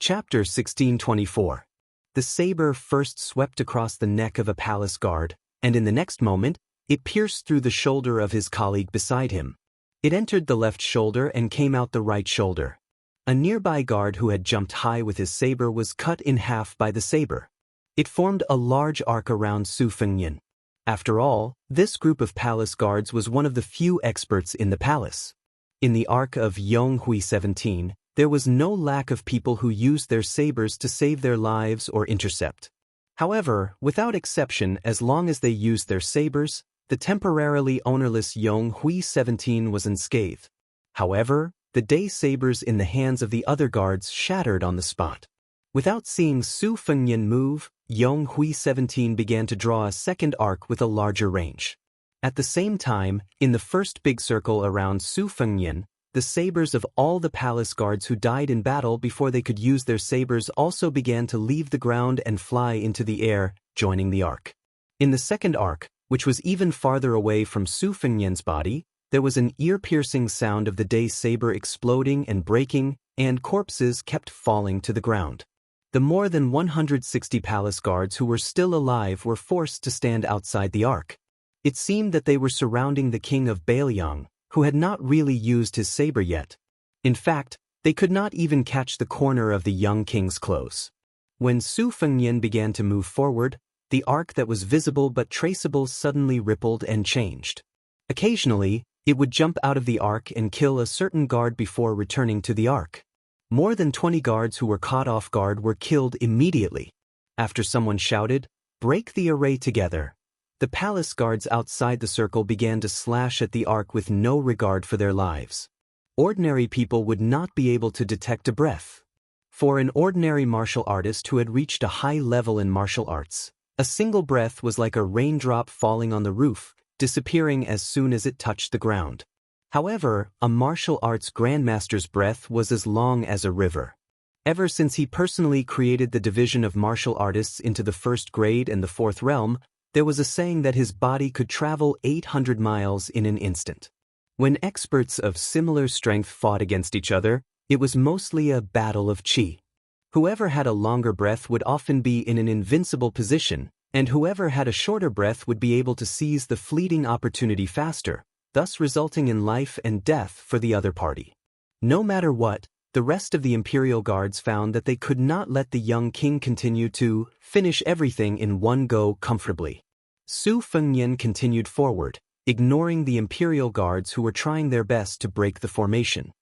Chapter 1624. The saber first swept across the neck of a palace guard, and in the next moment, it pierced through the shoulder of his colleague beside him. It entered the left shoulder and came out the right shoulder. A nearby guard who had jumped high with his saber was cut in half by the saber. It formed a large arc around Su Fengnian. After all, this group of palace guards was one of the few experts in the palace. In the arc of Yonghui 17, there was no lack of people who used their sabers to save their lives or intercept. However, without exception, as long as they used their sabers, the temporarily ownerless Yonghui 17 was unscathed. However, the day sabers in the hands of the other guards shattered on the spot. Without seeing Su Fengnian move, Yonghui 17 began to draw a second arc with a larger range. At the same time, in the first big circle around Su Fengnian, the sabers of all the palace guards who died in battle before they could use their sabers also began to leave the ground and fly into the air, joining the arc. In the second arc, which was even farther away from Su Fengnian's body, there was an ear-piercing sound of the day saber exploding and breaking, and corpses kept falling to the ground. The more than 160 palace guards who were still alive were forced to stand outside the arc. It seemed that they were surrounding the king of Bailiang, who had not really used his saber yet. In fact, they could not even catch the corner of the young king's clothes. When Su Fengnian began to move forward, the arc that was visible but traceable suddenly rippled and changed. Occasionally, it would jump out of the arc and kill a certain guard before returning to the arc. More than 20 guards who were caught off guard were killed immediately. After someone shouted, "Break the array together," the palace guards outside the circle began to slash at the arc with no regard for their lives. Ordinary people would not be able to detect a breath. For an ordinary martial artist who had reached a high level in martial arts, a single breath was like a raindrop falling on the roof, disappearing as soon as it touched the ground. However, a martial arts grandmaster's breath was as long as a river. Ever since he personally created the division of martial artists into the first grade and the fourth realm, there was a saying that his body could travel 800 miles in an instant. When experts of similar strength fought against each other, it was mostly a battle of qi. Whoever had a longer breath would often be in an invincible position, and whoever had a shorter breath would be able to seize the fleeting opportunity faster, thus resulting in life and death for the other party. No matter what, the rest of the imperial guards found that they could not let the young king continue to finish everything in one go comfortably. Su Fengnian continued forward, ignoring the imperial guards who were trying their best to break the formation.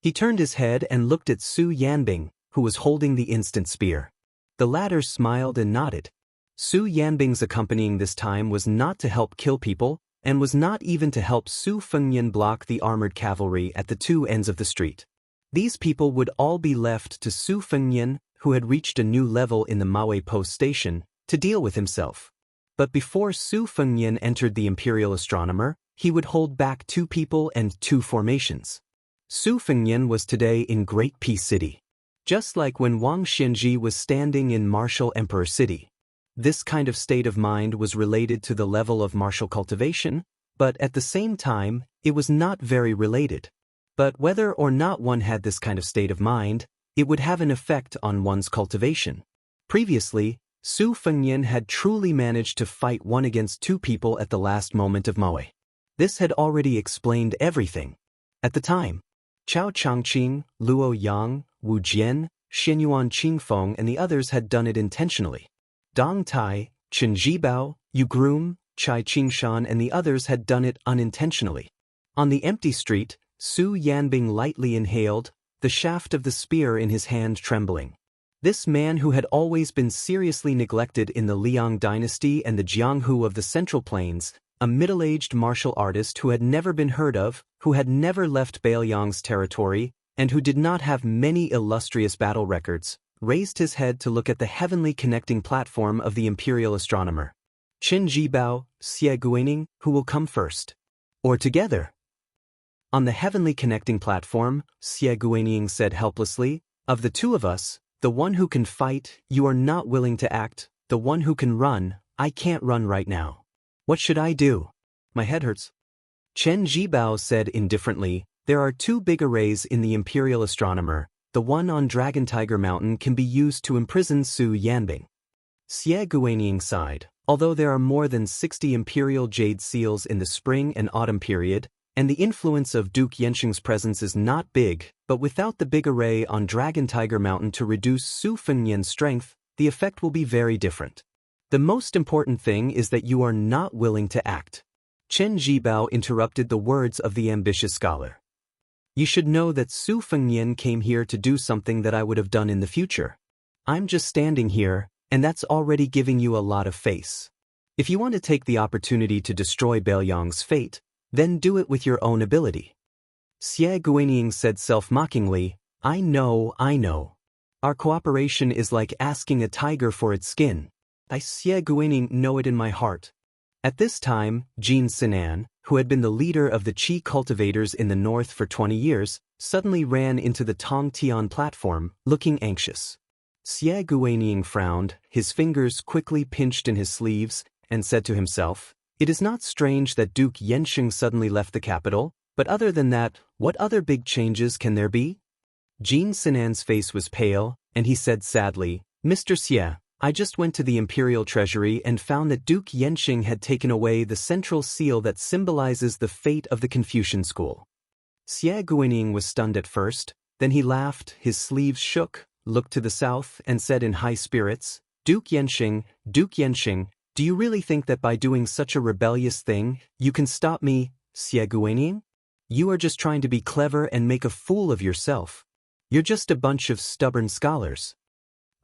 He turned his head and looked at Su Yanbing, who was holding the instant spear. The latter smiled and nodded. Su Yanbing's accompanying this time was not to help kill people, and was not even to help Su Fengnian block the armored cavalry at the two ends of the street. These people would all be left to Su Fengnian, who had reached a new level in the Maui Post Station, to deal with himself. But before Su Fengnian entered the Imperial Astronomer, he would hold back 2 people and 2 formations. Su Fengnian was today in Great Peace City. Just like when Wang Xianxia was standing in Martial Emperor City. This kind of state of mind was related to the level of martial cultivation, but at the same time, it was not very related. But whether or not one had this kind of state of mind, it would have an effect on one's cultivation. Previously, Su Fengnian had truly managed to fight 1 against 2 people at the last moment of Maui. This had already explained everything. At the time, Chao Changqing, Luo Yang, Wu Jian, Xianyuan Qingfeng and the others had done it intentionally. Dong Tai, Chen Zhibao, Yu Groom, Chai Qingshan and the others had done it unintentionally. On the empty street, Su Yanbing lightly inhaled, the shaft of the spear in his hand trembling. This man who had always been seriously neglected in the Liang dynasty and the Jianghu of the Central Plains, a middle-aged martial artist who had never been heard of, who had never left Bailiang's territory, and who did not have many illustrious battle records, raised his head to look at the heavenly connecting platform of the Imperial Astronomer. Qin Jibao, Xie Guining, who will come first? Or together? On the heavenly connecting platform, Xie Guining said helplessly, "Of the 2 of us, the one who can fight, you are not willing to act, the one who can run, I can't run right now. What should I do? My head hurts." Chen Jibao said indifferently, "There are 2 big arrays in the Imperial Astronomer, the one on Dragon Tiger Mountain can be used to imprison Su Yanbing. Xie Guaniying sighed. Although there are more than 60 imperial jade seals in the spring and autumn period, and the influence of Duke Yanxing's presence is not big, but without the big array on Dragon Tiger Mountain to reduce Su Fengnian's strength, the effect will be very different. The most important thing is that you are not willing to act. Chen Zhibao interrupted the words of the ambitious scholar. You should know that Su Fengnian came here to do something that I would have done in the future. I'm just standing here, and that's already giving you a lot of face. If you want to take the opportunity to destroy Beiliang's fate, then do it with your own ability. Xie Guaniying said self-mockingly, I know. Our cooperation is like asking a tiger for its skin. I Xie Guaniying know it in my heart. At this time, Jin Sinan, who had been the leader of the Qi cultivators in the north for 20 years, suddenly ran into the Tongtian platform, looking anxious. Xie Guaniying frowned, his fingers quickly pinched in his sleeves, and said to himself, It is not strange that Duke Yanxing suddenly left the capital, but other than that, what other big changes can there be? Jin Sinan's face was pale, and he said sadly, Mr. Xie, I just went to the Imperial Treasury and found that Duke Yanxing had taken away the central seal that symbolizes the fate of the Confucian school. Xie Guaniying was stunned at first, then he laughed, his sleeves shook, looked to the south, and said in high spirits, Duke Yanxing, do you really think that by doing such a rebellious thing, you can stop me, Xie Guaniying? You are just trying to be clever and make a fool of yourself. You're just a bunch of stubborn scholars.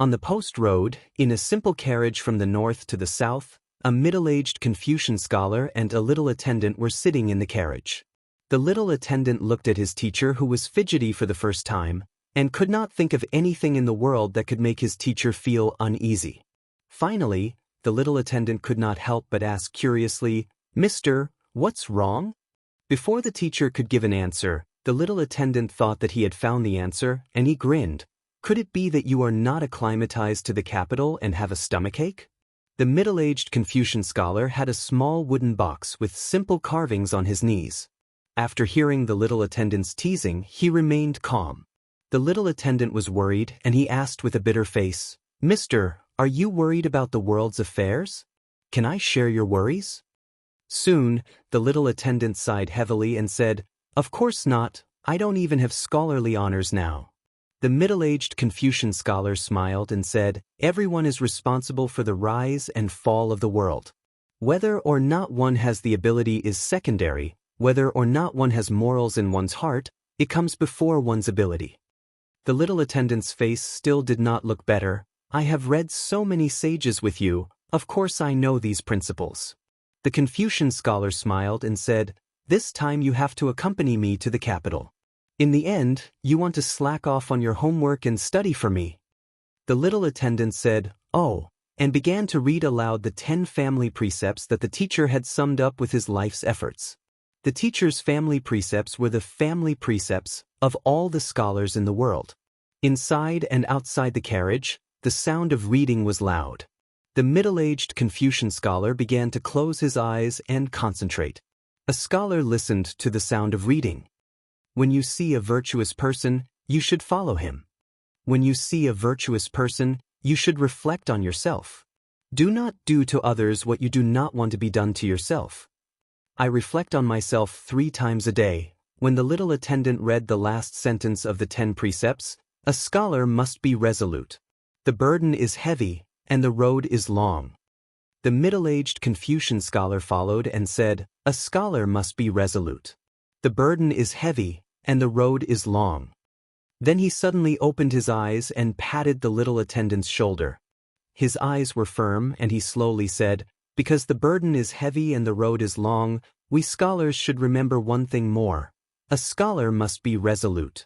On the post road, in a simple carriage from the north to the south, a middle-aged Confucian scholar and a little attendant were sitting in the carriage. The little attendant looked at his teacher, who was fidgety for the first time, and could not think of anything in the world that could make his teacher feel uneasy. Finally, the little attendant could not help but ask curiously, Mister, what's wrong? Before the teacher could give an answer, the little attendant thought that he had found the answer, and he grinned. Could it be that you are not acclimatized to the capital and have a stomachache? The middle-aged Confucian scholar had a small wooden box with simple carvings on his knees. After hearing the little attendant's teasing, he remained calm. The little attendant was worried, and he asked with a bitter face, Mister, are you worried about the world's affairs? Can I share your worries? Soon, the little attendant sighed heavily and said, Of course not, I don't even have scholarly honors now. The middle-aged Confucian scholar smiled and said, Everyone is responsible for the rise and fall of the world. Whether or not one has the ability is secondary, whether or not one has morals in one's heart, it comes before one's ability. The little attendant's face still did not look better. I have read so many sages with you, of course I know these principles. The Confucian scholar smiled and said, This time you have to accompany me to the capital. In the end, you want to slack off on your homework and study for me. The little attendant said, Oh, and began to read aloud the 10 family precepts that the teacher had summed up with his life's efforts. The teacher's family precepts were the family precepts of all the scholars in the world. Inside and outside the carriage, the sound of reading was loud. The middle-aged Confucian scholar began to close his eyes and concentrate. A scholar listened to the sound of reading. When you see a virtuous person, you should follow him. When you see a virtuous person, you should reflect on yourself. Do not do to others what you do not want to be done to yourself. I reflect on myself 3 times a day. When the little attendant read the last sentence of the 10 precepts, a scholar must be resolute. The burden is heavy, and the road is long. The middle-aged Confucian scholar followed and said, A scholar must be resolute. The burden is heavy, and the road is long. Then he suddenly opened his eyes and patted the little attendant's shoulder. His eyes were firm, and he slowly said, Because the burden is heavy and the road is long, we scholars should remember one thing more. A scholar must be resolute.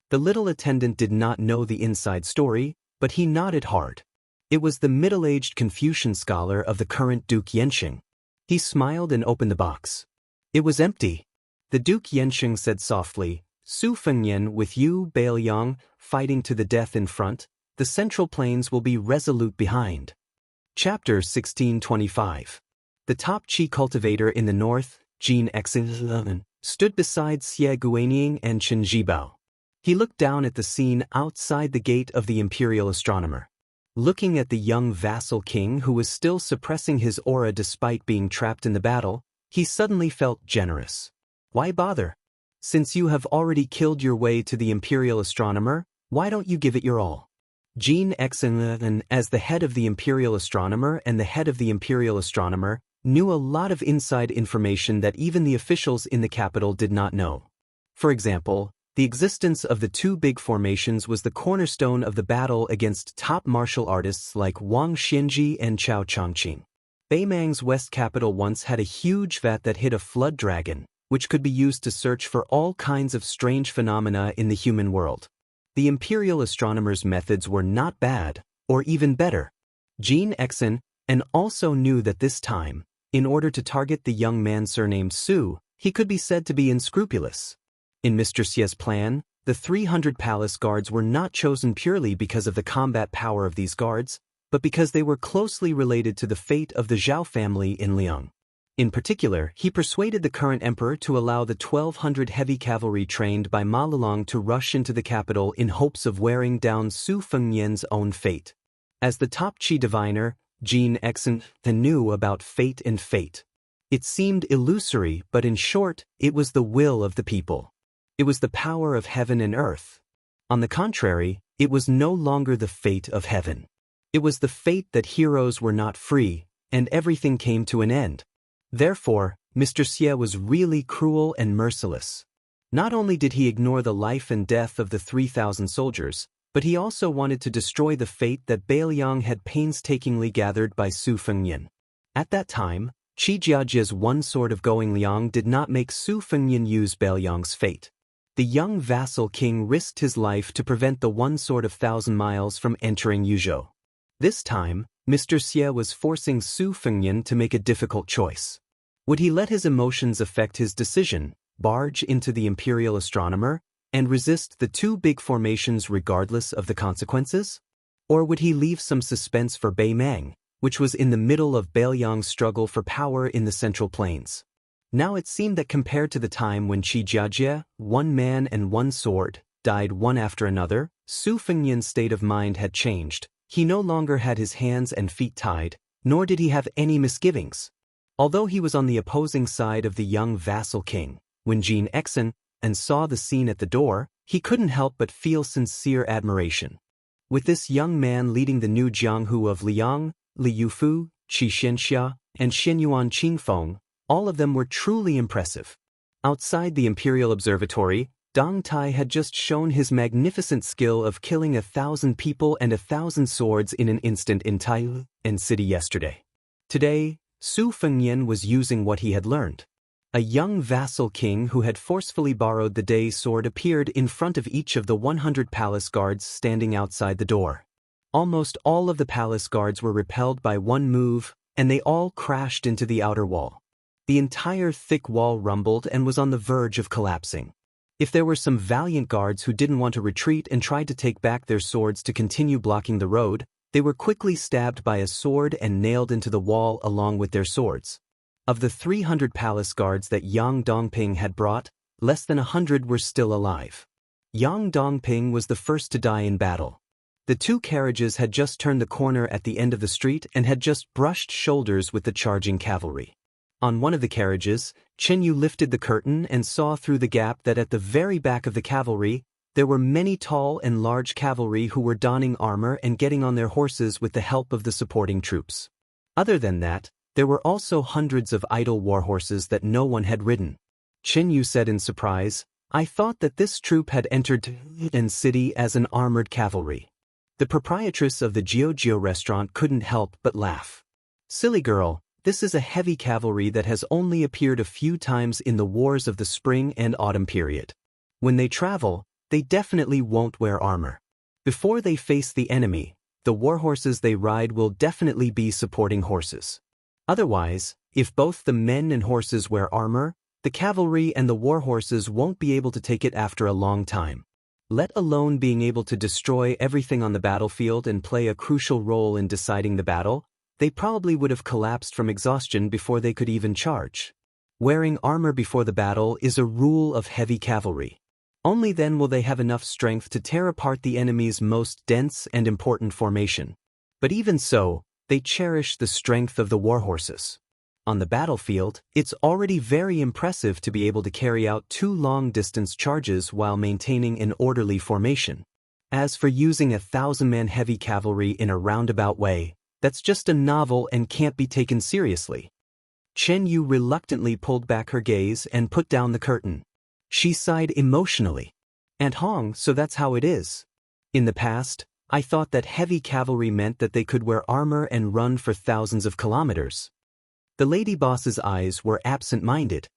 The little attendant did not know the inside story, but he nodded hard. It was the middle-aged Confucian scholar of the current Duke Yanxing. He smiled and opened the box. It was empty. The Duke Yanxing said softly, Su Fengnian with you, Beiliang, fighting to the death in front, the central plains will be resolute behind. Chapter 1625. The top Qi cultivator in the north, Jin Xing, stood beside Xie Guaniying and Chen Zhibao. He looked down at the scene outside the gate of the Imperial Astronomer. Looking at the young vassal king who was still suppressing his aura despite being trapped in the battle, he suddenly felt generous. Why bother? Since you have already killed your way to the Imperial Astronomer, why don't you give it your all? Jean Exen, as the head of the Imperial Astronomer and the head of the Imperial Astronomer, knew a lot of inside information that even the officials in the capital did not know. For example, the existence of the two big formations was the cornerstone of the battle against top martial artists like Wang Lin and Cao Changqing. Beimang's west capital once had a huge vat that hid a flood dragon, which could be used to search for all kinds of strange phenomena in the human world. The Imperial Astronomer's methods were not bad, or even better. Jean Exen and also knew that this time, in order to target the young man surnamed Su, he could be said to be unscrupulous. In Mr. Xie's plan, the 300 palace guards were not chosen purely because of the combat power of these guards, but because they were closely related to the fate of the Zhao family in Liang. In particular, he persuaded the current emperor to allow the 1,200 heavy cavalry trained by Ma Lilong to rush into the capital in hopes of wearing down Su Fengnian's own fate. As the top Qi diviner, Jean Exen knew about fate and fate. It seemed illusory, but in short, it was the will of the people. It was the power of heaven and earth. On the contrary, it was no longer the fate of heaven. It was the fate that heroes were not free, and everything came to an end. Therefore, Mr. Xie was really cruel and merciless. Not only did he ignore the life and death of the 3,000 soldiers, but he also wanted to destroy the fate that Beiliang had painstakingly gathered by Su Fengnian. At that time, Qi Jiajia's one sword of going Liang did not make Su Fengnian use Beiliang's fate. The young vassal king risked his life to prevent the one sword of 1,000 miles from entering Yuzhou. This time, Mr. Xie was forcing Su Fengnian to make a difficult choice. Would he let his emotions affect his decision, barge into the Imperial Astronomer, and resist the two big formations regardless of the consequences? Or would he leave some suspense for Beimang, which was in the middle of Beiliang's struggle for power in the Central Plains? Now it seemed that compared to the time when Qi Jiajie, one man and one sword, died one after another, Su Fengnian's state of mind had changed. He no longer had his hands and feet tied, nor did he have any misgivings. Although he was on the opposing side of the young vassal king, when Jean Exen saw the scene at the door, he couldn't help but feel sincere admiration. With this young man leading the new Jianghu of Liang, Li Yufu, Qi Xianxia, and Xianyuan Qingfeng, all of them were truly impressive. Outside the Imperial Observatory, Dong Tai had just shown his magnificent skill of killing 1,000 people and 1,000 swords in an instant in Taiyu City yesterday. Today, Su Fengnian was using what he had learned. A young vassal king who had forcefully borrowed the Dai sword appeared in front of each of the 100 palace guards standing outside the door. Almost all of the palace guards were repelled by one move, and they all crashed into the outer wall. The entire thick wall rumbled and was on the verge of collapsing. If there were some valiant guards who didn't want to retreat and tried to take back their swords to continue blocking the road, they were quickly stabbed by a sword and nailed into the wall along with their swords. Of the 300 palace guards that Yang Dongping had brought, less than 100 were still alive. Yang Dongping was the first to die in battle. The two carriages had just turned the corner at the end of the street and had just brushed shoulders with the charging cavalry. On one of the carriages, Chen Yu lifted the curtain and saw through the gap that at the very back of the cavalry, there were many tall and large cavalry who were donning armor and getting on their horses with the help of the supporting troops. Other than that, there were also hundreds of idle war horses that no one had ridden. Chen Yu said in surprise, "I thought that this troop had entered Taiyu City as an armored cavalry." The proprietress of the Jiu restaurant couldn't help but laugh. "Silly girl. This is a heavy cavalry that has only appeared a few times in the wars of the spring and autumn period. When they travel, they definitely won't wear armor. Before they face the enemy, the war horses they ride will definitely be supporting horses. Otherwise, if both the men and horses wear armor, the cavalry and the war horses won't be able to take it after a long time. Let alone being able to destroy everything on the battlefield and play a crucial role in deciding the battle, they probably would have collapsed from exhaustion before they could even charge. Wearing armor before the battle is a rule of heavy cavalry. Only then will they have enough strength to tear apart the enemy's most dense and important formation. But even so, they cherish the strength of the warhorses. On the battlefield, it's already very impressive to be able to carry out 2 long-distance charges while maintaining an orderly formation. As for using 1,000-man heavy cavalry in a roundabout way, that's just a novel and can't be taken seriously. Chen Yu reluctantly pulled back her gaze and put down the curtain. She sighed emotionally. "Aunt Hong, so that's how it is. In the past, I thought that heavy cavalry meant that they could wear armor and run for thousands of kilometers." The lady boss's eyes were absent-minded.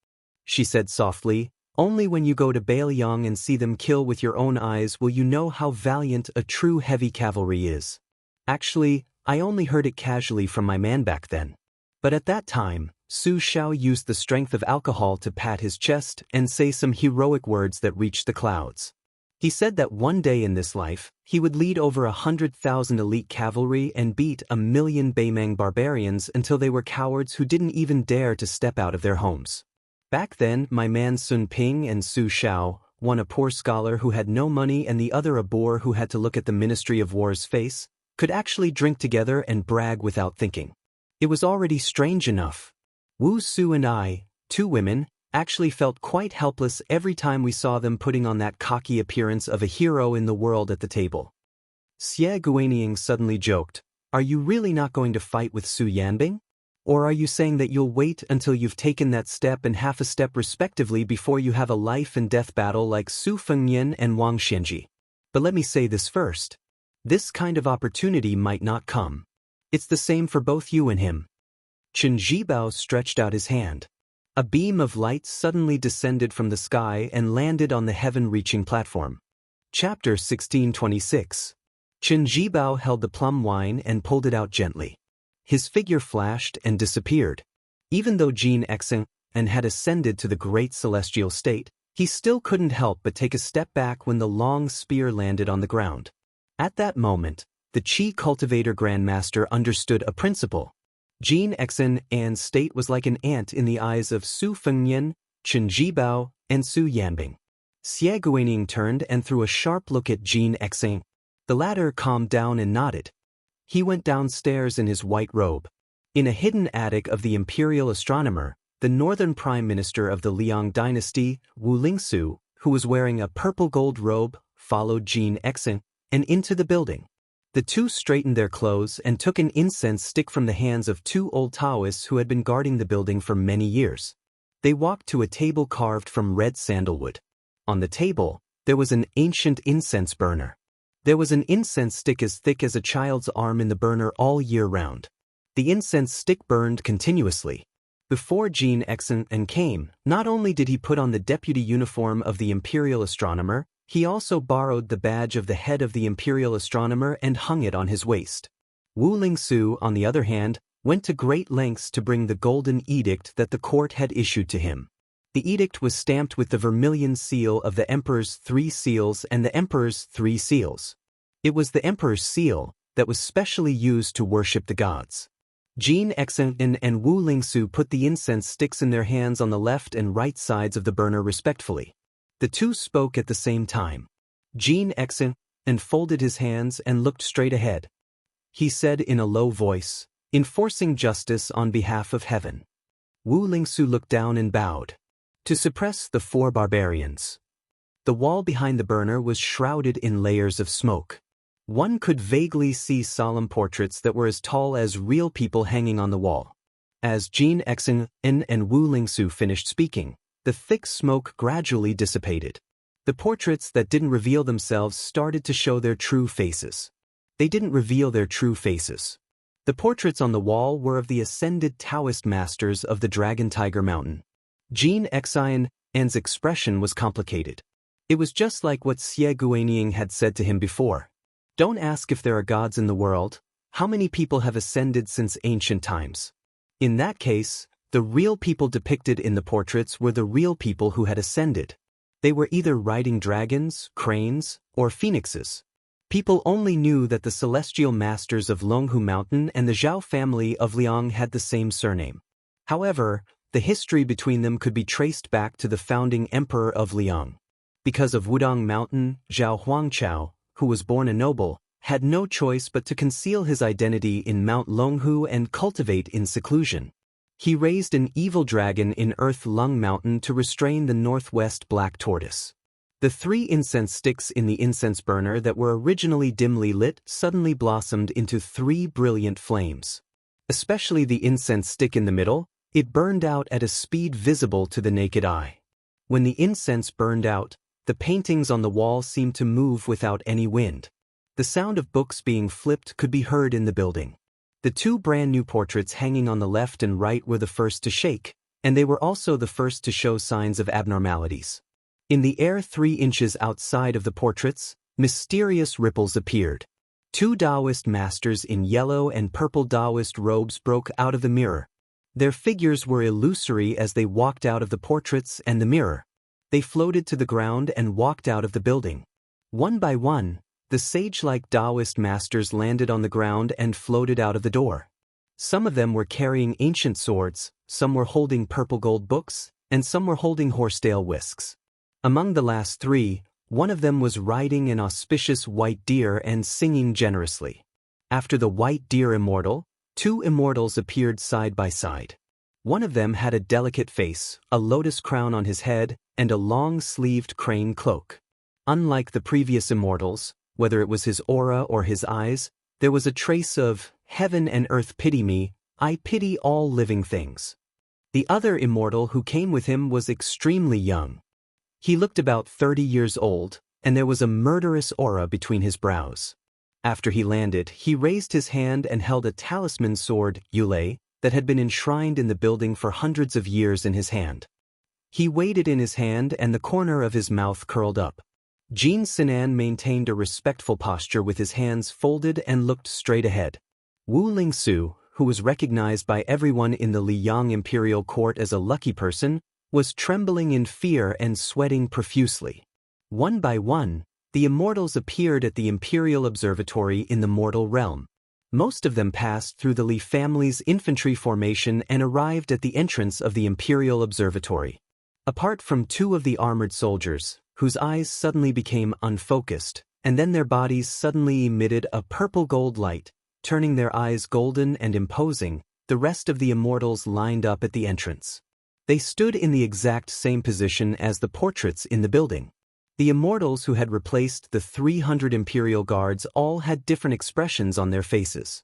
She said softly, "Only when you go to Bailiang and see them kill with your own eyes will you know how valiant a true heavy cavalry is. Actually, I only heard it casually from my man back then. But at that time, Su Xiao used the strength of alcohol to pat his chest and say some heroic words that reached the clouds. He said that one day in this life, he would lead over 100,000 elite cavalry and beat 1,000,000 Beimang barbarians until they were cowards who didn't even dare to step out of their homes. Back then, my man Sun Ping and Su Xiao, one a poor scholar who had no money and the other a boor who had to look at the Ministry of War's face, could actually drink together and brag without thinking. It was already strange enough. Wu Su and I, 2 women, actually felt quite helpless every time we saw them putting on that cocky appearance of a hero in the world at the table. Xie Guaniying suddenly joked, "Are you really not going to fight with Su Yanbing? Or are you saying that you'll wait until you've taken that step and half a step respectively before you have a life and death battle like Su Fengnian and Wang Xianxia? But let me say this first. This kind of opportunity might not come. It's the same for both you and him." Chen Zhibao stretched out his hand. A beam of light suddenly descended from the sky and landed on the heaven-reaching platform. Chapter 1626. Chen Zhibao held the plum wine and pulled it out gently. His figure flashed and disappeared. Even though Jin Exing had ascended to the great celestial state, he still couldn't help but take a step back when the long spear landed on the ground. At that moment, the Qi cultivator grandmaster understood a principle. Jin Exin's state was like an ant in the eyes of Su Fengnian, Chen Zhibao, and Su Yanbing. Xie Guaniying turned and threw a sharp look at Jin Exing. The latter calmed down and nodded. He went downstairs in his white robe. In a hidden attic of the imperial astronomer, the northern prime minister of the Liang dynasty, Wu Lingsu, who was wearing a purple-gold robe, followed Jin Exing and into the building. The 2 straightened their clothes and took an incense stick from the hands of 2 old Daoists who had been guarding the building for many years. They walked to a table carved from red sandalwood. On the table, there was an ancient incense burner. There was an incense stick as thick as a child's arm in the burner all year round. The incense stick burned continuously. Before Jin Exing came, not only did he put on the deputy uniform of the imperial astronomer, he also borrowed the badge of the head of the imperial astronomer and hung it on his waist. Wu Lingsu, on the other hand, went to great lengths to bring the golden edict that the court had issued to him. The edict was stamped with the vermilion seal of the emperor's 3 seals and the emperor's 3 seals. It was the emperor's seal that was specially used to worship the gods. Jin Exing and Wu Lingsu put the incense sticks in their hands on the left and right sides of the burner respectfully. The 2 spoke at the same time. Jin Exing folded his hands and looked straight ahead. He said in a low voice, "Enforcing justice on behalf of heaven." Wu Lingsu looked down and bowed. "To suppress the 4 barbarians." The wall behind the burner was shrouded in layers of smoke. One could vaguely see solemn portraits that were as tall as real people hanging on the wall. As Jin Exing and Wu Lingsu finished speaking, the thick smoke gradually dissipated. The portraits that didn't reveal themselves started to show their true faces. They didn't reveal their true faces. The portraits on the wall were of the ascended Taoist masters of the Dragon Tiger Mountain. Jin Exing's expression was complicated. It was just like what Xie Guaniying had said to him before. Don't ask if there are gods in the world. How many people have ascended since ancient times? In that case, the real people depicted in the portraits were the real people who had ascended. They were either riding dragons, cranes, or phoenixes. People only knew that the celestial masters of Longhu Mountain and the Zhao family of Liang had the same surname. However, the history between them could be traced back to the founding emperor of Liang. Because of Wudong Mountain, Zhao Huangchao, who was born a noble, had no choice but to conceal his identity in Mount Longhu and cultivate in seclusion. He raised an evil dragon in Earth Lung Mountain to restrain the northwest black tortoise. The 3 incense sticks in the incense burner that were originally dimly lit suddenly blossomed into 3 brilliant flames. Especially the incense stick in the middle, it burned out at a speed visible to the naked eye. When the incense burned out, the paintings on the wall seemed to move without any wind. The sound of books being flipped could be heard in the building. The 2 brand new portraits hanging on the left and right were the first to shake, and they were also the first to show signs of abnormalities. In the air 3 inches outside of the portraits, mysterious ripples appeared. 2 Daoist masters in yellow and purple Daoist robes broke out of the mirror. Their figures were illusory as they walked out of the portraits and the mirror. They floated to the ground and walked out of the building. One by one, the sage-like Daoist masters landed on the ground and floated out of the door. Some of them were carrying ancient swords, some were holding purple-gold books, and some were holding horsetail whisks. Among the last 3, one of them was riding an auspicious white deer and singing generously. After the white deer immortal, 2 immortals appeared side by side. One of them had a delicate face, a lotus crown on his head, and a long-sleeved crane cloak. Unlike the previous immortals, whether it was his aura or his eyes, there was a trace of, "Heaven and earth pity me, I pity all living things." The other immortal who came with him was extremely young. He looked about 30 years old, and there was a murderous aura between his brows. After he landed, he raised his hand and held a talisman sword, Yulei, that had been enshrined in the building for hundreds of years in his hand. He weighed it in his hand and the corner of his mouth curled up. Jin Sinan maintained a respectful posture with his hands folded and looked straight ahead. Wu Lingsu, who was recognized by everyone in the Liyang imperial court as a lucky person, was trembling in fear and sweating profusely. One by one, the immortals appeared at the imperial observatory in the mortal realm. Most of them passed through the Li family's infantry formation and arrived at the entrance of the imperial observatory. Apart from 2 of the armored soldiers, whose eyes suddenly became unfocused, and then their bodies suddenly emitted a purple-gold light, turning their eyes golden and imposing, the rest of the immortals lined up at the entrance. They stood in the exact same position as the portraits in the building. The immortals who had replaced the 300 imperial guards all had different expressions on their faces.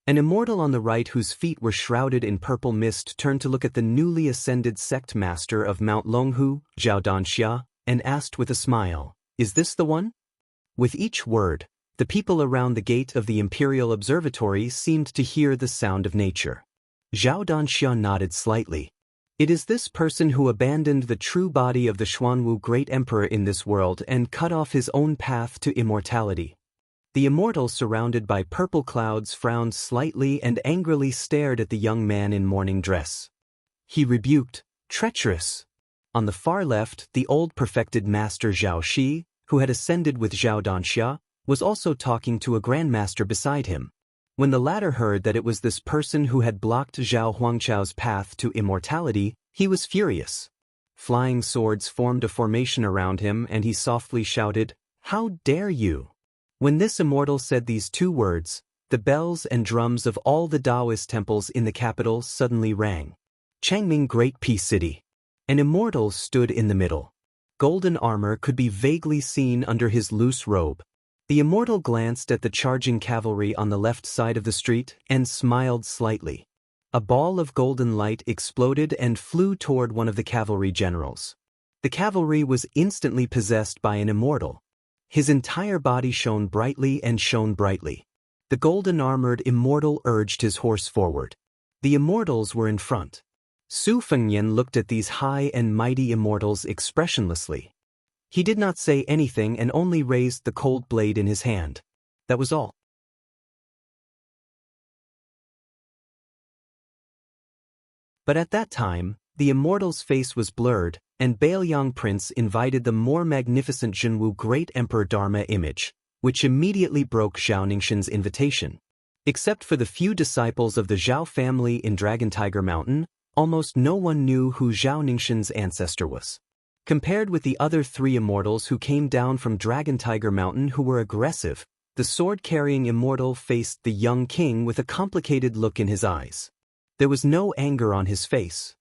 An immortal on the right whose feet were shrouded in purple mist turned to look at the newly ascended sect master of Mount Longhu, Zhao Danxia, and asked with a smile, "Is this the one?" With each word, the people around the gate of the imperial observatory seemed to hear the sound of nature. Zhao Danxia nodded slightly. "It is this person who abandoned the true body of the Xuanwu great emperor in this world and cut off his own path to immortality." The immortal surrounded by purple clouds frowned slightly and angrily stared at the young man in mourning dress. He rebuked, "Treacherous." On the far left, the old perfected master Zhao Shi, who had ascended with Zhao Danxia, was also talking to a grandmaster beside him. When the latter heard that it was this person who had blocked Zhao Huangchao's path to immortality, he was furious. Flying swords formed a formation around him and he softly shouted, "How dare you!" When this immortal said these 2 words, the bells and drums of all the Daoist temples in the capital suddenly rang. Changming Great Peace City. An immortal stood in the middle. Golden armor could be vaguely seen under his loose robe. The immortal glanced at the charging cavalry on the left side of the street and smiled slightly. A ball of golden light exploded and flew toward one of the cavalry generals. The cavalry was instantly possessed by an immortal. His entire body shone brightly and shone brightly. The golden-armored immortal urged his horse forward. The immortals were in front. Su Fengyan looked at these high and mighty immortals expressionlessly. He did not say anything and only raised the cold blade in his hand. That was all. But at that time, the immortal's face was blurred, and Baoyang Prince invited the more magnificent Zhenwu Great Emperor Dharma image, which immediately broke Zhao Ningxin's invitation. Except for the few disciples of the Zhao family in Dragon Tiger Mountain, almost no one knew who Zhao Ningxin's ancestor was. Compared with the other 3 immortals who came down from Dragon Tiger Mountain who were aggressive, the sword-carrying immortal faced the young king with a complicated look in his eyes. There was no anger on his face.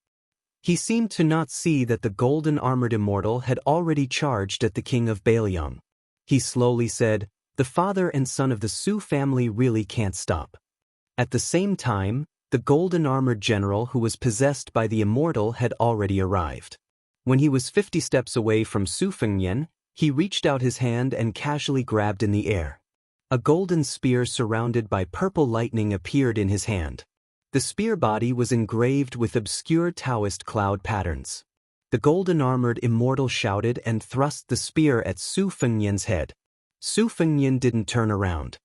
He seemed to not see that the golden-armored immortal had already charged at the king of Bailiang. He slowly said, "The father and son of the Su family really can't stop." At the same time, the golden-armored general who was possessed by the immortal had already arrived. When he was 50 steps away from Su Fengnian, he reached out his hand and casually grabbed in the air. A golden spear surrounded by purple lightning appeared in his hand. The spear body was engraved with obscure Daoist cloud patterns. The golden-armored immortal shouted and thrust the spear at Su Fengnian's head. Su Fengnian didn't turn around.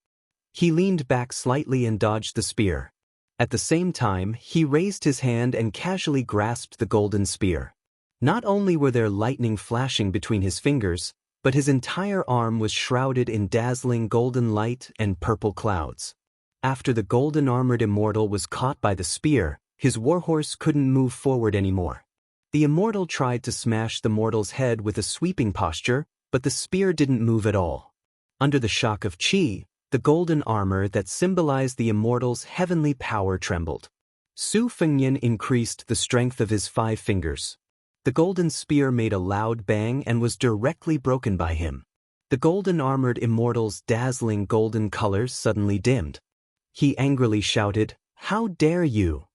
He leaned back slightly and dodged the spear. At the same time, he raised his hand and casually grasped the golden spear. Not only were there lightning flashing between his fingers, but his entire arm was shrouded in dazzling golden light and purple clouds. After the golden-armored immortal was caught by the spear, his warhorse couldn't move forward anymore. The immortal tried to smash the mortal's head with a sweeping posture, but the spear didn't move at all. Under the shock of qi, the golden armor that symbolized the immortal's heavenly power trembled. Su Fengnian increased the strength of his 5 fingers. The golden spear made a loud bang and was directly broken by him. The golden-armored immortal's dazzling golden colors suddenly dimmed. He angrily shouted, "How dare you!"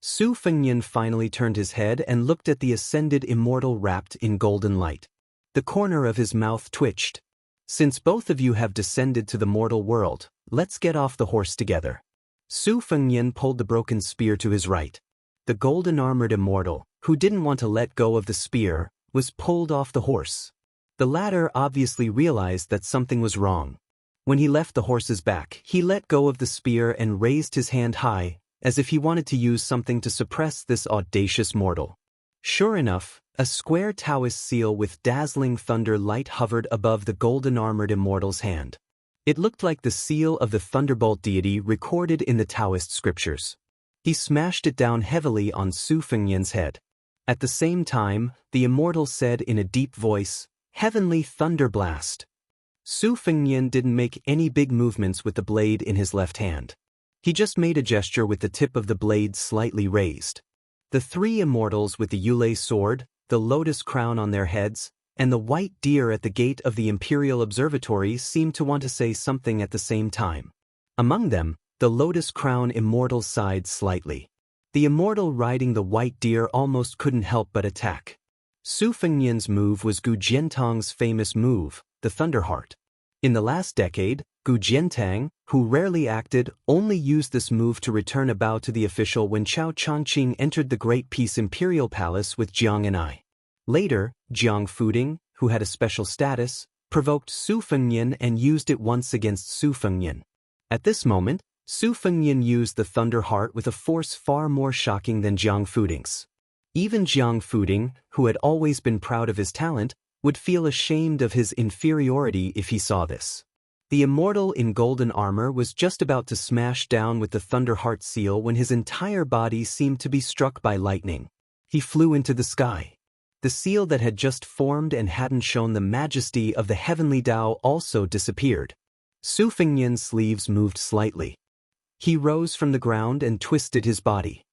Su Fengnian finally turned his head and looked at the ascended immortal wrapped in golden light. The corner of his mouth twitched. "Since both of you have descended to the mortal world, let's get off the horse together." Su Fengnian pulled the broken spear to his right. The golden-armored immortal, who didn't want to let go of the spear, was pulled off the horse. The latter obviously realized that something was wrong. When he left the horse's back, he let go of the spear and raised his hand high, as if he wanted to use something to suppress this audacious mortal. Sure enough, a square Taoist seal with dazzling thunder light hovered above the golden-armored immortal's hand. It looked like the seal of the thunderbolt deity recorded in the Taoist scriptures. He smashed it down heavily on Su Fengnian's head. At the same time, the immortal said in a deep voice, "Heavenly thunder blast." Su Fengnian didn't make any big movements with the blade in his left hand. He just made a gesture with the tip of the blade slightly raised. The 3 immortals with the Yulei sword, the lotus crown on their heads, and the white deer at the gate of the Imperial Observatory seemed to want to say something at the same time. Among them, the lotus crown immortal sighed slightly. The immortal riding the white deer almost couldn't help but attack. Su Fengnian's move was Gu Jiantang's famous move, the Thunderheart. In the last decade, Gu Jiantang, who rarely acted, only used this move to return a bow to the official when Chao Changqing entered the Great Peace Imperial Palace with Jiang and I. Later, Jiang Fuding, who had a special status, provoked Su Fengnian and used it once against Su Fengnian. At this moment, Su Fengnian used the Thunderheart with a force far more shocking than Jiang Fuding's. Even Jiang Fuding, who had always been proud of his talent, would feel ashamed of his inferiority if he saw this. The immortal in golden armor was just about to smash down with the Thunderheart seal when his entire body seemed to be struck by lightning. He flew into the sky. The seal that had just formed and hadn't shown the majesty of the heavenly Tao also disappeared. Su Fengnian's sleeves moved slightly. He rose from the ground and twisted his body.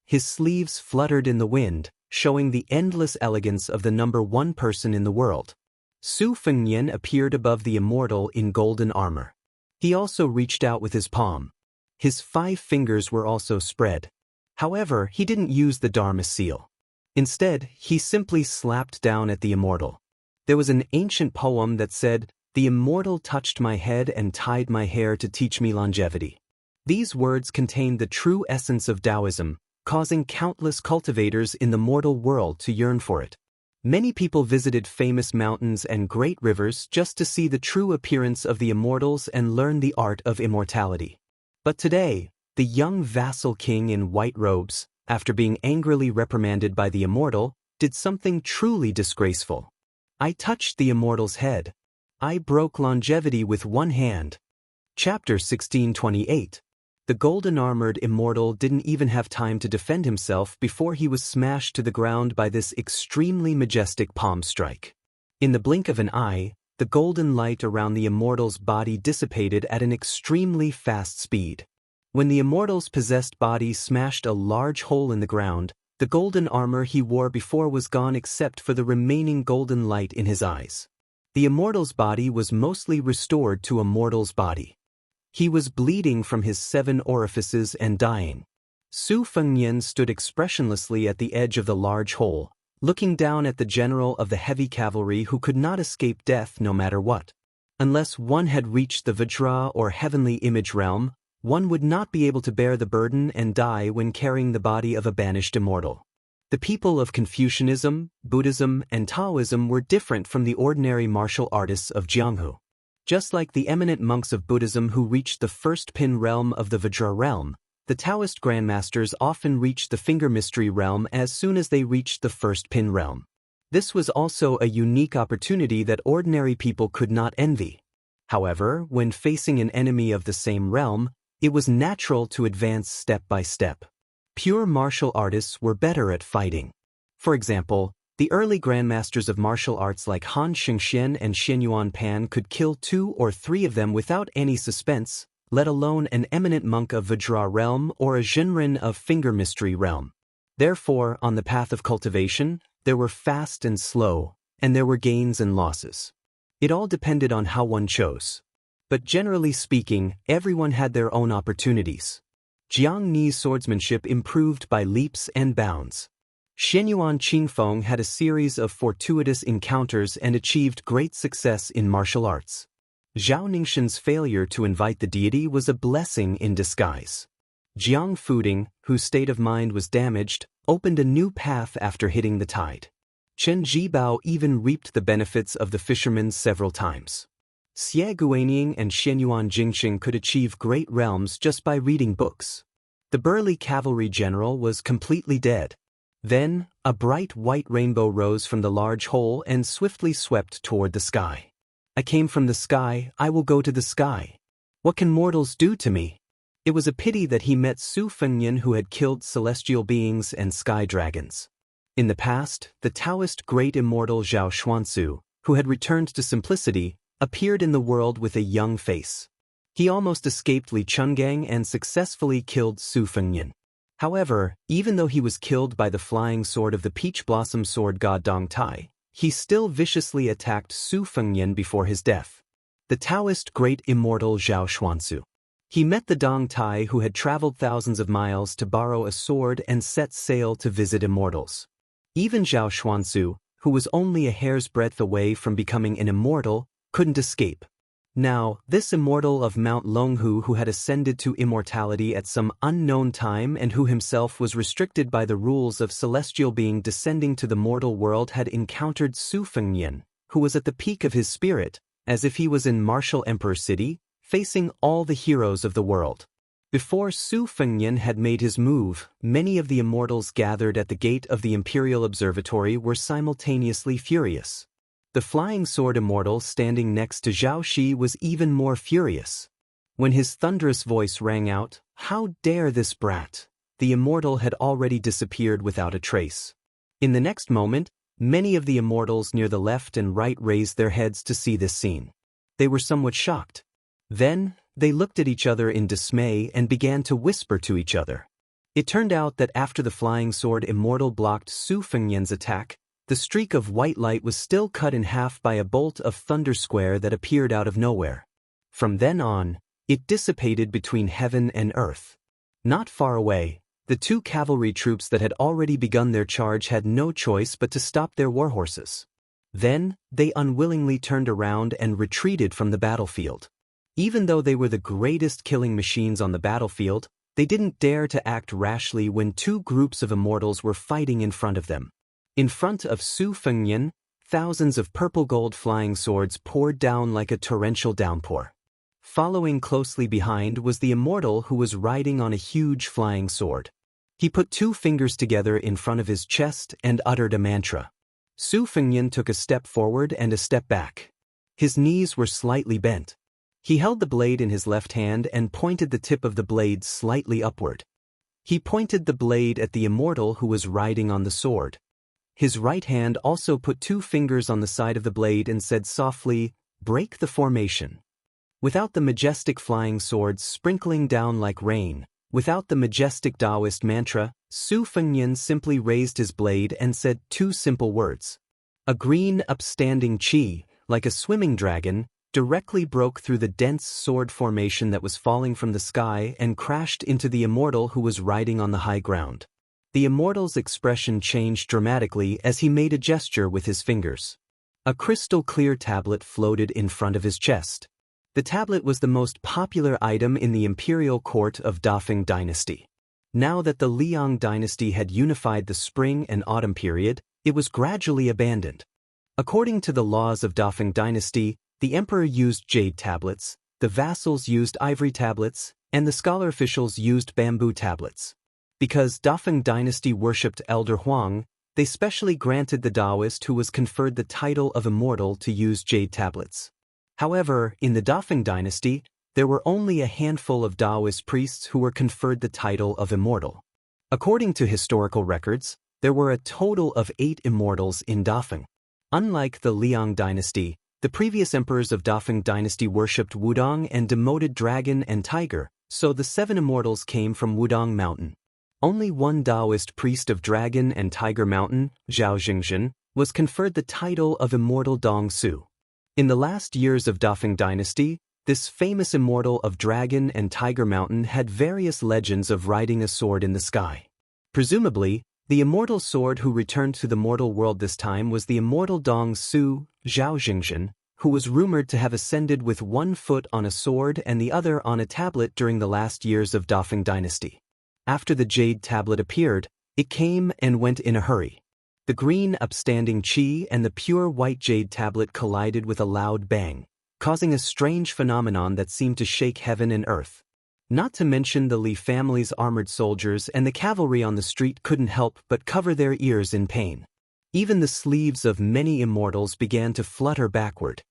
His sleeves fluttered in the wind, showing the endless elegance of the number 1 person in the world. Su Fengnian appeared above the immortal in golden armor. He also reached out with his palm. His 5 fingers were also spread. However, he didn't use the Dharma seal. Instead, he simply slapped down at the immortal. There was an ancient poem that said, "The immortal touched my head and tied my hair to teach me longevity." These words contained the true essence of Taoism, causing countless cultivators in the mortal world to yearn for it. Many people visited famous mountains and great rivers just to see the true appearance of the immortals and learn the art of immortality. But today, the young vassal king in white robes, after being angrily reprimanded by the immortal, did something truly disgraceful. "I touched the immortal's head. I broke longevity with one hand." Chapter 1628. The golden-armored immortal didn't even have time to defend himself before he was smashed to the ground by this extremely majestic palm strike. In the blink of an eye, the golden light around the immortal's body dissipated at an extremely fast speed. When the immortal's possessed body smashed a large hole in the ground, the golden armor he wore before was gone except for the remaining golden light in his eyes. The immortal's body was mostly restored to a mortal's body. He was bleeding from his 7 orifices and dying. Su Fengnian stood expressionlessly at the edge of the large hole, looking down at the general of the heavy cavalry who could not escape death no matter what. Unless one had reached the Vajra or heavenly image realm, one would not be able to bear the burden and die when carrying the body of a banished immortal. The people of Confucianism, Buddhism, and Taoism were different from the ordinary martial artists of Jianghu. Just like the eminent monks of Buddhism who reached the first pin realm of the Vajra realm, the Taoist grandmasters often reached the finger mystery realm as soon as they reached the first pin realm. This was also a unique opportunity that ordinary people could not envy. However, when facing an enemy of the same realm, it was natural to advance step by step. Pure martial artists were better at fighting. For example, the early grandmasters of martial arts like Han Xingxian and Xianyuan Pan could kill 2 or 3 of them without any suspense, let alone an eminent monk of Vajra realm or a Zhenren of finger mystery realm. Therefore, on the path of cultivation, there were fast and slow, and there were gains and losses. It all depended on how one chose. But generally speaking, everyone had their own opportunities. Jiang Ni's swordsmanship improved by leaps and bounds. Xianyuan Qingfeng had a series of fortuitous encounters and achieved great success in martial arts. Zhao Ningxin's failure to invite the deity was a blessing in disguise. Jiang Fuding, whose state of mind was damaged, opened a new path after hitting the tide. Chen Jibao even reaped the benefits of the fishermen several times. Xie Guanying and Xianyuan Jingxing could achieve great realms just by reading books. The burly cavalry general was completely dead. Then, a bright white rainbow rose from the large hole and swiftly swept toward the sky. I came from the sky, I will go to the sky. What can mortals do to me? It was a pity that he met Su Fengnian who had killed celestial beings and sky dragons. In the past, the Taoist great immortal Zhao Xuanzu, who had returned to simplicity, appeared in the world with a young face. He almost escaped Li Chungang and successfully killed Su Fengnian. However, even though he was killed by the flying sword of the peach blossom sword god Dong Tai, he still viciously attacked Su Fengnian before his death. The Taoist great immortal Zhao Xuanzu. He met the Dong Tai who had traveled thousands of miles to borrow a sword and set sail to visit immortals. Even Zhao Xuanzu, who was only a hair's breadth away from becoming an immortal, couldn't escape. Now, this immortal of Mount Longhu who had ascended to immortality at some unknown time and who himself was restricted by the rules of celestial being descending to the mortal world had encountered Su Fengnian, who was at the peak of his spirit, as if he was in martial emperor city, facing all the heroes of the world. Before Su Fengnian had made his move, many of the immortals gathered at the gate of the Imperial Observatory were simultaneously furious. The flying sword immortal standing next to Zhao Shi was even more furious. When his thunderous voice rang out, "How dare this brat?" the immortal had already disappeared without a trace. In the next moment, many of the immortals near the left and right raised their heads to see this scene. They were somewhat shocked. Then, they looked at each other in dismay and began to whisper to each other. It turned out that after the flying sword immortal blocked Su Fengnian's attack, the streak of white light was still cut in half by a bolt of thunder square that appeared out of nowhere. From then on, it dissipated between heaven and earth. Not far away, the 2 cavalry troops that had already begun their charge had no choice but to stop their warhorses. Then, they unwillingly turned around and retreated from the battlefield. Even though they were the greatest killing machines on the battlefield, they didn't dare to act rashly when 2 groups of immortals were fighting in front of them. In front of Su Fengnian, thousands of purple gold flying swords poured down like a torrential downpour. Following closely behind was the immortal who was riding on a huge flying sword. He put 2 fingers together in front of his chest and uttered a mantra. Su Fengnian took a step forward and a step back. His knees were slightly bent. He held the blade in his left hand and pointed the tip of the blade slightly upward. He pointed the blade at the immortal who was riding on the sword. His right hand also put 2 fingers on the side of the blade and said softly, "Break the formation." Without the majestic flying swords sprinkling down like rain, without the majestic Daoist mantra, Su Fengnian simply raised his blade and said 2 simple words. A green upstanding qi, like a swimming dragon, directly broke through the dense sword formation that was falling from the sky and crashed into the immortal who was riding on the high ground. The immortal's expression changed dramatically as he made a gesture with his fingers. A crystal-clear tablet floated in front of his chest. The tablet was the most popular item in the imperial court of Dafeng dynasty. Now that the Liang dynasty had unified the spring and autumn period, it was gradually abandoned. According to the laws of Dafeng dynasty, the emperor used jade tablets, the vassals used ivory tablets, and the scholar officials used bamboo tablets. Because Dafeng dynasty worshipped Elder Huang, they specially granted the Daoist who was conferred the title of Immortal to use jade tablets. However, in the Dafeng dynasty, there were only a handful of Daoist priests who were conferred the title of Immortal. According to historical records, there were a total of 8 immortals in Dafeng. Unlike the Liang dynasty, the previous emperors of Dafeng dynasty worshipped Wudong and demoted dragon and tiger, so the 7 immortals came from Wudong Mountain. Only one Daoist priest of Dragon and Tiger Mountain, Zhao Jingzhen, was conferred the title of Immortal Dong Su. In the last years of Dafeng dynasty, this famous immortal of Dragon and Tiger Mountain had various legends of riding a sword in the sky. Presumably, the immortal sword who returned to the mortal world this time was the immortal Dong Su, Zhao Jingzhen, who was rumored to have ascended with 1 foot on a sword and the other on a tablet during the last years of Dafeng dynasty. After the jade tablet appeared, it came and went in a hurry. The green upstanding qi and the pure white jade tablet collided with a loud bang, causing a strange phenomenon that seemed to shake heaven and earth. Not to mention the Li family's armored soldiers and the cavalry on the street couldn't help but cover their ears in pain. Even the sleeves of many immortals began to flutter backward.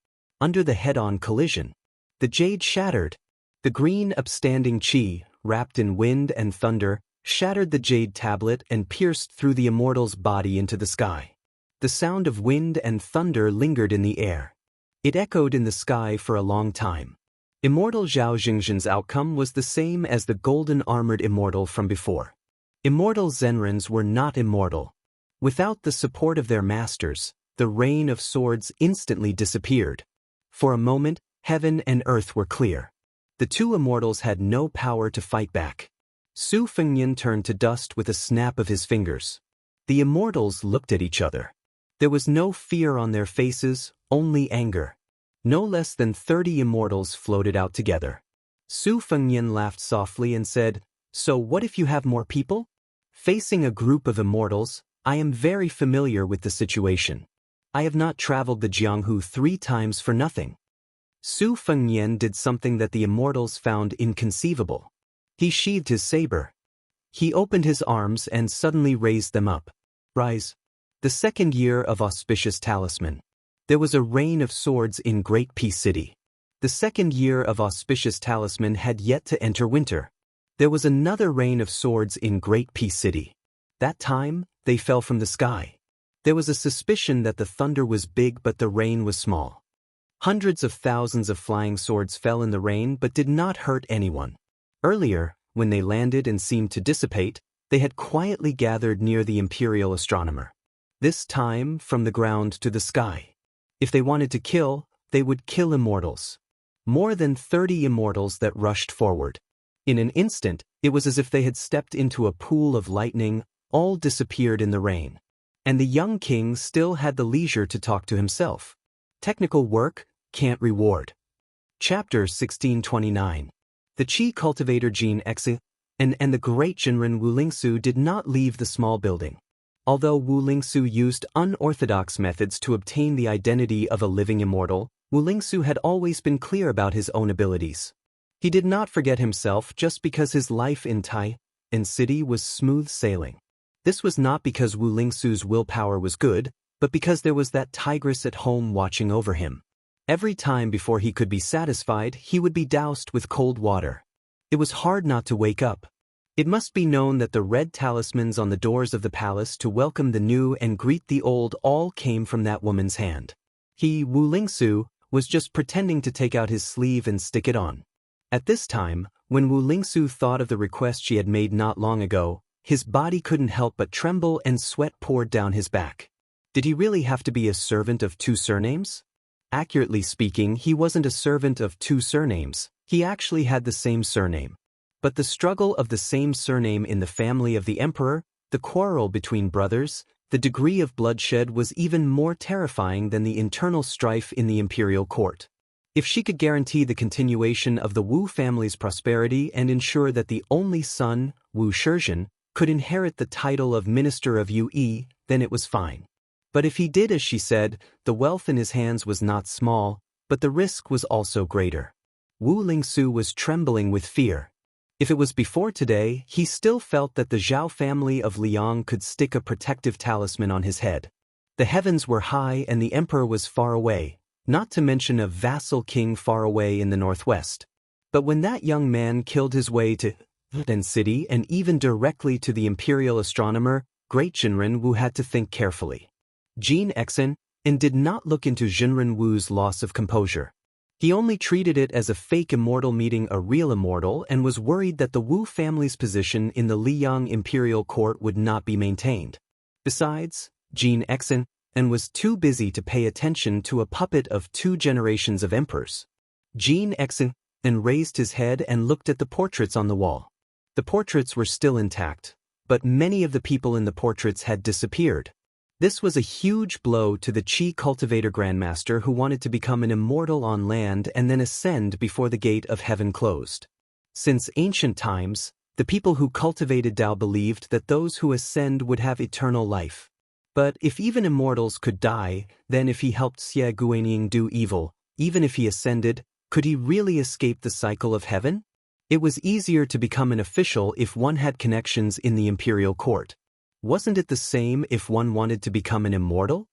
Under the head-on collision, the jade shattered. The green upstanding qi, wrapped in wind and thunder, shattered the jade tablet and pierced through the immortal's body into the sky. The sound of wind and thunder lingered in the air. It echoed in the sky for a long time. Immortal Zhao Jingzhen's outcome was the same as the golden-armored immortal from before. Immortal Zenrens were not immortal. Without the support of their masters, the rain of swords instantly disappeared. For a moment, heaven and earth were clear. The 2 immortals had no power to fight back. Su Fengnian turned to dust with a snap of his fingers. The immortals looked at each other. There was no fear on their faces, only anger. No less than 30 immortals floated out together. Su Fengnian laughed softly and said, "So what if you have more people?" Facing a group of immortals, I am very familiar with the situation. I have not traveled the Jianghu 3 times for nothing. Su Fengnian did something that the immortals found inconceivable. He sheathed his saber. He opened his arms and suddenly raised them up. Rise. The 2nd year of auspicious talisman. There was a rain of swords in Great Peace City. The 2nd year of auspicious talisman had yet to enter winter. There was another rain of swords in Great Peace City. That time, they fell from the sky. There was a suspicion that the thunder was big but the rain was small. Hundreds of thousands of flying swords fell in the rain but did not hurt anyone. Earlier, when they landed and seemed to dissipate, they had quietly gathered near the imperial astronomer. This time, from the ground to the sky. If they wanted to kill, they would kill immortals. More than 30 immortals that rushed forward. In an instant, it was as if they had stepped into a pool of lightning, all disappeared in the rain. And the young king still had the leisure to talk to himself. Technical work, can't reward. Chapter 1629. The Qi cultivator Jin Exi and the great Jinren Wu Lingsu did not leave the small building. Although Wu Lingsu used unorthodox methods to obtain the identity of a living immortal, Wu Lingsu had always been clear about his own abilities. He did not forget himself just because his life in Tai and city was smooth sailing. This was not because Wu Lingsu's willpower was good, but because there was that tigress at home watching over him. Every time before he could be satisfied, he would be doused with cold water. It was hard not to wake up. It must be known that the red talismans on the doors of the palace to welcome the new and greet the old all came from that woman's hand. He, Wu Lingsu, was just pretending to take out his sleeve and stick it on. At this time, when Wu Lingsu thought of the request she had made not long ago, his body couldn't help but tremble and sweat poured down his back. Did he really have to be a servant of two surnames? Accurately speaking, he wasn't a servant of two surnames, he actually had the same surname. But the struggle of the same surname in the family of the emperor, the quarrel between brothers, the degree of bloodshed was even more terrifying than the internal strife in the imperial court. If she could guarantee the continuation of the Wu family's prosperity and ensure that the only son, Wu Shizhen, could inherit the title of Minister of Yue, then it was fine. But if he did as she said, the wealth in his hands was not small, but the risk was also greater. Wu Lingsu was trembling with fear. If it was before today, he still felt that the Zhao family of Liang could stick a protective talisman on his head. The heavens were high and the emperor was far away, not to mention a vassal king far away in the northwest. But when that young man killed his way to the city and even directly to the imperial astronomer, great Jinren Wu had to think carefully. Jin Exen and did not look into Jinren Wu's loss of composure. He only treated it as a fake immortal meeting a real immortal and was worried that the Wu family's position in the Liang imperial court would not be maintained. Besides, Jin Exen was too busy to pay attention to a puppet of 2 generations of emperors. Jin Exen raised his head and looked at the portraits on the wall. The portraits were still intact, but many of the people in the portraits had disappeared. This was a huge blow to the Qi cultivator grandmaster who wanted to become an immortal on land and then ascend before the gate of heaven closed. Since ancient times, the people who cultivated Dao believed that those who ascend would have eternal life. But if even immortals could die, then if he helped Xie Guanyin do evil, even if he ascended, could he really escape the cycle of heaven? It was easier to become an official if one had connections in the imperial court. Wasn't it the same if one wanted to become an immortal?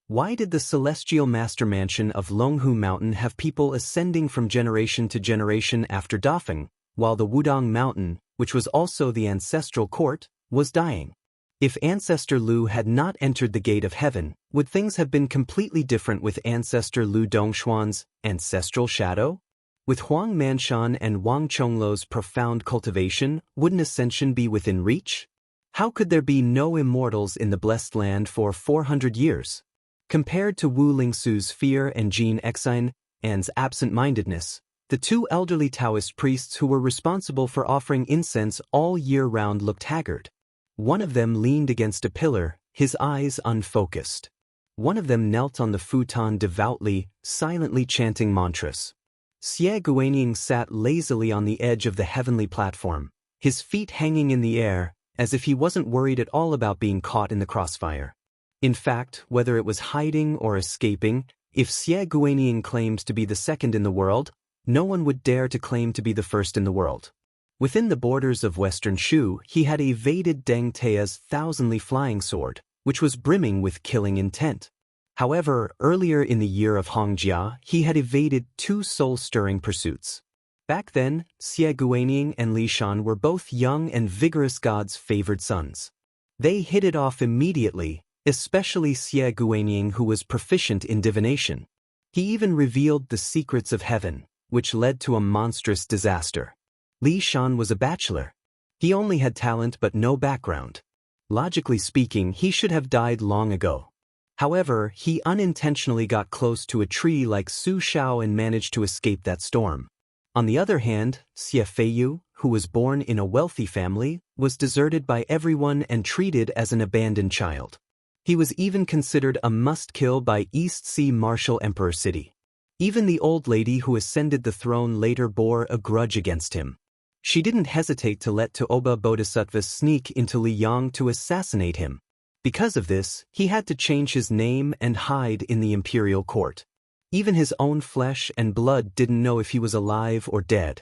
Why did the celestial master mansion of Longhu Mountain have people ascending from generation to generation after Dafeng, while the Wudong Mountain, which was also the ancestral court, was dying? If Ancestor Lu had not entered the gate of heaven, would things have been completely different with Ancestor Lu Dongshuan's ancestral shadow? With Huang Manshan and Wang Chongluo's profound cultivation, wouldn't ascension be within reach? How could there be no immortals in the blessed land for 400 years? Compared to Wu Lingsu's fear and Jin Exen's absent-mindedness, the 2 elderly Taoist priests who were responsible for offering incense all year round looked haggard. One of them leaned against a pillar, his eyes unfocused. One of them knelt on the futon devoutly, silently chanting mantras. Xie Guanyin sat lazily on the edge of the heavenly platform, his feet hanging in the air, as if he wasn't worried at all about being caught in the crossfire. In fact, whether it was hiding or escaping, if Xie Guanyin claimed to be the second in the world, no one would dare to claim to be the first in the world. Within the borders of Western Shu, he had evaded Deng Tea's thousandly flying sword, which was brimming with killing intent. However, earlier in the year of Hongjia, he had evaded 2 soul-stirring pursuits. Back then, Xie Guanyin and Li Shan were both young and vigorous God's favored sons. They hit it off immediately, especially Xie Guanyin, who was proficient in divination. He even revealed the secrets of heaven, which led to a monstrous disaster. Li Shan was a bachelor. He only had talent but no background. Logically speaking, he should have died long ago. However, he unintentionally got close to a tree like Su Shao and managed to escape that storm. On the other hand, Xie Feiyu, who was born in a wealthy family, was deserted by everyone and treated as an abandoned child. He was even considered a must-kill by East Sea Martial Emperor City. Even the old lady who ascended the throne later bore a grudge against him. She didn't hesitate to let Toba Bodhisattva sneak into Liyang to assassinate him. Because of this, he had to change his name and hide in the imperial court. Even his own flesh and blood didn't know if he was alive or dead.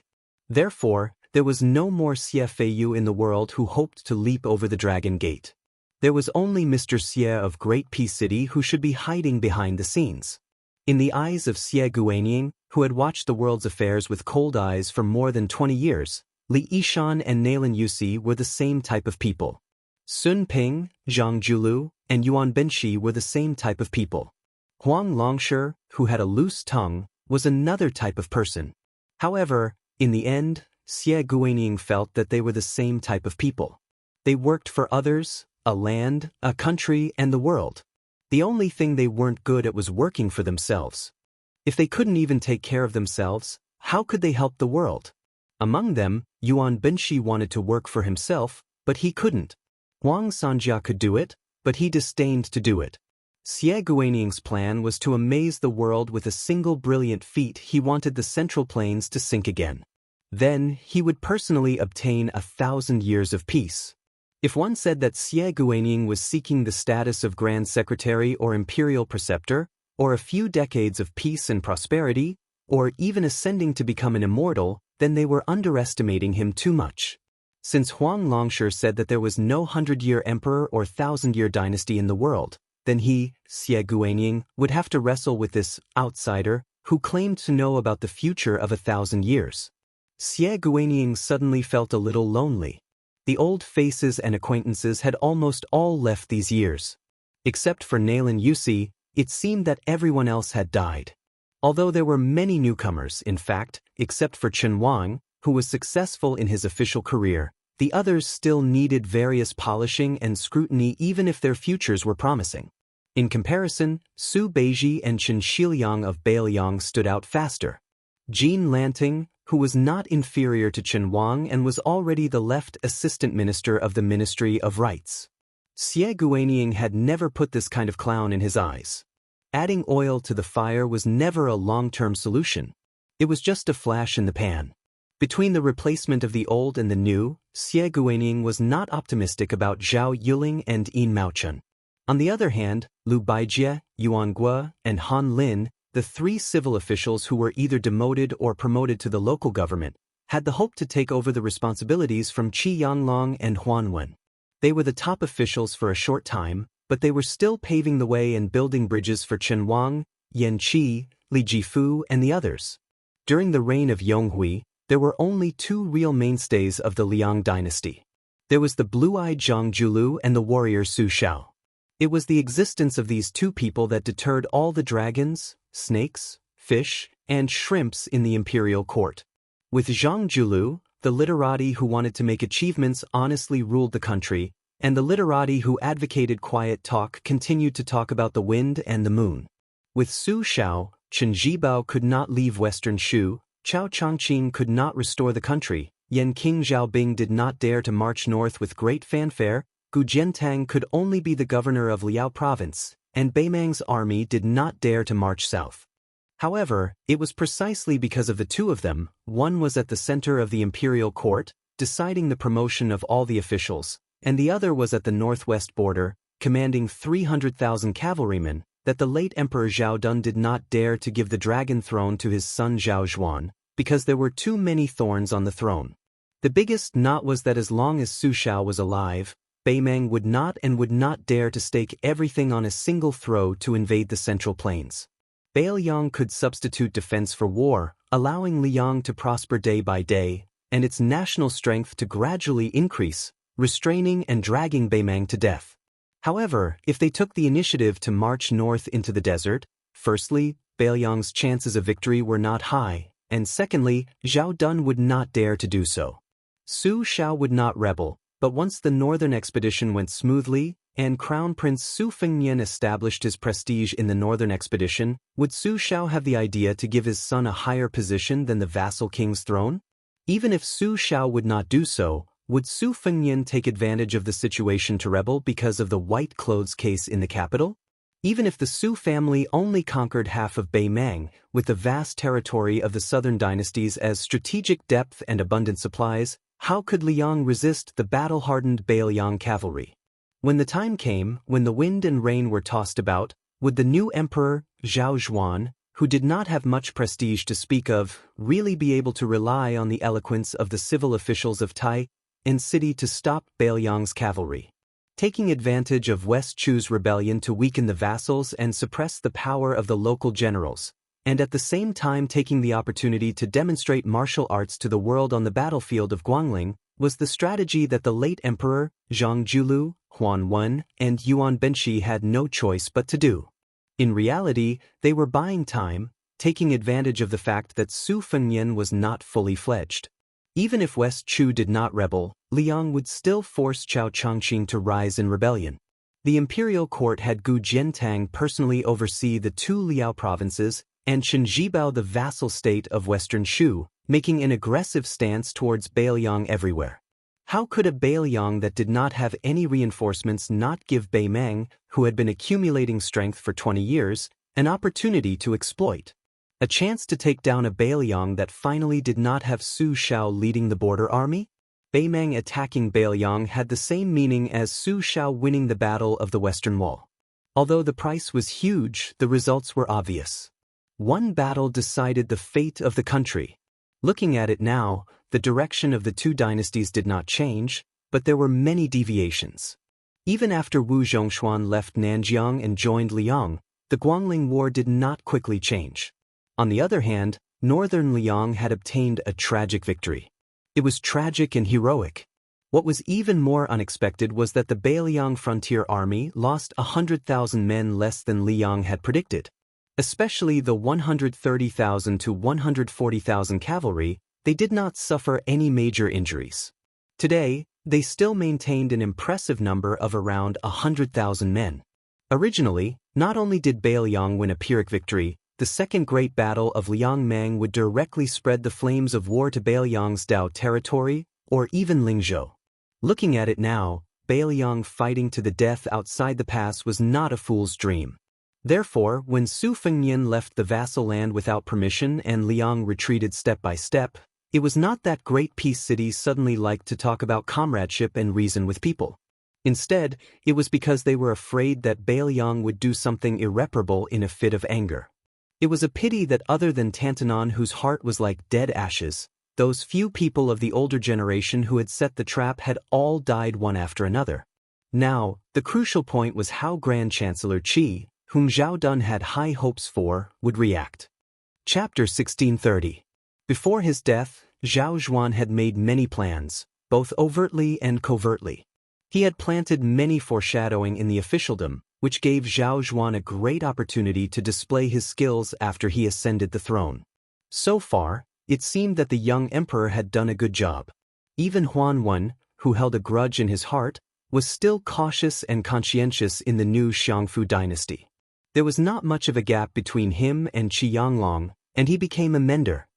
Therefore, there was no more Xie Feiyu in the world who hoped to leap over the Dragon Gate. There was only Mr. Xie of Great Peace City who should be hiding behind the scenes. In the eyes of Xie Guanyin, who had watched the world's affairs with cold eyes for more than 20 years, Li Yishan and Nailan Yusi were the same type of people. Sun Ping, Zhang Julu, and Yuan Benshi were the same type of people. Huang Longshi, who had a loose tongue, was another type of person. However, in the end, Xie Guanyin felt that they were the same type of people. They worked for others, a land, a country, and the world. The only thing they weren't good at was working for themselves. If they couldn't even take care of themselves, how could they help the world? Among them, Yuan Benshi wanted to work for himself, but he couldn't. Huang Sanjia could do it, but he disdained to do it. Xie Guanying's plan was to amaze the world with a single brilliant feat. He wanted the Central Plains to sink again. Then, he would personally obtain 1,000 years of peace. If one said that Xie Guanying was seeking the status of Grand Secretary or Imperial Preceptor, or a few decades of peace and prosperity, or even ascending to become an immortal, then they were underestimating him too much. Since Huang Longshi said that there was no 100-year emperor or 1,000-year dynasty in the world, then he, Xie Guanying, would have to wrestle with this outsider who claimed to know about the future of 1,000 years. Xie Guanying suddenly felt a little lonely. The old faces and acquaintances had almost all left these years. Except for Nailan Yusi, it seemed that everyone else had died. Although there were many newcomers, in fact, except for Chen Wang, who was successful in his official career, the others still needed various polishing and scrutiny even if their futures were promising. In comparison, Su Beiji and Chen Shiliang of Bailiang stood out faster. Jean Lanting, who was not inferior to Chen Wang and was already the left assistant minister of the Ministry of Rights. Xie Guanying had never put this kind of clown in his eyes. Adding oil to the fire was never a long-term solution. It was just a flash in the pan. Between the replacement of the old and the new, Xie Guanying was not optimistic about Zhao Yuling and Yin Maochun. On the other hand, Lu Baijie, Yuan Guo, and Han Lin, the three civil officials who were either demoted or promoted to the local government, had the hope to take over the responsibilities from Qi Yanglong and Huan Wen. They were the top officials for a short time, but they were still paving the way and building bridges for Chen Wang, Yan Qi, Li Jifu, and the others. During the reign of Yonghui, there were only two real mainstays of the Liang dynasty. There was the blue-eyed Zhang Julu and the warrior Su Shao. It was the existence of these two people that deterred all the dragons, snakes, fish, and shrimps in the imperial court. With Zhang Julu, the literati who wanted to make achievements honestly ruled the country, and the literati who advocated quiet talk continued to talk about the wind and the moon. With Su Shao, Chen Zhibao could not leave Western Shu, Chao Changqing could not restore the country, Yan King Zhaobing did not dare to march north with great fanfare, Gu Jiantang could only be the governor of Liao province, and Beimang's army did not dare to march south. However, it was precisely because of the two of them, one was at the center of the imperial court, deciding the promotion of all the officials, and the other was at the northwest border, commanding 300,000 cavalrymen, that the late Emperor Zhao Dun did not dare to give the dragon throne to his son Zhao Zhuan, because there were too many thorns on the throne. The biggest knot was that as long as Su Shao was alive, Beimang would not dare to stake everything on a single throw to invade the Central Plains. Bailiang could substitute defense for war, allowing Liang to prosper day by day, and its national strength to gradually increase, restraining and dragging Beimang to death. However, if they took the initiative to march north into the desert, firstly, Bailiang's chances of victory were not high, and secondly, Zhao Dun would not dare to do so. Su Shao would not rebel, but once the northern expedition went smoothly, and Crown Prince Su Fengnian established his prestige in the northern expedition, would Su Shao have the idea to give his son a higher position than the vassal king's throne? Even if Su Shao would not do so, would Su Fengnian take advantage of the situation to rebel because of the white clothes case in the capital? Even if the Su family only conquered half of Beimang, with the vast territory of the southern dynasties as strategic depth and abundant supplies, how could Liang resist the battle-hardened Bailiang cavalry? When the time came, when the wind and rain were tossed about, would the new emperor, Zhao Zhuan, who did not have much prestige to speak of, really be able to rely on the eloquence of the civil officials of Tai and city to stop Bailiang's cavalry? taking advantage of West Chu's rebellion to weaken the vassals and suppress the power of the local generals, and at the same time taking the opportunity to demonstrate martial arts to the world on the battlefield of Guangling, was the strategy that the late emperor, Zhang Julu, Huan Wen, and Yuan Benshi had no choice but to do. In reality, they were buying time, taking advantage of the fact that Su Fengnian was not fully fledged. Even if West Chu did not rebel, Liang would still force Chao Changqing to rise in rebellion. The imperial court had Gu Jiantang personally oversee the two Liao provinces and Chen Zhibao the vassal state of Western Shu, making an aggressive stance towards Beiliang everywhere. How could a Beiliang that did not have any reinforcements not give Bei Meng, who had been accumulating strength for 20 years, an opportunity to exploit? A chance to take down a Beiliang that finally did not have Su Shao leading the border army? Bei Meng attacking Beiliang had the same meaning as Su Shao winning the Battle of the Western Wall. Although the price was huge, the results were obvious. One battle decided the fate of the country. Looking at it now, the direction of the two dynasties did not change, but there were many deviations. Even after Wu Zhongshuan left Nanjiang and joined Liang, the Guangling War did not quickly change. On the other hand, northern Liang had obtained a tragic victory. It was tragic and heroic. What was even more unexpected was that the Beiliang frontier army lost 100,000 men less than Liang had predicted. Especially the 130,000 to 140,000 cavalry, they did not suffer any major injuries. Today, they still maintained an impressive number of around 100,000 men. Originally, not only did Beiliang win a Pyrrhic victory, the Second Great Battle of Liangmang would directly spread the flames of war to Beiliang's Dao territory, or even Lingzhou. Looking at it now, Beiliang fighting to the death outside the pass was not a fool's dream. Therefore, when Su Fengnian left the vassal land without permission and Liang retreated step by step, it was not that great peace cities suddenly liked to talk about comradeship and reason with people. Instead, it was because they were afraid that Beiliang would do something irreparable in a fit of anger. It was a pity that other than Tantanon, whose heart was like dead ashes, those few people of the older generation who had set the trap had all died one after another. Now, the crucial point was how Grand Chancellor Qi, whom Zhao Dun had high hopes for, would react. Chapter 1630. Before his death, Zhao Zhuan had made many plans, both overtly and covertly. He had planted many foreshadowing in the officialdom, which gave Zhao Zhuan a great opportunity to display his skills after he ascended the throne. So far, it seemed that the young emperor had done a good job. Even Huan Wen, who held a grudge in his heart, was still cautious and conscientious in the new Xiangfu dynasty. There was not much of a gap between him and Qi Yanglong, and he became a mender.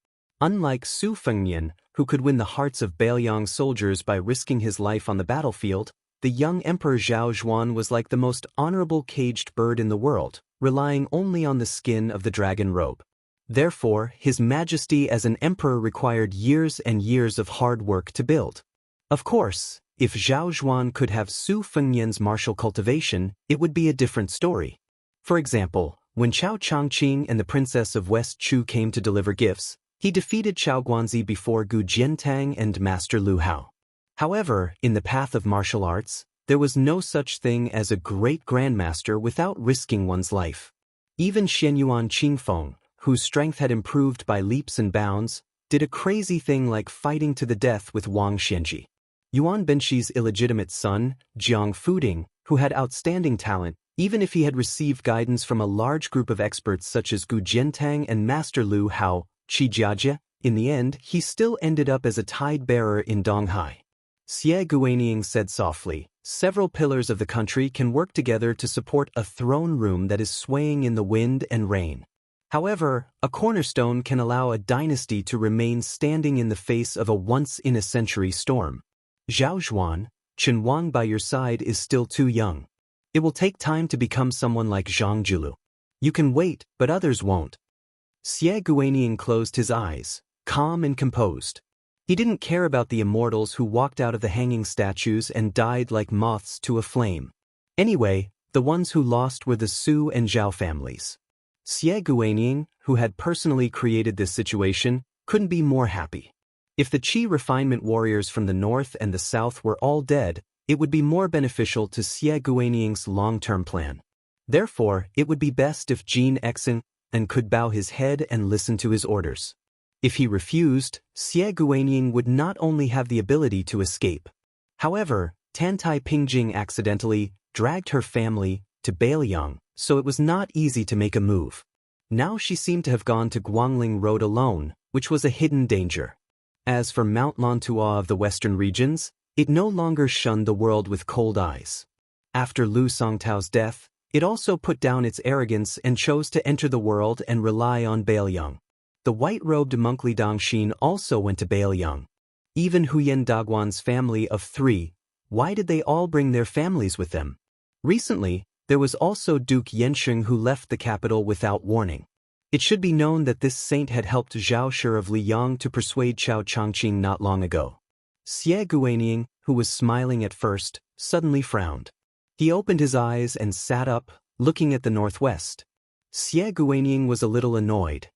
Unlike Su Fengnian, who could win the hearts of Beiliang soldiers by risking his life on the battlefield, the young Emperor Zhao Zhuan was like the most honorable caged bird in the world, relying only on the skin of the dragon robe. Therefore, his majesty as an emperor required years and years of hard work to build. Of course, if Zhao Zhuan could have Su Fengnian's martial cultivation, it would be a different story. For example, when Chao Changqing and the Princess of West Chu came to deliver gifts, he defeated Chao Guanzi before Gu Jiantang and Master Lu Hao. However, in the path of martial arts, there was no such thing as a great grandmaster without risking one's life. Even Xianyuan Qingfeng, whose strength had improved by leaps and bounds, did a crazy thing like fighting to the death with Wang Xianji. Yuan Benshi's illegitimate son, Jiang Fuding, who had outstanding talent, even if he had received guidance from a large group of experts such as Gu Jiantang and Master Lu Hao, Qi Jiajie, in the end, he still ended up as a tide-bearer in Donghai. Xie Guanying said softly, "Several pillars of the country can work together to support a throne room that is swaying in the wind and rain. However, a cornerstone can allow a dynasty to remain standing in the face of a once-in-a-century storm. Zhao Zhuan, Chen Wang by your side is still too young. It will take time to become someone like Zhang Julu. You can wait, but others won't." Xie Guanying closed his eyes, calm and composed. He didn't care about the immortals who walked out of the hanging statues and died like moths to a flame. Anyway, the ones who lost were the Su and Zhao families. Xie Guanying, who had personally created this situation, couldn't be more happy. If the Qi refinement warriors from the north and the south were all dead, it would be more beneficial to Xie Guaniying's long-term plan. Therefore, it would be best if Jin Exin and could bow his head and listen to his orders. If he refused, Xie Guaniying would not only have the ability to escape. However, Tantai Pingjing accidentally dragged her family to Bailiang, so it was not easy to make a move. Now she seemed to have gone to Guangling Road alone, which was a hidden danger. As for Mount Lantua of the western regions, it no longer shunned the world with cold eyes. After Lu Songtao's death, it also put down its arrogance and chose to enter the world and rely on Bailiang. The white-robed monk Li Dongxin also went to Bailiang. Even Huyen Daguan's family of 3, why did they all bring their families with them? Recently, there was also Duke Yansheng who left the capital without warning. It should be known that this saint had helped Zhao Shi of Liyang to persuade Chao Changqing not long ago. Xie Guaniying, who was smiling at first, suddenly frowned. He opened his eyes and sat up, looking at the northwest. Xie Guaniying was a little annoyed.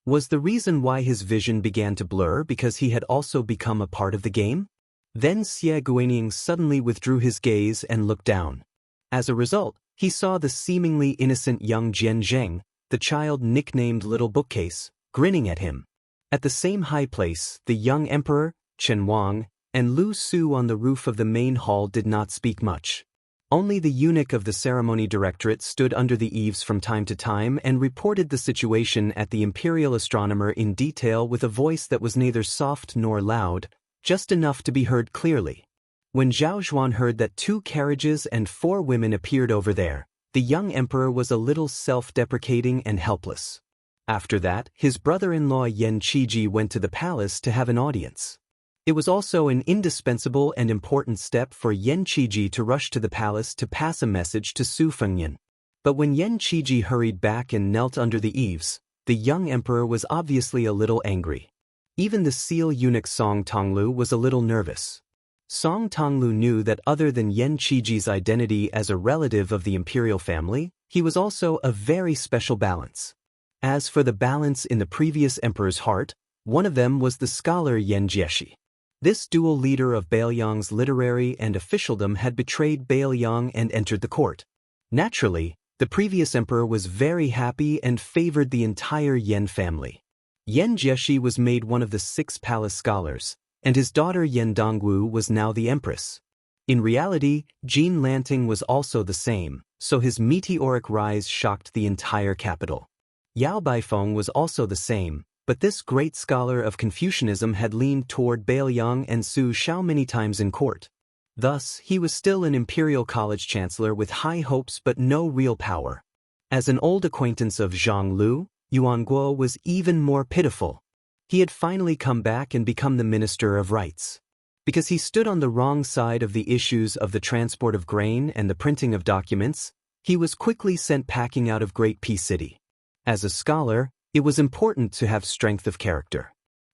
Was the reason why his vision began to blur because he had also become a part of the game? Then Xie Guaniying suddenly withdrew his gaze and looked down. As a result, he saw the seemingly innocent young Jian Zheng, the child nicknamed Little Bookcase, grinning at him. At the same high place, the young emperor, Chen Wang, and Lu Su on the roof of the main hall did not speak much. Only the eunuch of the ceremony directorate stood under the eaves from time to time and reported the situation at the imperial astronomer in detail with a voice that was neither soft nor loud, just enough to be heard clearly. When Zhao Zhuan heard that 2 carriages and 4 women appeared over there, the young emperor was a little self-deprecating and helpless. After that, his brother-in-law Yen Qiji went to the palace to have an audience. It was also an indispensable and important step for Yen Qiji to rush to the palace to pass a message to Su Fengyan. But when Yen Qiji hurried back and knelt under the eaves, the young emperor was obviously a little angry. Even the seal eunuch Song Tonglu was a little nervous. Song Tonglu knew that other than Yen Qiji's identity as a relative of the imperial family, he was also a very special balance. As for the balance in the previous emperor's heart, one of them was the scholar Yen Jieshi. This dual leader of Bailiang's literary and officialdom had betrayed Bailiang and entered the court. Naturally, the previous emperor was very happy and favored the entire Yen family. Yen Jieshi was made one of the 6 palace scholars, and his daughter Yen Dongwu was now the empress. In reality, Jin Lanting was also the same, so his meteoric rise shocked the entire capital. Yao Baifeng was also the same, but this great scholar of Confucianism had leaned toward Bailiang and Su Xiao many times in court. Thus, he was still an imperial college chancellor with high hopes but no real power. As an old acquaintance of Zhang Lu, Yuan Guo was even more pitiful. He had finally come back and become the Minister of Rights. Because he stood on the wrong side of the issues of the transport of grain and the printing of documents, he was quickly sent packing out of Great Peace City. As a scholar, it was important to have strength of character.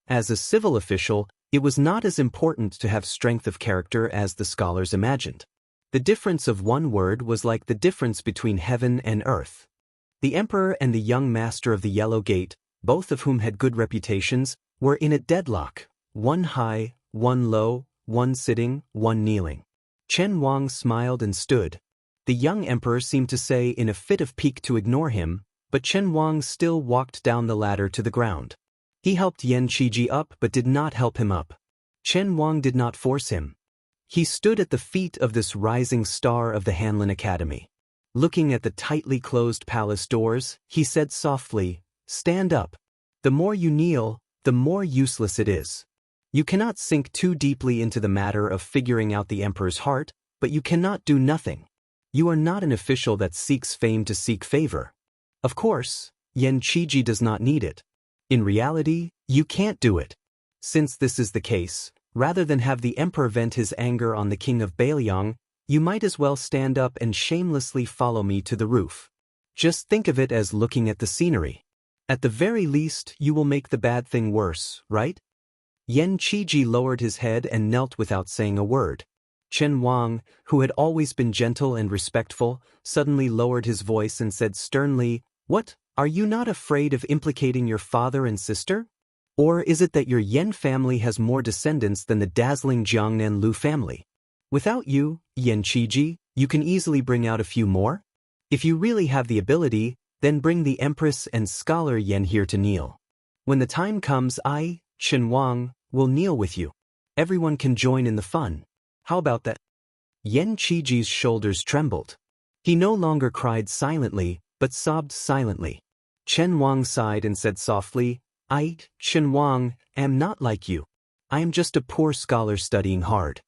As a civil official, it was not as important to have strength of character as the scholars imagined. The difference of one word was like the difference between heaven and earth. The emperor and the young master of the Yellow Gate, both of whom had good reputations, were in a deadlock, one high, one low, one sitting, one kneeling. Chen Wang smiled and stood. The young emperor seemed to say in a fit of pique to ignore him, but Chen Wang still walked down the ladder to the ground. He helped Yen Qiji up but did not help him up. Chen Wang did not force him. He stood at the feet of this rising star of the Hanlin Academy. Looking at the tightly closed palace doors, he said softly, "Stand up. The more you kneel, the more useless it is. You cannot sink too deeply into the matter of figuring out the emperor's heart, but you cannot do nothing. You are not an official that seeks fame to seek favor. Of course, Yen Qiji does not need it. In reality, you can't do it. Since this is the case, rather than have the emperor vent his anger on the king of Bailiang, you might as well stand up and shamelessly follow me to the roof. Just think of it as looking at the scenery. At the very least, you will make the bad thing worse, right?" Yen Qiji lowered his head and knelt without saying a word. Chen Wang, who had always been gentle and respectful, suddenly lowered his voice and said sternly, "What, are you not afraid of implicating your father and sister? Or is it that your Yen family has more descendants than the dazzling Jiangnan Lu family? Without you, Xianxia, you can easily bring out a few more? If you really have the ability, then bring the Empress and Scholar Yan here to kneel. When the time comes, I, Chen Wang, will kneel with you. Everyone can join in the fun. How about that? Xianxia's shoulders trembled. He no longer cried silently, but sobbed silently. Chen Wang sighed and said softly, I, Chen Wang, am not like you. I am just a poor scholar studying hard.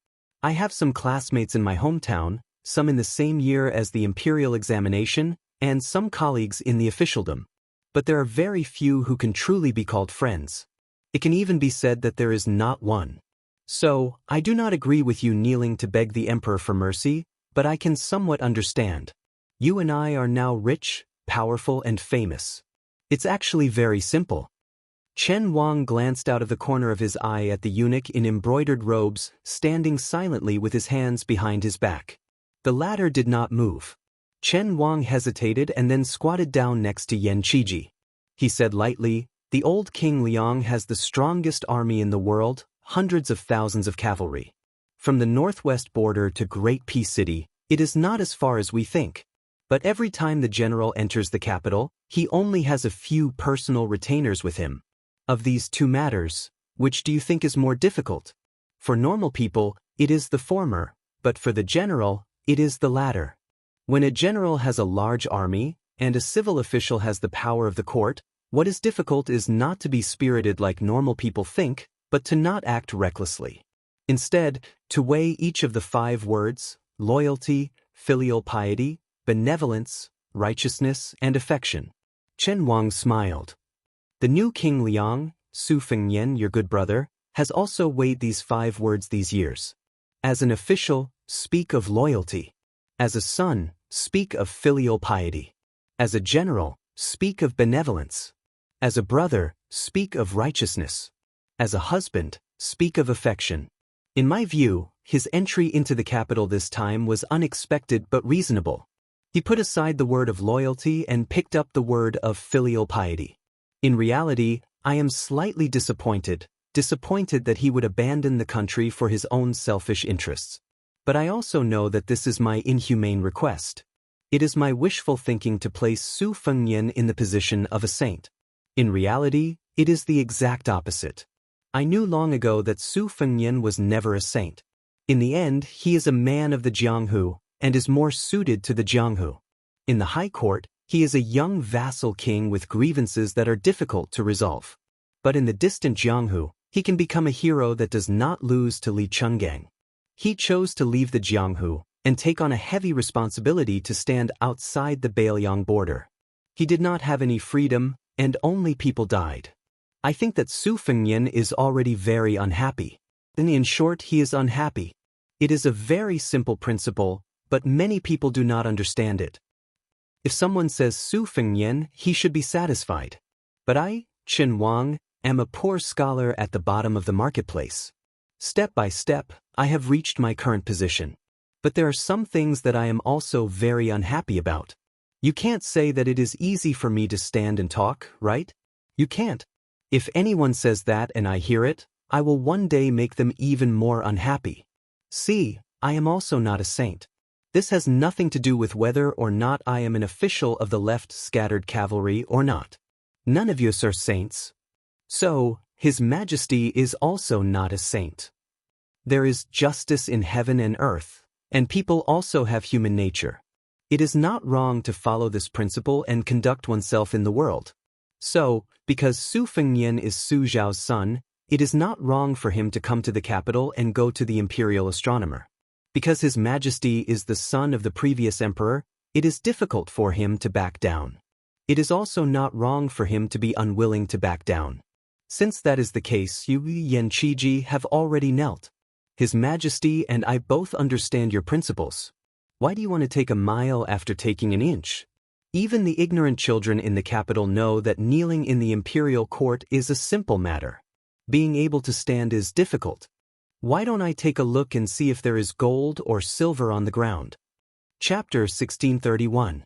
I have some classmates in my hometown, some in the same year as the imperial examination, and some colleagues in the officialdom. But there are very few who can truly be called friends. It can even be said that there is not one. So, I do not agree with you kneeling to beg the emperor for mercy, but I can somewhat understand. You and I are now rich, powerful, and famous. It's actually very simple. Chen Wang glanced out of the corner of his eye at the eunuch in embroidered robes, standing silently with his hands behind his back. The latter did not move. Chen Wang hesitated and then squatted down next to Xianxia. He said lightly, the old King Liang has the strongest army in the world, hundreds of thousands of cavalry. From the northwest border to Great Peace City, it is not as far as we think. But every time the general enters the capital, he only has a few personal retainers with him. Of these two matters, which do you think is more difficult? For normal people, it is the former, but for the general, it is the latter. When a general has a large army, and a civil official has the power of the court, what is difficult is not to be spirited like normal people think, but to not act recklessly. Instead, to weigh each of the 5 words, loyalty, filial piety, benevolence, righteousness, and affection. Chen Wang smiled. The new King Liang, Su Fengnian, your good brother, has also weighed these 5 words these years. As an official, speak of loyalty. As a son, speak of filial piety. As a general, speak of benevolence. As a brother, speak of righteousness. As a husband, speak of affection. In my view, his entry into the capital this time was unexpected but reasonable. He put aside the word of loyalty and picked up the word of filial piety. In reality, I am slightly disappointed that he would abandon the country for his own selfish interests. But I also know that this is my inhumane request. It is my wishful thinking to place Su Fengnian in the position of a saint. In reality, it is the exact opposite. I knew long ago that Su Fengnian was never a saint. In the end, he is a man of the Jianghu, and is more suited to the Jianghu. In the high court, he is a young vassal king with grievances that are difficult to resolve. But in the distant Jianghu, he can become a hero that does not lose to Li Chenggang. He chose to leave the Jianghu and take on a heavy responsibility to stand outside the Beiliang border. He did not have any freedom, and only people died. I think that Su Fengnian is already very unhappy. In short, he is unhappy. It is a very simple principle, but many people do not understand it. If someone says Su Fengnian, he should be satisfied. But I, Chen Wang, am a poor scholar at the bottom of the marketplace. Step by step, I have reached my current position. But there are some things that I am also very unhappy about. You can't say that it is easy for me to stand and talk, right? You can't. If anyone says that and I hear it, I will one day make them even more unhappy. See, I am also not a saint. This has nothing to do with whether or not I am an official of the left scattered cavalry or not. None of you are saints. So, His Majesty is also not a saint. There is justice in heaven and earth, and people also have human nature. It is not wrong to follow this principle and conduct oneself in the world. So, because Su Fengnian is Su Zhao's son, it is not wrong for him to come to the capital and go to the imperial astronomer. Because His Majesty is the son of the previous emperor, it is difficult for him to back down. It is also not wrong for him to be unwilling to back down. Since that is the case, you, Xianxia, have already knelt. His Majesty and I both understand your principles. Why do you want to take a mile after taking an inch? Even the ignorant children in the capital know that kneeling in the imperial court is a simple matter. Being able to stand is difficult. Why don't I take a look and see if there is gold or silver on the ground? Chapter 1631.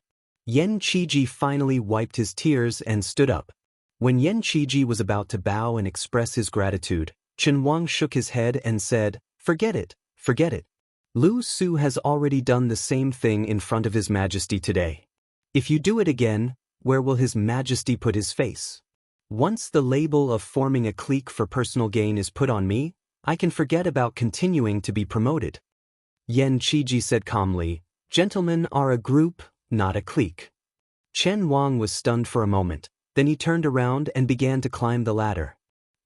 Xianxia finally wiped his tears and stood up. When Xianxia was about to bow and express his gratitude, Chen Wang shook his head and said, "Forget it, forget it. Lu Su has already done the same thing in front of His Majesty today. If you do it again, where will His Majesty put his face? Once the label of forming a clique for personal gain is put on me, I can forget about continuing to be promoted. Yan Qiji said calmly, "Gentlemen are a group, not a clique." Chen Wang was stunned for a moment, then he turned around and began to climb the ladder.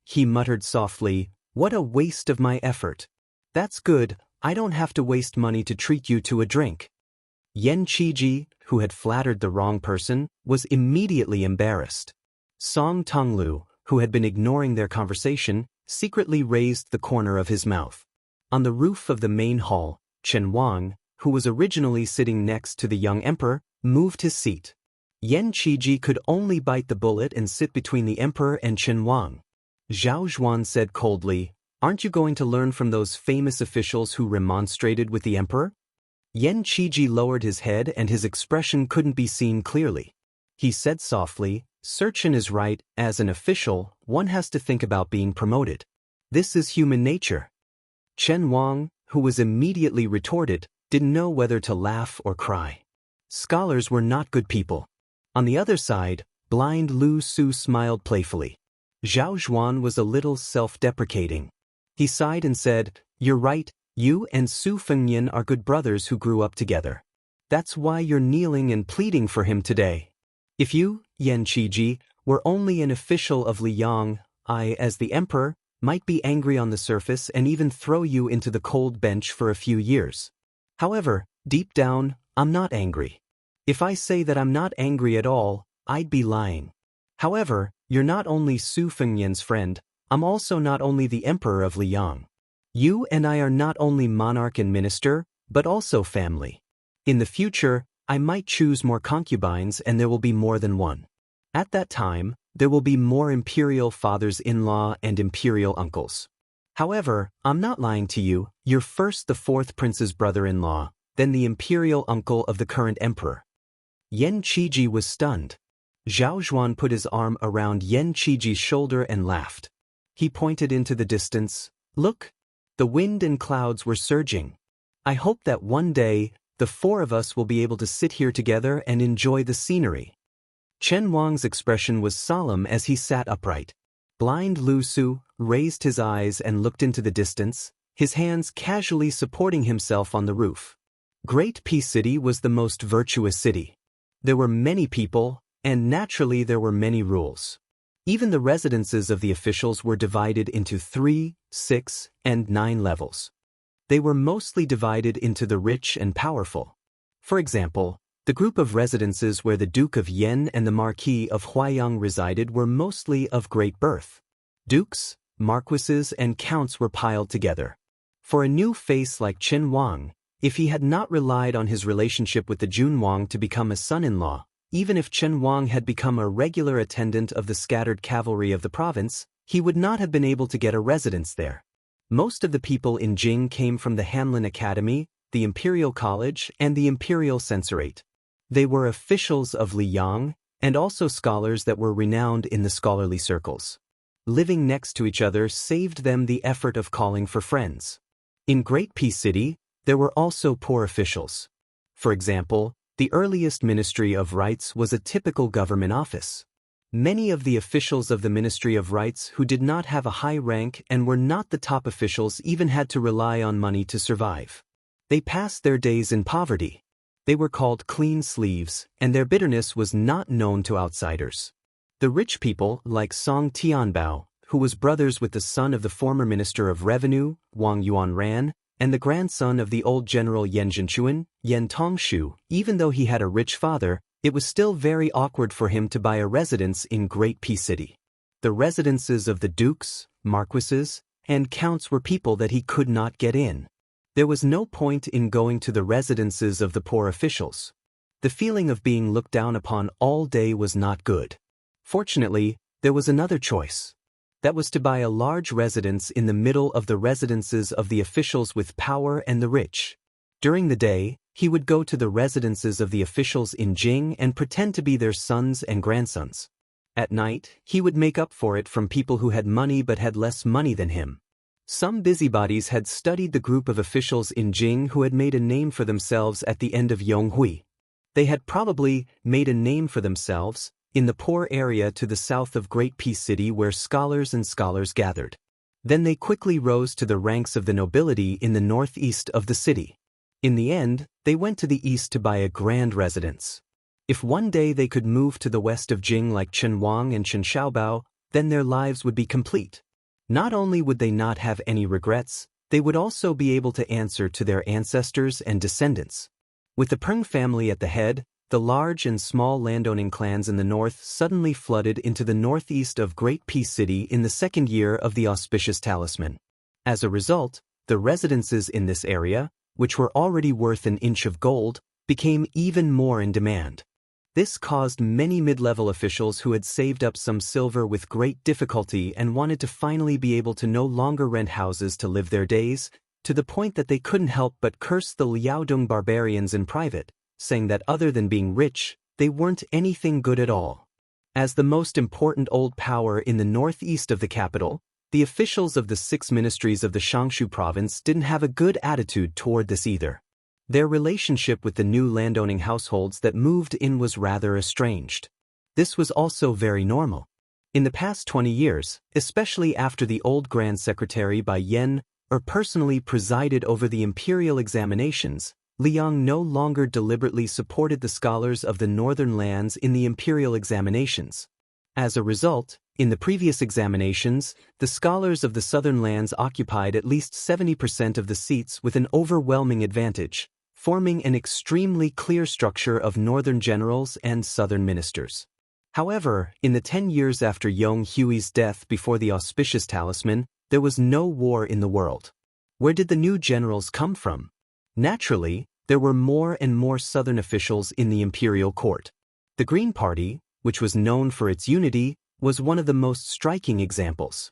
He muttered softly, "What a waste of my effort. That's good, I don't have to waste money to treat you to a drink." Yan Qiji, who had flattered the wrong person, was immediately embarrassed. Song Tonglu, who had been ignoring their conversation, secretly raised the corner of his mouth. On the roof of the main hall, Chen Wang, who was originally sitting next to the young emperor, moved his seat. Yan Qiji could only bite the bullet and sit between the emperor and Chen Wang. Zhao Zhuan said coldly, "Aren't you going to learn from those famous officials who remonstrated with the emperor?" Yan Qiji lowered his head and his expression couldn't be seen clearly. He said softly, "Serchen is right, as an official, one has to think about being promoted. This is human nature." Chen Wang, who was immediately retorted, didn't know whether to laugh or cry. Scholars were not good people. On the other side, blind Lu Su smiled playfully. Zhao Zhuan was a little self-deprecating. He sighed and said, "You're right, you and Su Fengnian are good brothers who grew up together. That's why you're kneeling and pleading for him today. If you, Yan Qiji, were only an official of Liang, I, as the emperor, might be angry on the surface and even throw you into the cold bench for a few years. However, deep down, I'm not angry. If I say that I'm not angry at all, I'd be lying. However, you're not only Su Fengnian's friend, I'm also not only the emperor of Liang. You and I are not only monarch and minister, but also family. In the future, I might choose more concubines and there will be more than one. At that time, there will be more imperial fathers-in-law and imperial uncles. However, I'm not lying to you, you're first the fourth prince's brother-in-law, then the imperial uncle of the current emperor." Yan Qiji was stunned. Zhao Zhuan put his arm around Yan Qiji's shoulder and laughed. He pointed into the distance. "Look, the wind and clouds were surging. I hope that one day, the four of us will be able to sit here together and enjoy the scenery." Chen Wang's expression was solemn as he sat upright. Blind Lu Su raised his eyes and looked into the distance, his hands casually supporting himself on the roof. Great Peace City was the most virtuous city. There were many people, and naturally there were many rules. Even the residences of the officials were divided into 3, 6, and 9 levels. They were mostly divided into the rich and powerful. For example, the group of residences where the Duke of Yan and the Marquis of Huayang resided were mostly of great birth. Dukes, marquises, and counts were piled together. For a new face like Chen Wang, if he had not relied on his relationship with the Jun Wang to become a son-in-law, even if Chen Wang had become a regular attendant of the scattered cavalry of the province, he would not have been able to get a residence there. Most of the people in Jing came from the Hanlin Academy, the Imperial College, and the Imperial Censorate. They were officials of Liang, and also scholars that were renowned in the scholarly circles. Living next to each other saved them the effort of calling for friends. In Great Peace City, there were also poor officials. For example, the earliest Ministry of Rights was a typical government office. Many of the officials of the Ministry of Rights who did not have a high rank and were not the top officials even had to rely on money to survive. They passed their days in poverty. They were called clean sleeves, and their bitterness was not known to outsiders. The rich people, like Song Tianbao, who was brothers with the son of the former Minister of Revenue, Wang Yuanran, and the grandson of the old general Yan Zhenchuan, Yan Tongshu, even though he had a rich father, it was still very awkward for him to buy a residence in Great Peace City. The residences of the dukes, marquises, and counts were people that he could not get in. There was no point in going to the residences of the poor officials. The feeling of being looked down upon all day was not good. Fortunately, there was another choice. That was to buy a large residence in the middle of the residences of the officials with power and the rich. During the day, he would go to the residences of the officials in Jing and pretend to be their sons and grandsons. At night, he would make up for it from people who had money but had less money than him. Some busybodies had studied the group of officials in Jing who had made a name for themselves at the end of Yonghui. They had probably made a name for themselves in the poor area to the south of Great Peace City where scholars gathered. Then they quickly rose to the ranks of the nobility in the northeast of the city. In the end, they went to the east to buy a grand residence. If one day they could move to the west of Jing like Chen Wang and Chen Xiaobao, then their lives would be complete. Not only would they not have any regrets, they would also be able to answer to their ancestors and descendants. With the Peng family at the head, the large and small landowning clans in the north suddenly flooded into the northeast of Great Peace City in the second year of the auspicious talisman. As a result, the residences in this area, which were already worth an inch of gold, became even more in demand. This caused many mid-level officials who had saved up some silver with great difficulty and wanted to finally be able to no longer rent houses to live their days, to the point that they couldn't help but curse the Liaodong barbarians in private, saying that other than being rich, they weren't anything good at all. As the most important old power in the northeast of the capital, the officials of the 6 ministries of the Shangshu province didn't have a good attitude toward this either. Their relationship with the new landowning households that moved in was rather estranged. This was also very normal. In the past 20 years, especially after the old Grand Secretary Bai Yan personally presided over the imperial examinations, Liang no longer deliberately supported the scholars of the northern lands in the imperial examinations. As a result, in the previous examinations, the scholars of the southern lands occupied at least 70% of the seats with an overwhelming advantage, forming an extremely clear structure of northern generals and southern ministers. However, in the 10 years after Yong Hui's death before the auspicious talisman, there was no war in the world. Where did the new generals come from? Naturally, there were more and more southern officials in the imperial court. The Green Party, which was known for its unity, was one of the most striking examples.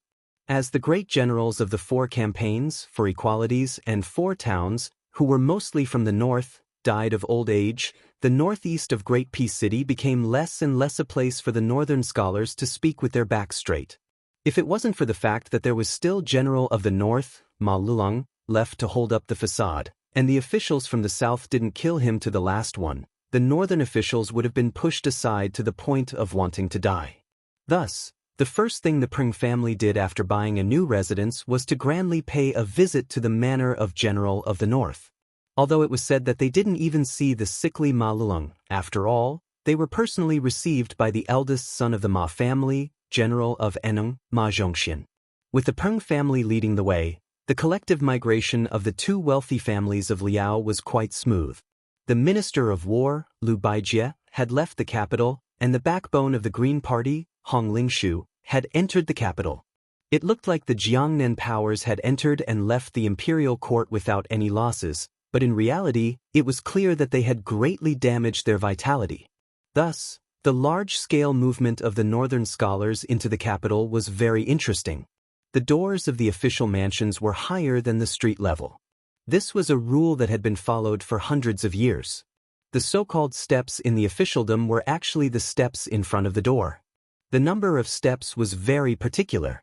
As the great generals of the 4 campaigns, 4 equalities, and 4 towns, who were mostly from the north, died of old age, the northeast of Great Peace City became less and less a place for the northern scholars to speak with their backs straight. If it wasn't for the fact that there was still General of the North, Ma Lulong, left to hold up the facade, and the officials from the south didn't kill him to the last one, the northern officials would have been pushed aside to the point of wanting to die. Thus, the first thing the Peng family did after buying a new residence was to grandly pay a visit to the manor of General of the North. Although it was said that they didn't even see the sickly Ma Lulong, after all, they were personally received by the eldest son of the Ma family, General of Enung, Ma Zhongxian. With the Peng family leading the way, the collective migration of the 2 wealthy families of Liao was quite smooth. The Minister of War, Liu Baijie, had left the capital, and the backbone of the Green Party, Hong Lingshu, had entered the capital. It looked like the Jiangnan powers had entered and left the imperial court without any losses, but in reality, it was clear that they had greatly damaged their vitality. Thus, the large-scale movement of the northern scholars into the capital was very interesting. The doors of the official mansions were higher than the street level. This was a rule that had been followed for hundreds of years. The so-called steps in the officialdom were actually the steps in front of the door. The number of steps was very particular.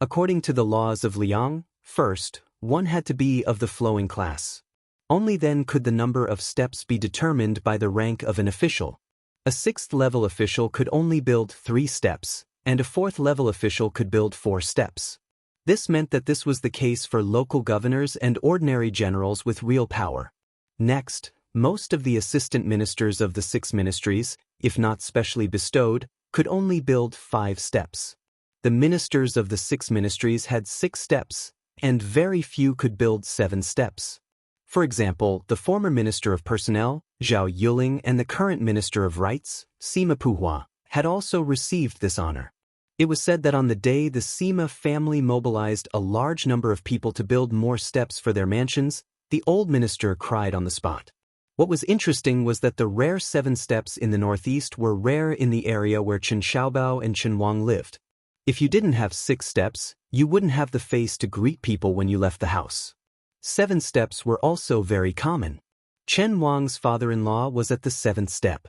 According to the laws of Liang, first, one had to be of the flowing class. Only then could the number of steps be determined by the rank of an official. A 6th-level official could only build 3 steps, and a 4th-level official could build 4 steps. This meant that this was the case for local governors and ordinary generals with real power. Next, most of the assistant ministers of the 6 ministries, if not specially bestowed, could only build 5 steps. The ministers of the 6 ministries had 6 steps, and very few could build 7 steps. For example, the former Minister of Personnel, Zhao Yuling, and the current Minister of Rights, Sima Puhua, had also received this honor. It was said that on the day the Sima family mobilized a large number of people to build more steps for their mansions, the old minister cried on the spot. What was interesting was that the rare 7 steps in the northeast were rare in the area where Chen Xiaobao and Chen Wang lived. If you didn't have 6 steps, you wouldn't have the face to greet people when you left the house. 7 steps were also very common. Chen Wang's father-in-law was at the 7th step.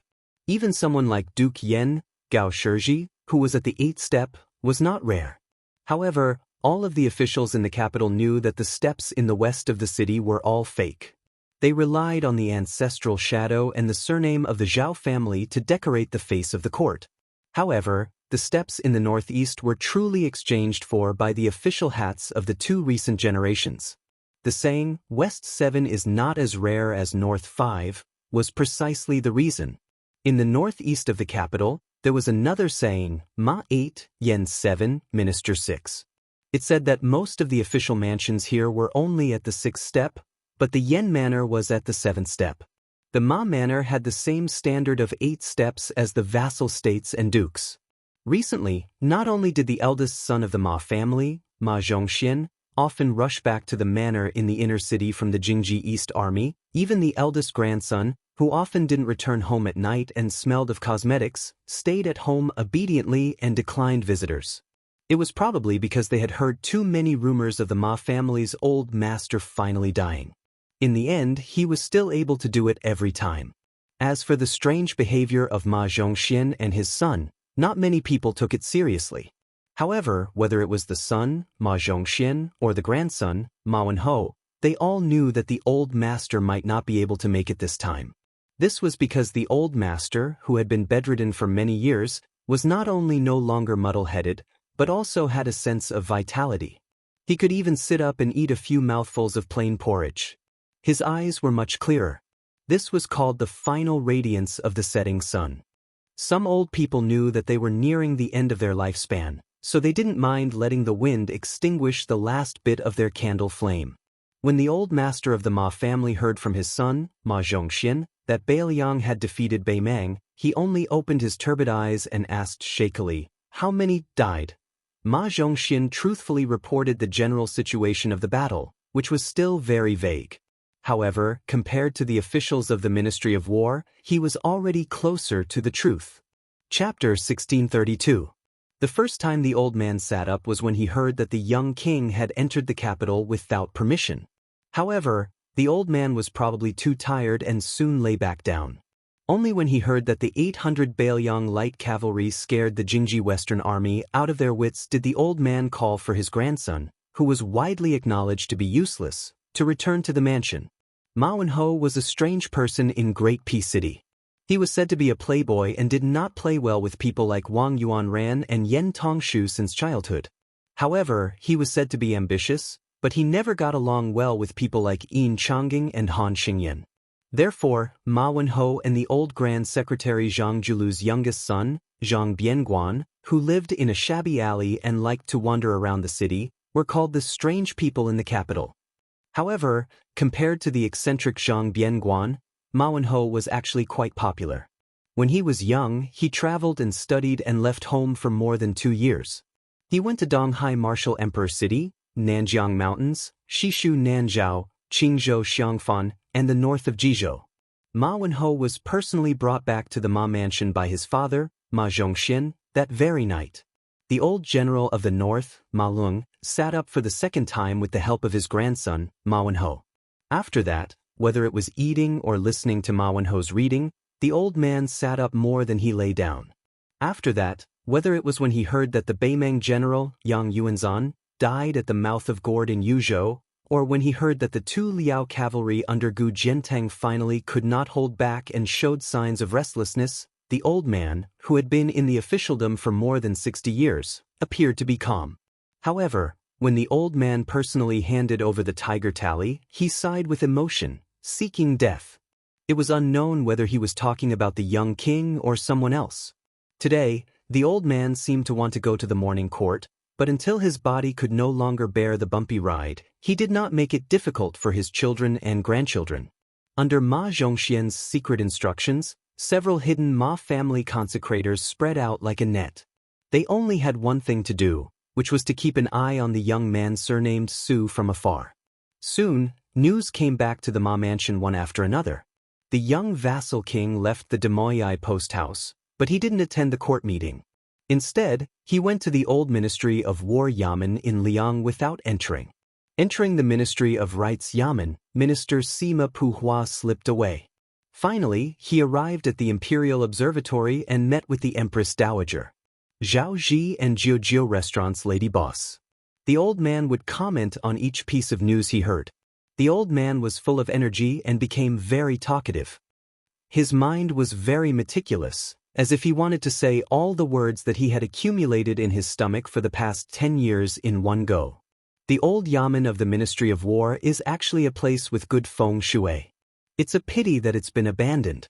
Even someone like Duke Yan, Gao Shizhi, who was at the 8th step, was not rare. However, All of the officials in the capital knew that the steps in the west of the city were all fake. They relied on the ancestral shadow and the surname of the Zhao family to decorate the face of the court. However, the steps in the northeast were truly exchanged for by the official hats of the two recent generations. The saying, West 7 is not as rare as North 5, was precisely the reason. In the northeast of the capital, there was another saying, Ma 8, Yen 7, Minister 6. It said that most of the official mansions here were only at the 6th step, but the Yen manor was at the 7th step. The Ma manor had the same standard of 8 steps as the vassal states and dukes. Recently, not only did the eldest son of the Ma family, Ma Zhongxian, often rush back to the manor in the inner city from the Jingji East Army, even the eldest grandson, who often didn't return home at night and smelled of cosmetics, stayed at home obediently and declined visitors. It was probably because they had heard too many rumors of the Ma family's old master finally dying. In the end, he was still able to do it every time. As for the strange behavior of Ma Zhongxian and his son, not many people took it seriously. However, whether it was the son, Ma Zhongxian, or the grandson, Ma Wenho, they all knew that the old master might not be able to make it this time. This was because the old master, who had been bedridden for many years, was not only no longer muddle-headed, but also had a sense of vitality. He could even sit up and eat a few mouthfuls of plain porridge. His eyes were much clearer. This was called the final radiance of the setting sun. Some old people knew that they were nearing the end of their lifespan, so they didn't mind letting the wind extinguish the last bit of their candle flame. When the old master of the Ma family heard from his son, Ma Zhongxian, that Beiliang had defeated Beimang, he only opened his turbid eyes and asked shakily, "How many died?" Ma Zhongxian truthfully reported the general situation of the battle, which was still very vague. However, compared to the officials of the Ministry of War, he was already closer to the truth. Chapter 1632. The first time the old man sat up was when he heard that the young king had entered the capital without permission. However, the old man was probably too tired and soon lay back down. Only when he heard that the 800 Beiliang light cavalry scared the Jingji Western Army out of their wits did the old man call for his grandson, who was widely acknowledged to be useless, to return to the mansion. Ma Wenho was a strange person in Great Peace City. He was said to be a playboy and did not play well with people like Wang Yuanran and Yen Tongshu since childhood. However, he was said to be ambitious, but he never got along well with people like Yin Changging and Han Xingyan. Therefore, Ma Wenho and the old Grand Secretary Zhang Julu's youngest son, Zhang Bianguan, who lived in a shabby alley and liked to wander around the city, were called the strange people in the capital. However, compared to the eccentric Zhang Bianguan, Ma Wenho was actually quite popular. When he was young, he traveled and studied and left home for more than 2 years. He went to Donghai Martial Emperor City, Nanjiang Mountains, Shishu Nanzhao, Qingzhou Xiangfan, and the north of Jizhou. Ma Wenho was personally brought back to the Ma mansion by his father, Ma Zhongxian, that very night. The old general of the north, Ma Lung, sat up for the second time with the help of his grandson, Ma Wenho. After that, whether it was eating or listening to Ma Wenho's reading, the old man sat up more than he lay down. After that, whether it was when he heard that the Beimang general, Yang Yuanzhan, died at the mouth of Gourd in Yuzhou, or when he heard that the 2 Liao cavalry under Gu Jiantang finally could not hold back and showed signs of restlessness, the old man, who had been in the officialdom for more than 60 years, appeared to be calm. However, when the old man personally handed over the tiger tally, he sighed with emotion, seeking death. It was unknown whether he was talking about the young king or someone else. Today, the old man seemed to want to go to the morning court, but until his body could no longer bear the bumpy ride, he did not make it difficult for his children and grandchildren. Under Ma Zhongxian's secret instructions, several hidden Ma family consecrators spread out like a net. They only had one thing to do, which was to keep an eye on the young man surnamed Su from afar. Soon, news came back to the Ma mansion one after another. The young vassal king left the Demoyai post house, but he didn't attend the court meeting. Instead, he went to the old Ministry of War Yamen in Liang without entering. Entering the Ministry of Rights Yamen, Minister Sima Puhua slipped away. Finally, he arrived at the Imperial Observatory and met with the Empress Dowager. Zhao Ji and Jiujiu Restaurant's lady boss. The old man would comment on each piece of news he heard. The old man was full of energy and became very talkative. His mind was very meticulous, as if he wanted to say all the words that he had accumulated in his stomach for the past 10 years in one go. The old yamen of the Ministry of War is actually a place with good feng shui. It's a pity that it's been abandoned.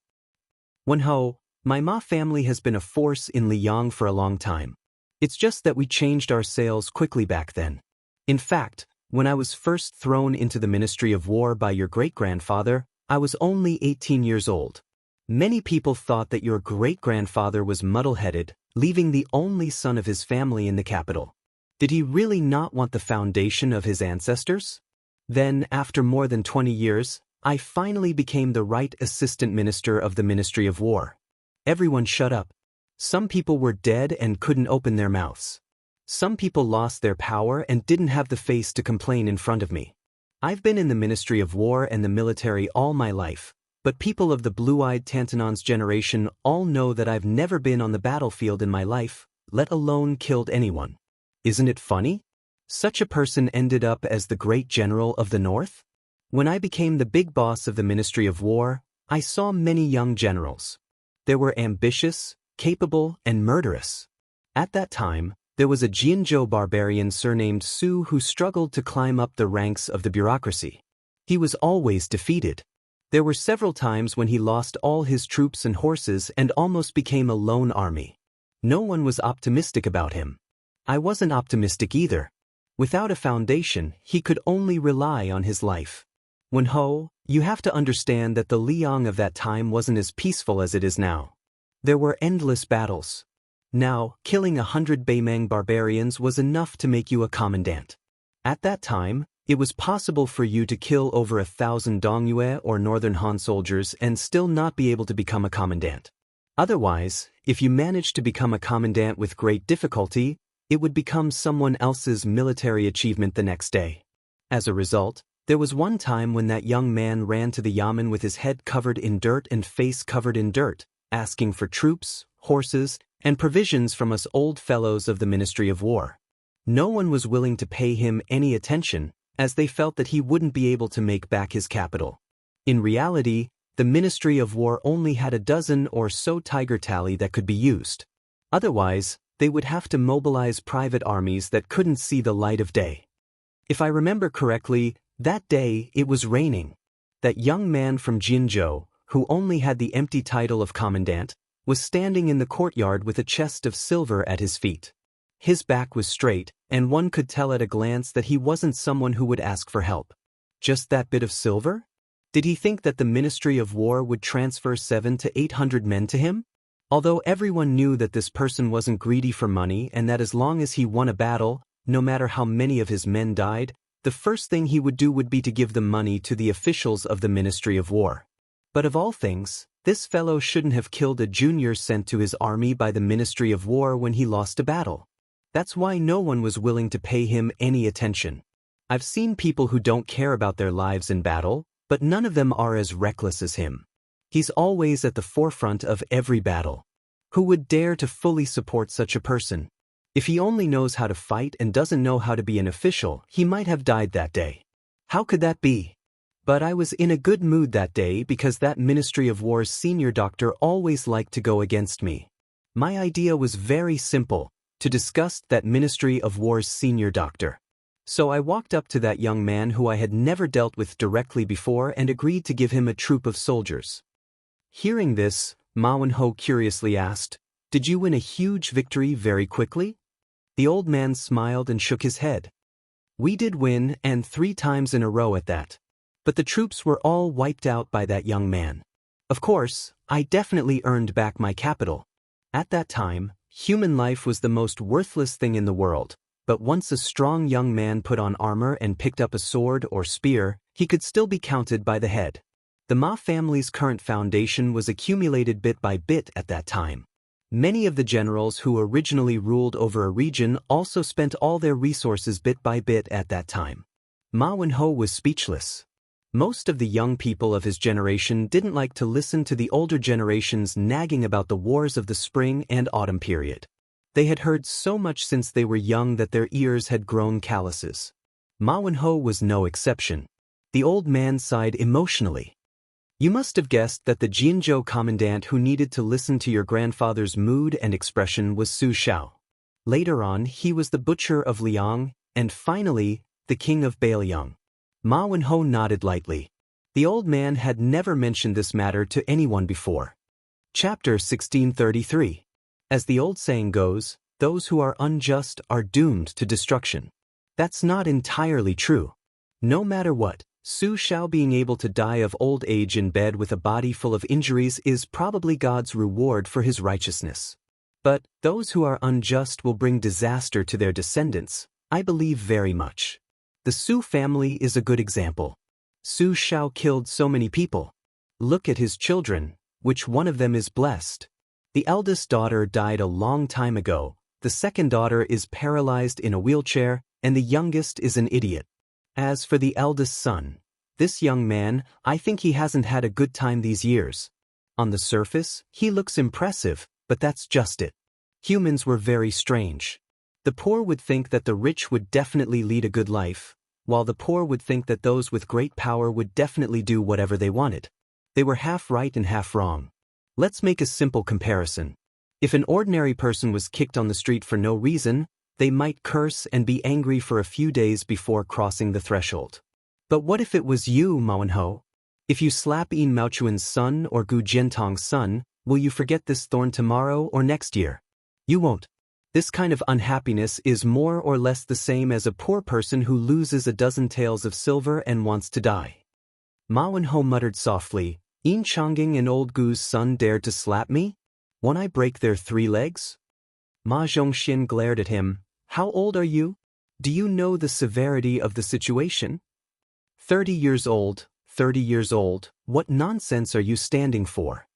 Wenho, my Ma family has been a force in Liang for a long time. It's just that we changed our sails quickly back then. In fact, when I was first thrown into the Ministry of War by your great-grandfather, I was only 18 years old. Many people thought that your great-grandfather was muddle-headed, leaving the only son of his family in the capital. Did he really not want the foundation of his ancestors? Then, after more than 20 years, I finally became the right assistant minister of the Ministry of War. Everyone shut up. Some people were dead and couldn't open their mouths. Some people lost their power and didn't have the face to complain in front of me. I've been in the Ministry of War and the military all my life, but people of the blue-eyed Tantanon's generation all know that I've never been on the battlefield in my life, let alone killed anyone. Isn't it funny? Such a person ended up as the great general of the North? When I became the big boss of the Ministry of War, I saw many young generals. They were ambitious, capable, and murderous. At that time, there was a Jianzhou barbarian surnamed Su who struggled to climb up the ranks of the bureaucracy. He was always defeated. There were several times when he lost all his troops and horses and almost became a lone army. No one was optimistic about him. I wasn't optimistic either. Without a foundation, he could only rely on his life. Wenho, you have to understand that the Liang of that time wasn't as peaceful as it is now. There were endless battles. Now, killing 100 Beimeng barbarians was enough to make you a commandant. At that time, it was possible for you to kill over 1,000 Dongyue or Northern Han soldiers and still not be able to become a commandant. Otherwise, if you managed to become a commandant with great difficulty, it would become someone else's military achievement the next day. As a result, there was one time when that young man ran to the yamen with his head covered in dirt and face covered in dirt, asking for troops, horses, and provisions from us old fellows of the Ministry of War. No one was willing to pay him any attention, as they felt that he wouldn't be able to make back his capital. In reality, the Ministry of War only had a dozen or so tiger tally that could be used. Otherwise, they would have to mobilize private armies that couldn't see the light of day. If I remember correctly, that day it was raining. That young man from Jinzhou, who only had the empty title of commandant, was standing in the courtyard with a chest of silver at his feet. His back was straight, and one could tell at a glance that he wasn't someone who would ask for help. Just that bit of silver? Did he think that the Ministry of War would transfer 700 to 800 men to him? Although everyone knew that this person wasn't greedy for money and that as long as he won a battle, no matter how many of his men died, the first thing he would do would be to give the money to the officials of the Ministry of War. But of all things, this fellow shouldn't have killed a junior sent to his army by the Ministry of War when he lost a battle. That's why no one was willing to pay him any attention. I've seen people who don't care about their lives in battle, but none of them are as reckless as him. He's always at the forefront of every battle. Who would dare to fully support such a person? If he only knows how to fight and doesn't know how to be an official, he might have died that day. How could that be? But I was in a good mood that day because that Ministry of War's senior doctor always liked to go against me. My idea was very simple, to disgust that Ministry of War's senior doctor. So I walked up to that young man who I had never dealt with directly before and agreed to give him a troop of soldiers. Hearing this, Ma Wenho curiously asked, "Did you win a huge victory very quickly?" The old man smiled and shook his head. "We did win, and 3 times in a row at that. But the troops were all wiped out by that young man. Of course, I definitely earned back my capital. At that time, human life was the most worthless thing in the world, but once a strong young man put on armor and picked up a sword or spear, he could still be counted by the head. The Ma family's current foundation was accumulated bit by bit at that time. Many of the generals who originally ruled over a region also spent all their resources bit by bit at that time." Ma Wenho was speechless. Most of the young people of his generation didn't like to listen to the older generations nagging about the wars of the spring and autumn period. They had heard so much since they were young that their ears had grown calluses. Ma Wenho was no exception. The old man sighed emotionally. You must have guessed that the Jinzhou commandant who needed to listen to your grandfather's mood and expression was Su Xiao. Later on, he was the butcher of Liang, and finally, the king of Bailiang. Ma Wenho nodded lightly. The old man had never mentioned this matter to anyone before. Chapter 1633. As the old saying goes, those who are unjust are doomed to destruction. That's not entirely true. No matter what, Su Xiao being able to die of old age in bed with a body full of injuries is probably God's reward for his righteousness. But those who are unjust will bring disaster to their descendants, I believe very much. The Su family is a good example. Su Xiao killed so many people. Look at his children, which one of them is blessed? The eldest daughter died a long time ago, the second daughter is paralyzed in a wheelchair, and the youngest is an idiot. As for the eldest son, this young man, I think he hasn't had a good time these years. On the surface, he looks impressive, but that's just it. Humans were very strange. The poor would think that the rich would definitely lead a good life, while the poor would think that those with great power would definitely do whatever they wanted. They were half right and half wrong. Let's make a simple comparison. If an ordinary person was kicked on the street for no reason, they might curse and be angry for a few days before crossing the threshold. But what if it was you, Ma Wenho? If you slap Yin Maochuan's son or Gu Jiantong's son, will you forget this thorn tomorrow or next year? You won't. This kind of unhappiness is more or less the same as a poor person who loses a dozen taels of silver and wants to die. Ma Wenho muttered softly, Yin Changing and old Gu's son dared to slap me? Won't I break their 3 legs? Ma Zhongxian glared at him. How old are you? Do you know the severity of the situation? 30 years old, 30 years old, what nonsense are you standing for?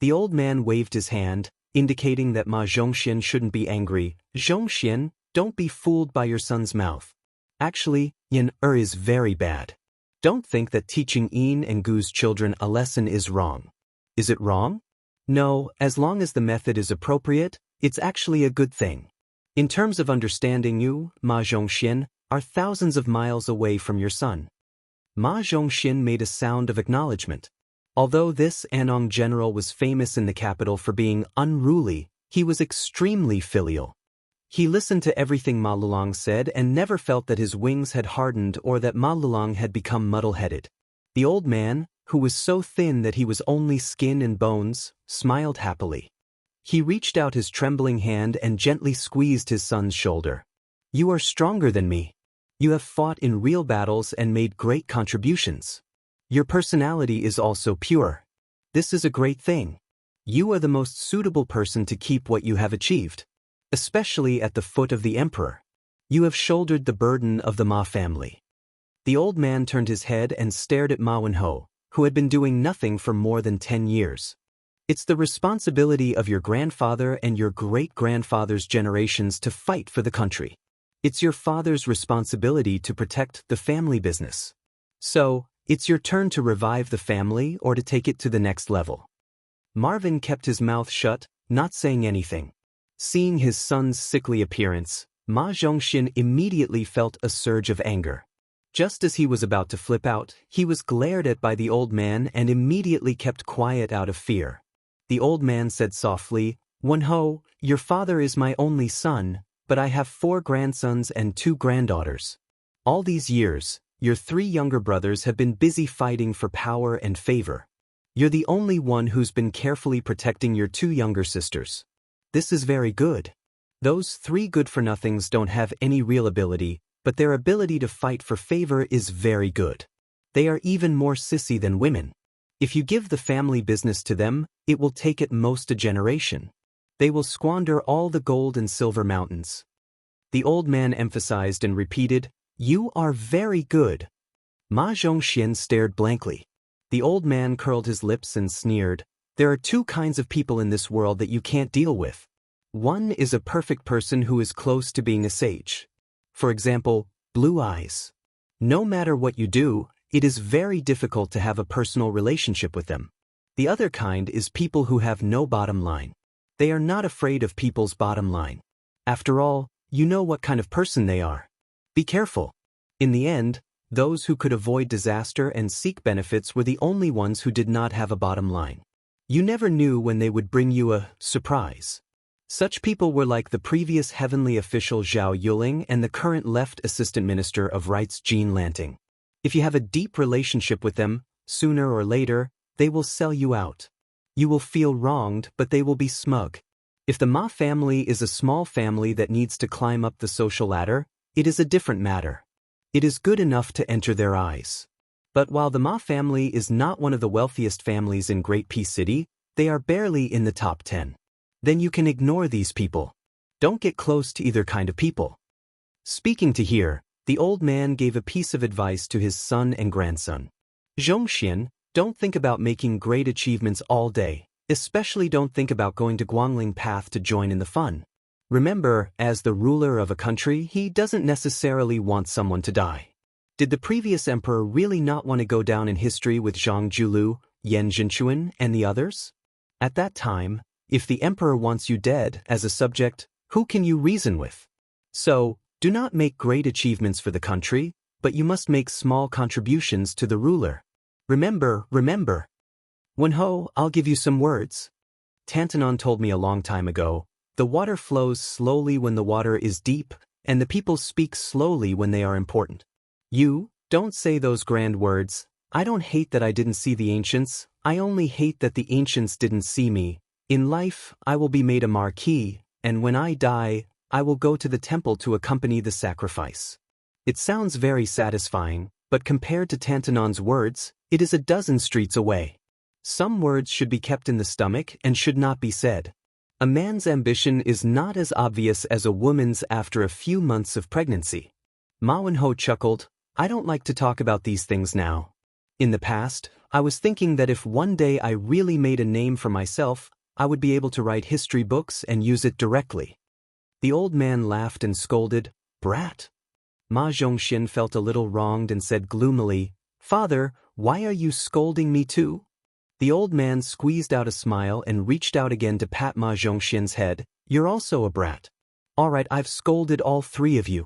The old man waved his hand, indicating that Ma Zhongxian shouldn't be angry. Zhongxian, don't be fooled by your son's mouth. Actually, Yin is very bad. Don't think that teaching Yin and Gu's children a lesson is wrong. Is it wrong? No, as long as the method is appropriate, it's actually a good thing. In terms of understanding, you, Ma Zhongxian, are thousands of miles away from your son. Ma Zhongxian made a sound of acknowledgement. Although this Anong general was famous in the capital for being unruly, he was extremely filial. He listened to everything Ma Lulang said and never felt that his wings had hardened or that Ma Lulang had become muddle-headed. The old man, who was so thin that he was only skin and bones, smiled happily. He reached out his trembling hand and gently squeezed his son's shoulder. You are stronger than me. You have fought in real battles and made great contributions. Your personality is also pure. This is a great thing. You are the most suitable person to keep what you have achieved. Especially at the foot of the emperor. You have shouldered the burden of the Ma family. The old man turned his head and stared at Ma Wenho, who had been doing nothing for more than 10 years. It's the responsibility of your grandfather and your great-grandfather's generations to fight for the country. It's your father's responsibility to protect the family business. So, it's your turn to revive the family or to take it to the next level. Marvin kept his mouth shut, not saying anything. Seeing his son's sickly appearance, Ma Zhongxian immediately felt a surge of anger. Just as he was about to flip out, he was glared at by the old man and immediately kept quiet out of fear. The old man said softly, Wenho, your father is my only son, but I have 4 grandsons and 2 granddaughters. All these years, your 3 younger brothers have been busy fighting for power and favor. You're the only one who's been carefully protecting your 2 younger sisters. This is very good. Those 3 good-for-nothings don't have any real ability, but their ability to fight for favor is very good. They are even more sissy than women. If you give the family business to them, it will take at most a generation. They will squander all the gold and silver mountains. The old man emphasized and repeated, You are very good. Ma Zhongxian stared blankly. The old man curled his lips and sneered, There are 2 kinds of people in this world that you can't deal with. One is a perfect person who is close to being a sage. For example, blue eyes. No matter what you do, it is very difficult to have a personal relationship with them. The other kind is people who have no bottom line. They are not afraid of people's bottom line. After all, you know what kind of person they are. Be careful. In the end, those who could avoid disaster and seek benefits were the only ones who did not have a bottom line. You never knew when they would bring you a surprise. Such people were like the previous heavenly official Zhao Yuling and the current left assistant minister of rights Jean Lanting. If you have a deep relationship with them, sooner or later, they will sell you out. You will feel wronged, but they will be smug. If the Ma family is a small family that needs to climb up the social ladder, it is a different matter. It is good enough to enter their eyes. But while the Ma family is not one of the wealthiest families in Great Peace City, they are barely in the top 10. Then you can ignore these people. Don't get close to either kind of people. Speaking to here, the old man gave a piece of advice to his son and grandson. Xianxia, don't think about making great achievements all day, especially don't think about going to Guangling Path to join in the fun. Remember, as the ruler of a country, he doesn't necessarily want someone to die. Did the previous emperor really not want to go down in history with Zhang Julu, Yan Zhenchuan, and the others? At that time, if the emperor wants you dead as a subject, who can you reason with? So, do not make great achievements for the country, but you must make small contributions to the ruler. Remember. Wenho, I'll give you some words. Tantanon told me a long time ago, the water flows slowly when the water is deep, and the people speak slowly when they are important. You, don't say those grand words. I don't hate that I didn't see the ancients, I only hate that the ancients didn't see me. In life, I will be made a marquis, and when I die, I will go to the temple to accompany the sacrifice. It sounds very satisfying, but compared to Tantanon's words, it is a dozen streets away. Some words should be kept in the stomach and should not be said. A man's ambition is not as obvious as a woman's after a few months of pregnancy. Ma Wenho chuckled, I don't like to talk about these things now. In the past, I was thinking that if one day I really made a name for myself, I would be able to write history books and use it directly. The old man laughed and scolded, Brat. Ma Zhongxian felt a little wronged and said gloomily, Father, why are you scolding me too? The old man squeezed out a smile and reached out again to pat Ma Zhongxian's head, You're also a brat. All right, I've scolded all three of you.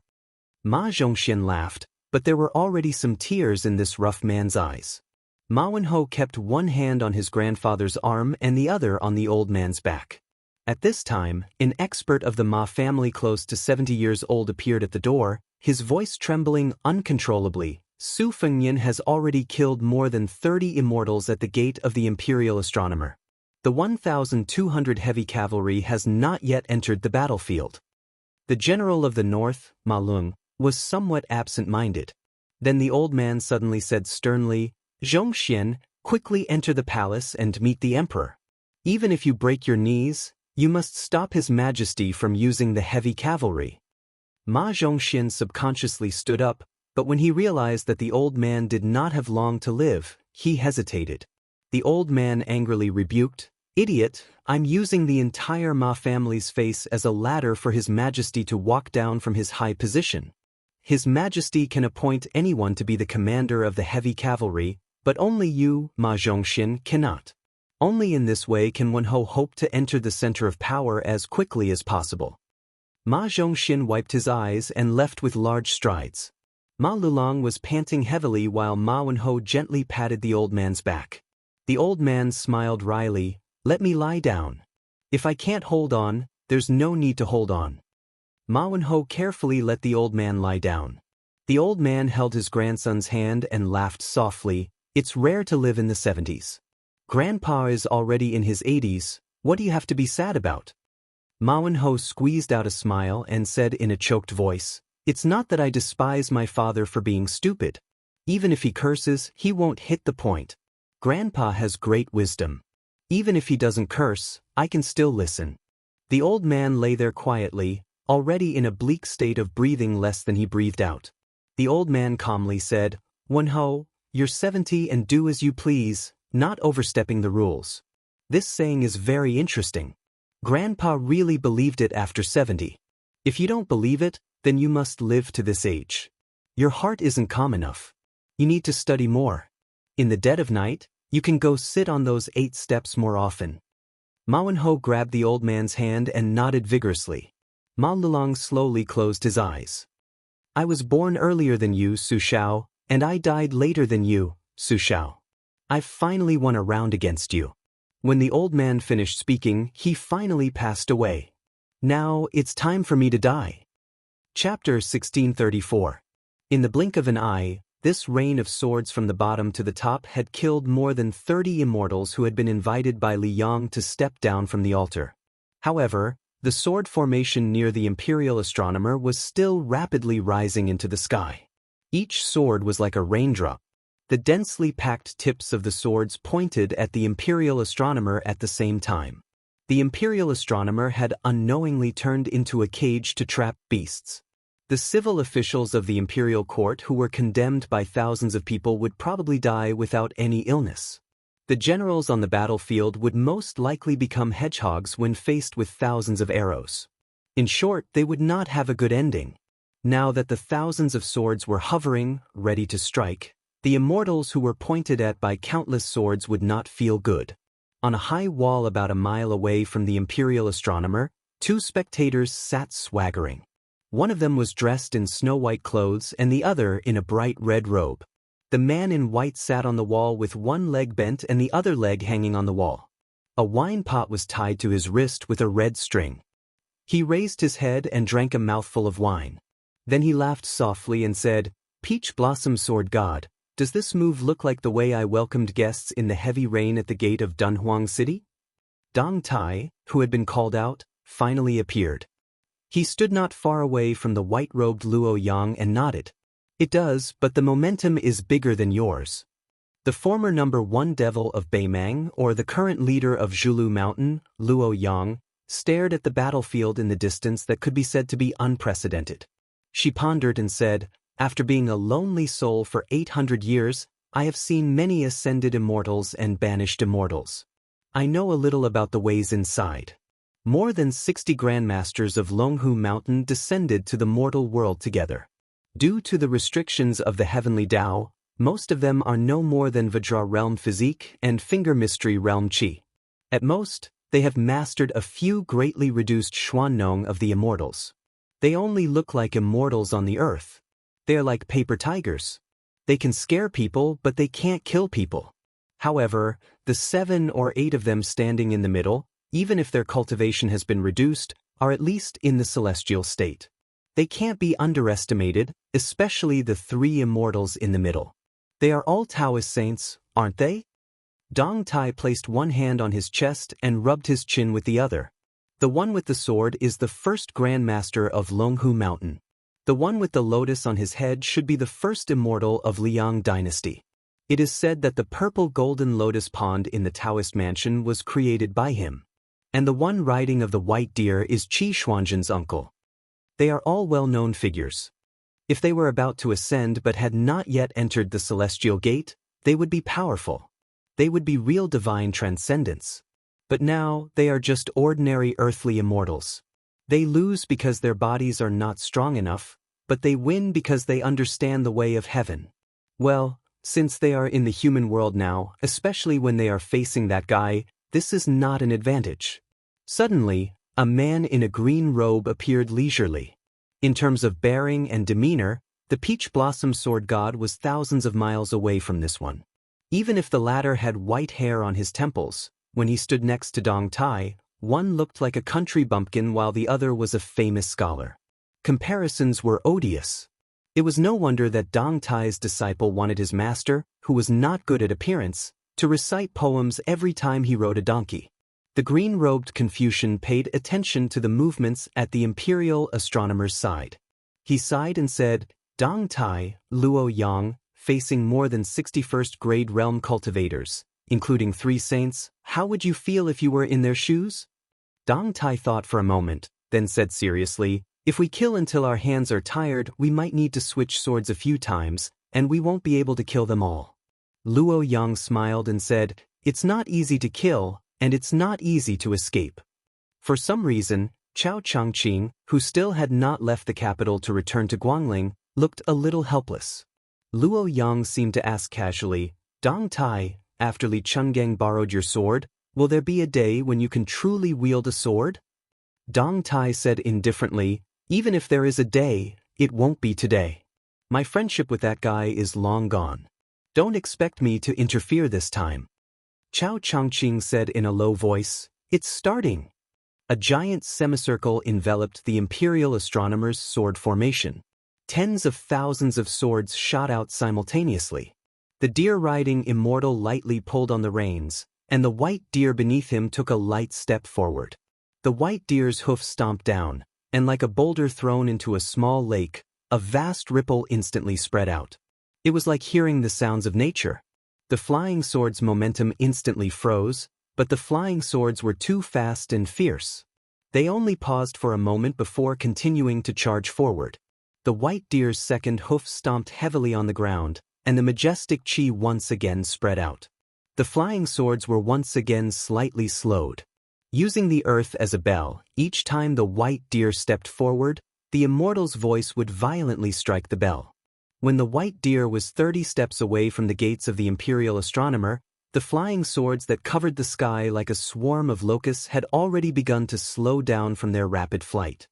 Ma Zhongxian laughed, but there were already some tears in this rough man's eyes. Ma Wenho kept one hand on his grandfather's arm and the other on the old man's back. At this time, an expert of the Ma family close to 70 years old appeared at the door, his voice trembling uncontrollably. Su Fengnian has already killed more than 30 immortals at the gate of the imperial astronomer. The 1,200 heavy cavalry has not yet entered the battlefield. The general of the north, Ma Lung, was somewhat absent-minded. Then the old man suddenly said sternly, Zhongxian, quickly enter the palace and meet the emperor. Even if you break your knees, you must stop His Majesty from using the heavy cavalry. Ma Zhongxian subconsciously stood up, but when he realized that the old man did not have long to live, he hesitated. The old man angrily rebuked, Idiot, I'm using the entire Ma family's face as a ladder for His Majesty to walk down from his high position. His Majesty can appoint anyone to be the commander of the heavy cavalry, but only you, Ma Zhongxian, cannot. Only in this way can Wenho hope to enter the center of power as quickly as possible. Ma Zhongxian wiped his eyes and left with large strides. Ma Lulong was panting heavily while Ma Wenho gently patted the old man's back. The old man smiled wryly, Let me lie down. If I can't hold on, there's no need to hold on. Ma Wenho carefully let the old man lie down. The old man held his grandson's hand and laughed softly, It's rare to live in the 70s. Grandpa is already in his 80s, what do you have to be sad about? Ma Wenho squeezed out a smile and said in a choked voice, It's not that I despise my father for being stupid. Even if he curses, he won't hit the point. Grandpa has great wisdom. Even if he doesn't curse, I can still listen. The old man lay there quietly, already in a bleak state of breathing less than he breathed out. The old man calmly said, Wenho, you're 70 and do as you please, not overstepping the rules. This saying is very interesting. Grandpa really believed it after 70. If you don't believe it, then you must live to this age. Your heart isn't calm enough. You need to study more. In the dead of night, you can go sit on those 8 steps more often. Ma Wenho grabbed the old man's hand and nodded vigorously. Ma Lulong slowly closed his eyes. I was born earlier than you, Su Xiao, and I died later than you, Su Xiao. I've finally won a round against you. When the old man finished speaking, he finally passed away. Now it's time for me to die. Chapter 1634. In the blink of an eye, this rain of swords from the bottom to the top had killed more than 30 immortals who had been invited by Li Yang to step down from the altar. However, the sword formation near the imperial astronomer was still rapidly rising into the sky. Each sword was like a raindrop. The densely packed tips of the swords pointed at the imperial astronomer at the same time. The imperial astronomer had unknowingly turned into a cage to trap beasts. The civil officials of the imperial court who were condemned by thousands of people would probably die without any illness. The generals on the battlefield would most likely become hedgehogs when faced with thousands of arrows. In short, they would not have a good ending. Now that the thousands of swords were hovering, ready to strike, the immortals who were pointed at by countless swords would not feel good. On a high wall about a mile away from the imperial astronomer, two spectators sat swaggering. One of them was dressed in snow-white clothes and the other in a bright red robe. The man in white sat on the wall with one leg bent and the other leg hanging on the wall. A wine pot was tied to his wrist with a red string. He raised his head and drank a mouthful of wine. Then he laughed softly and said, "Peach Blossom Sword God, does this move look like the way I welcomed guests in the heavy rain at the gate of Dunhuang City?" Dong Tai, who had been called out, finally appeared. He stood not far away from the white-robed Luo Yang and nodded. "It does, but the momentum is bigger than yours." The former #1 devil of Beimang, or the current leader of Zhulu Mountain, Luo Yang, stared at the battlefield in the distance that could be said to be unprecedented. She pondered and said, "After being a lonely soul for 800 years, I have seen many ascended immortals and banished immortals. I know a little about the ways inside. More than 60 grandmasters of Longhu Mountain descended to the mortal world together. Due to the restrictions of the heavenly Tao, most of them are no more than Vajra realm physique and finger mystery realm qi. At most, they have mastered a few greatly reduced Xuannong of the immortals. They only look like immortals on the earth. They are like paper tigers. They can scare people, but they can't kill people. However, the 7 or 8 of them standing in the middle, even if their cultivation has been reduced, are at least in the celestial state. They can't be underestimated, especially the 3 immortals in the middle. They are all Taoist saints, aren't they?" Dong Tai placed one hand on his chest and rubbed his chin with the other. "The one with the sword is the first grandmaster of Longhu Mountain. The one with the lotus on his head should be the first immortal of Liang dynasty. It is said that the purple golden lotus pond in the Taoist mansion was created by him. And the one riding of the white deer is Qi Xuanzhen's uncle. They are all well-known figures. If they were about to ascend but had not yet entered the celestial gate, they would be powerful. They would be real divine transcendents. But now, they are just ordinary earthly immortals. They lose because their bodies are not strong enough, but they win because they understand the way of heaven. Well, since they are in the human world now, especially when they are facing that guy, this is not an advantage." Suddenly, a man in a green robe appeared leisurely. In terms of bearing and demeanor, the Peach Blossom Sword God was thousands of miles away from this one. Even if the latter had white hair on his temples, when he stood next to Dong Tai, one looked like a country bumpkin while the other was a famous scholar. Comparisons were odious. It was no wonder that Dong Tai's disciple wanted his master, who was not good at appearance, to recite poems every time he rode a donkey. The green-robed Confucian paid attention to the movements at the imperial astronomer's side. He sighed and said, "Dong Tai, Luo Yang, facing more than 61st grade realm cultivators, including 3 saints, how would you feel if you were in their shoes?" Dong Tai thought for a moment, then said seriously, "If we kill until our hands are tired, we might need to switch swords a few times, and we won't be able to kill them all." Luo Yang smiled and said, "It's not easy to kill, and it's not easy to escape." For some reason, Chao Changqing, who still had not left the capital to return to Guangling, looked a little helpless. Luo Yang seemed to ask casually, "Dong Tai, after Li Chungang borrowed your sword, will there be a day when you can truly wield a sword?" Dong Tai said indifferently, "Even if there is a day, it won't be today. My friendship with that guy is long gone. Don't expect me to interfere this time." Chao Changqing said in a low voice, "It's starting." A giant semicircle enveloped the imperial astronomer's sword formation. Tens of thousands of swords shot out simultaneously. The deer-riding Immortal lightly pulled on the reins, and the white deer beneath him took a light step forward. The white deer's hoof stomped down, and like a boulder thrown into a small lake, a vast ripple instantly spread out. It was like hearing the sounds of nature. The flying sword's momentum instantly froze, but the flying swords were too fast and fierce. They only paused for a moment before continuing to charge forward. The white deer's second hoof stomped heavily on the ground, and the majestic chi once again spread out. The flying swords were once again slightly slowed. Using the earth as a bell, each time the white deer stepped forward, the Immortal's voice would violently strike the bell. When the white deer was 30 steps away from the gates of the imperial astronomer, the flying swords that covered the sky like a swarm of locusts had already begun to slow down from their rapid flight.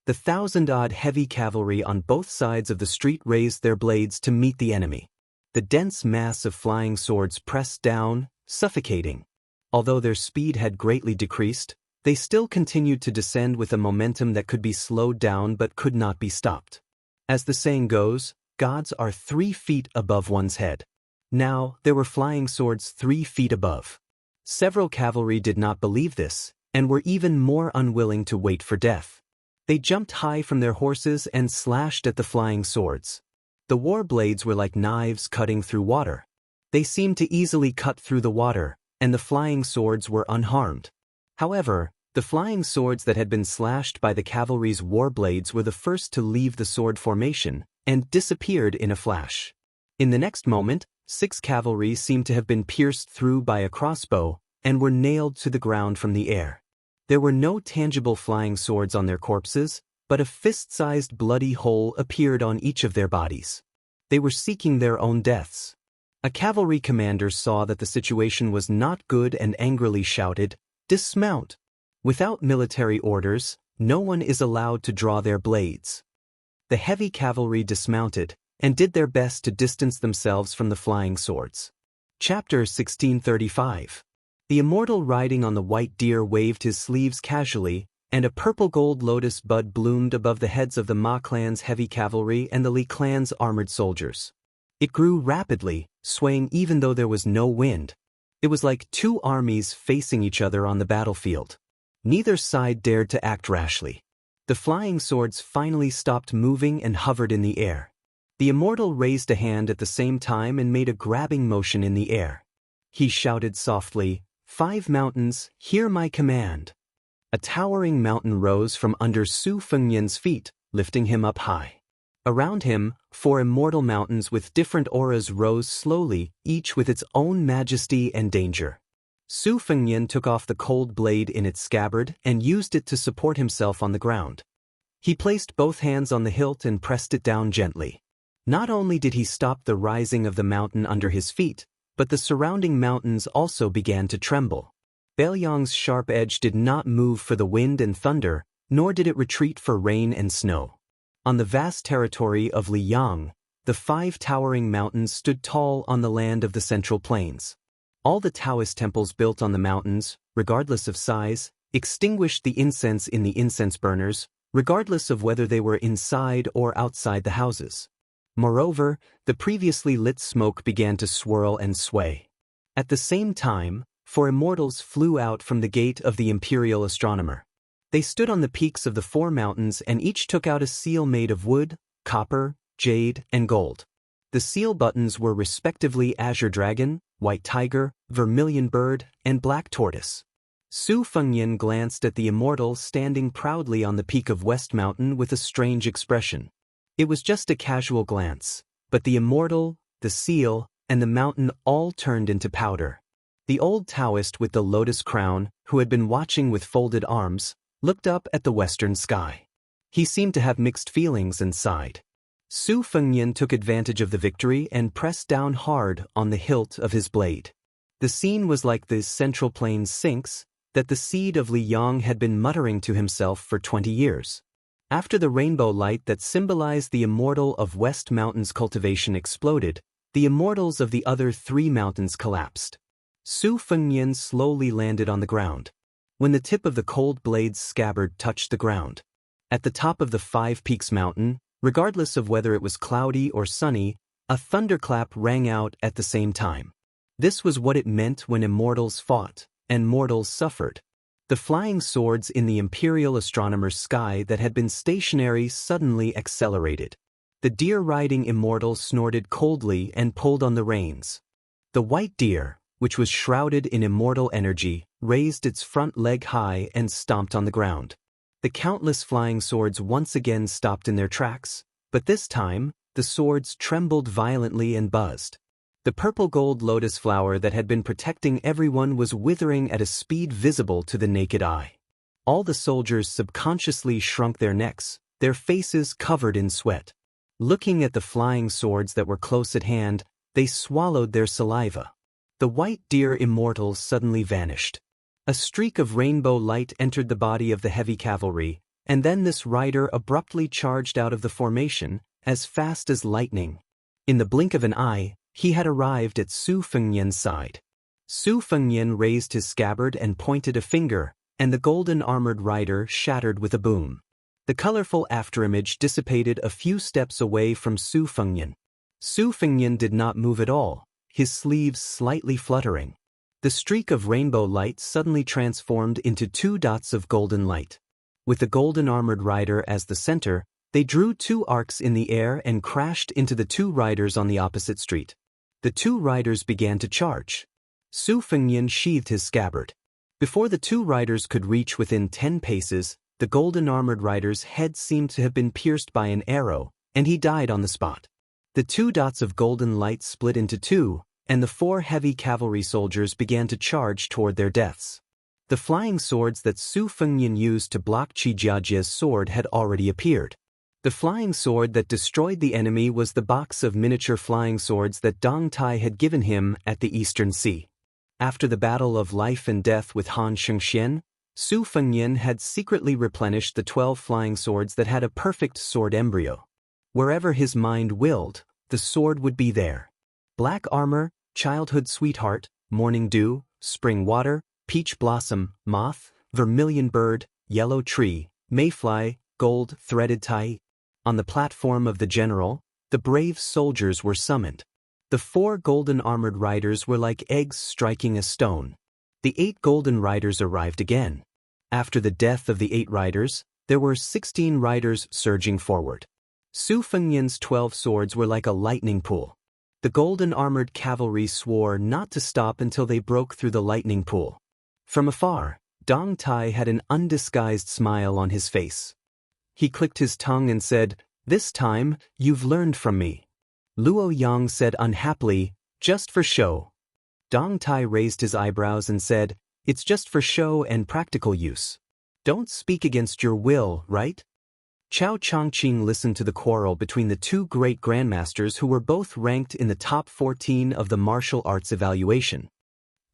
The 1,000-odd heavy cavalry on both sides of the street raised their blades to meet the enemy. The dense mass of flying swords pressed down, suffocating. Although their speed had greatly decreased, they still continued to descend with a momentum that could be slowed down but could not be stopped. As the saying goes, gods are 3 feet above one's head. Now, there were flying swords 3 feet above. Several cavalry did not believe this, and were even more unwilling to wait for death. They jumped high from their horses and slashed at the flying swords. The war blades were like knives cutting through water. They seemed to easily cut through the water, and the flying swords were unharmed. However, the flying swords that had been slashed by the cavalry's war blades were the first to leave the sword formation, and disappeared in a flash. In the next moment, 6 cavalry seemed to have been pierced through by a crossbow, and were nailed to the ground from the air. There were no tangible flying swords on their corpses, but a fist-sized bloody hole appeared on each of their bodies. They were seeking their own deaths. A cavalry commander saw that the situation was not good and angrily shouted, "Dismount!" Without military orders, no one is allowed to draw their blades. The heavy cavalry dismounted, and did their best to distance themselves from the flying swords. Chapter 1635. The Immortal riding on the white deer waved his sleeves casually, and a purple-gold lotus bud bloomed above the heads of the Ma clan's heavy cavalry and the Li clan's armored soldiers. It grew rapidly, swaying even though there was no wind. It was like 2 armies facing each other on the battlefield. Neither side dared to act rashly. The flying swords finally stopped moving and hovered in the air. The Immortal raised a hand at the same time and made a grabbing motion in the air. He shouted softly, "5 mountains, hear my command." A towering mountain rose from under Su Fengnian's feet, lifting him up high. Around him, 4 immortal mountains with different auras rose slowly, each with its own majesty and danger. Su Fengnian took off the cold blade in its scabbard and used it to support himself on the ground. He placed both hands on the hilt and pressed it down gently. Not only did he stop the rising of the mountain under his feet, but the surrounding mountains also began to tremble. Beiliang's sharp edge did not move for the wind and thunder, nor did it retreat for rain and snow. On the vast territory of Liyang, the 5 towering mountains stood tall on the land of the Central Plains. All the Daoist temples built on the mountains, regardless of size, extinguished the incense in the incense burners, regardless of whether they were inside or outside the houses. Moreover, the previously lit smoke began to swirl and sway. At the same time, 4 immortals flew out from the gate of the imperial astronomer. They stood on the peaks of the 4 mountains and each took out a seal made of wood, copper, jade, and gold. The seal buttons were respectively azure dragon, white tiger, vermilion bird, and black tortoise. Su Fengnian glanced at the Immortal standing proudly on the peak of West Mountain with a strange expression. It was just a casual glance, but the Immortal, the seal, and the mountain all turned into powder. The old Daoist with the lotus crown, who had been watching with folded arms, looked up at the western sky. He seemed to have mixed feelings and sighed. Su Fengnian took advantage of the victory and pressed down hard on the hilt of his blade. The scene was like the Central Plains Sphinx, that the seed of Li Yang had been muttering to himself for 20 years. After the rainbow light that symbolized the immortal of West Mountain's cultivation exploded, the immortals of the other 3 mountains collapsed. Su Fengnian slowly landed on the ground. When the tip of the cold blade's scabbard touched the ground, at the top of the 5 Peaks Mountain, regardless of whether it was cloudy or sunny, a thunderclap rang out at the same time. This was what it meant when immortals fought, and mortals suffered. The flying swords in the imperial astronomer's sky that had been stationary suddenly accelerated. The deer-riding immortal snorted coldly and pulled on the reins. The white deer, which was shrouded in immortal energy, raised its front leg high and stomped on the ground. The countless flying swords once again stopped in their tracks, but this time, the swords trembled violently and buzzed. The purple-gold lotus flower that had been protecting everyone was withering at a speed visible to the naked eye. All the soldiers subconsciously shrunk their necks, their faces covered in sweat. Looking at the flying swords that were close at hand, they swallowed their saliva. The white deer immortals suddenly vanished. A streak of rainbow light entered the body of the heavy cavalry, and then this rider abruptly charged out of the formation, as fast as lightning. In the blink of an eye, he had arrived at Su Fengnian's side. Su Fengnian raised his scabbard and pointed a finger, and the golden-armored rider shattered with a boom. The colorful afterimage dissipated a few steps away from Su Fengnian. Su Fengnian did not move at all, his sleeves slightly fluttering. The streak of rainbow light suddenly transformed into 2 dots of golden light. With the golden-armored rider as the center, they drew 2 arcs in the air and crashed into the 2 riders on the opposite street. The 2 riders began to charge. Su Fengnian sheathed his scabbard. Before the 2 riders could reach within 10 paces, the golden-armored rider's head seemed to have been pierced by an arrow, and he died on the spot. The 2 dots of golden light split into 2, and the 4 heavy cavalry soldiers began to charge toward their deaths. The flying swords that Su Fengnian used to block Qi Jiajia's sword had already appeared. The flying sword that destroyed the enemy was the box of miniature flying swords that Dong Tai had given him at the Eastern Sea. After the battle of life and death with Han Shengxian, Su Fengnian had secretly replenished the 12 flying swords that had a perfect sword embryo. Wherever his mind willed, the sword would be there. Black armor, childhood sweetheart, morning dew, spring water, peach blossom, moth, vermilion bird, yellow tree, mayfly, gold threaded tie. On the platform of the general, the brave soldiers were summoned. The 4 golden-armored riders were like eggs striking a stone. The 8 golden riders arrived again. After the death of the 8 riders, there were 16 riders surging forward. Su Fengnian's 12 swords were like a lightning pool. The golden-armored cavalry swore not to stop until they broke through the lightning pool. From afar, Dong Tai had an undisguised smile on his face. He clicked his tongue and said, "This time, you've learned from me." Luo Yang said unhappily, "Just for show." Dong Tai raised his eyebrows and said, "It's just for show and practical use. Don't speak against your will, right?" Chao Chongqing listened to the quarrel between the 2 great grandmasters who were both ranked in the top 14 of the martial arts evaluation.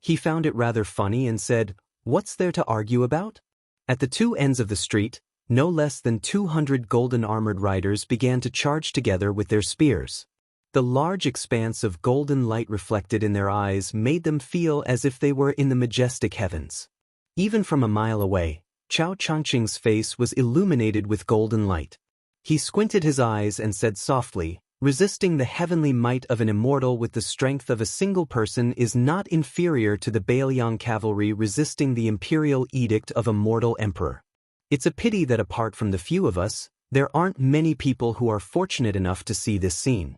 He found it rather funny and said, "What's there to argue about?" At the 2 ends of the street, no less than 200 golden-armored riders began to charge together with their spears. The large expanse of golden light reflected in their eyes made them feel as if they were in the majestic heavens. Even from a mile away, Chao Chongqing's face was illuminated with golden light. He squinted his eyes and said softly, "Resisting the heavenly might of an immortal with the strength of a single person is not inferior to the Bailiang cavalry resisting the imperial edict of a mortal emperor. It's a pity that apart from the few of us, there aren't many people who are fortunate enough to see this scene."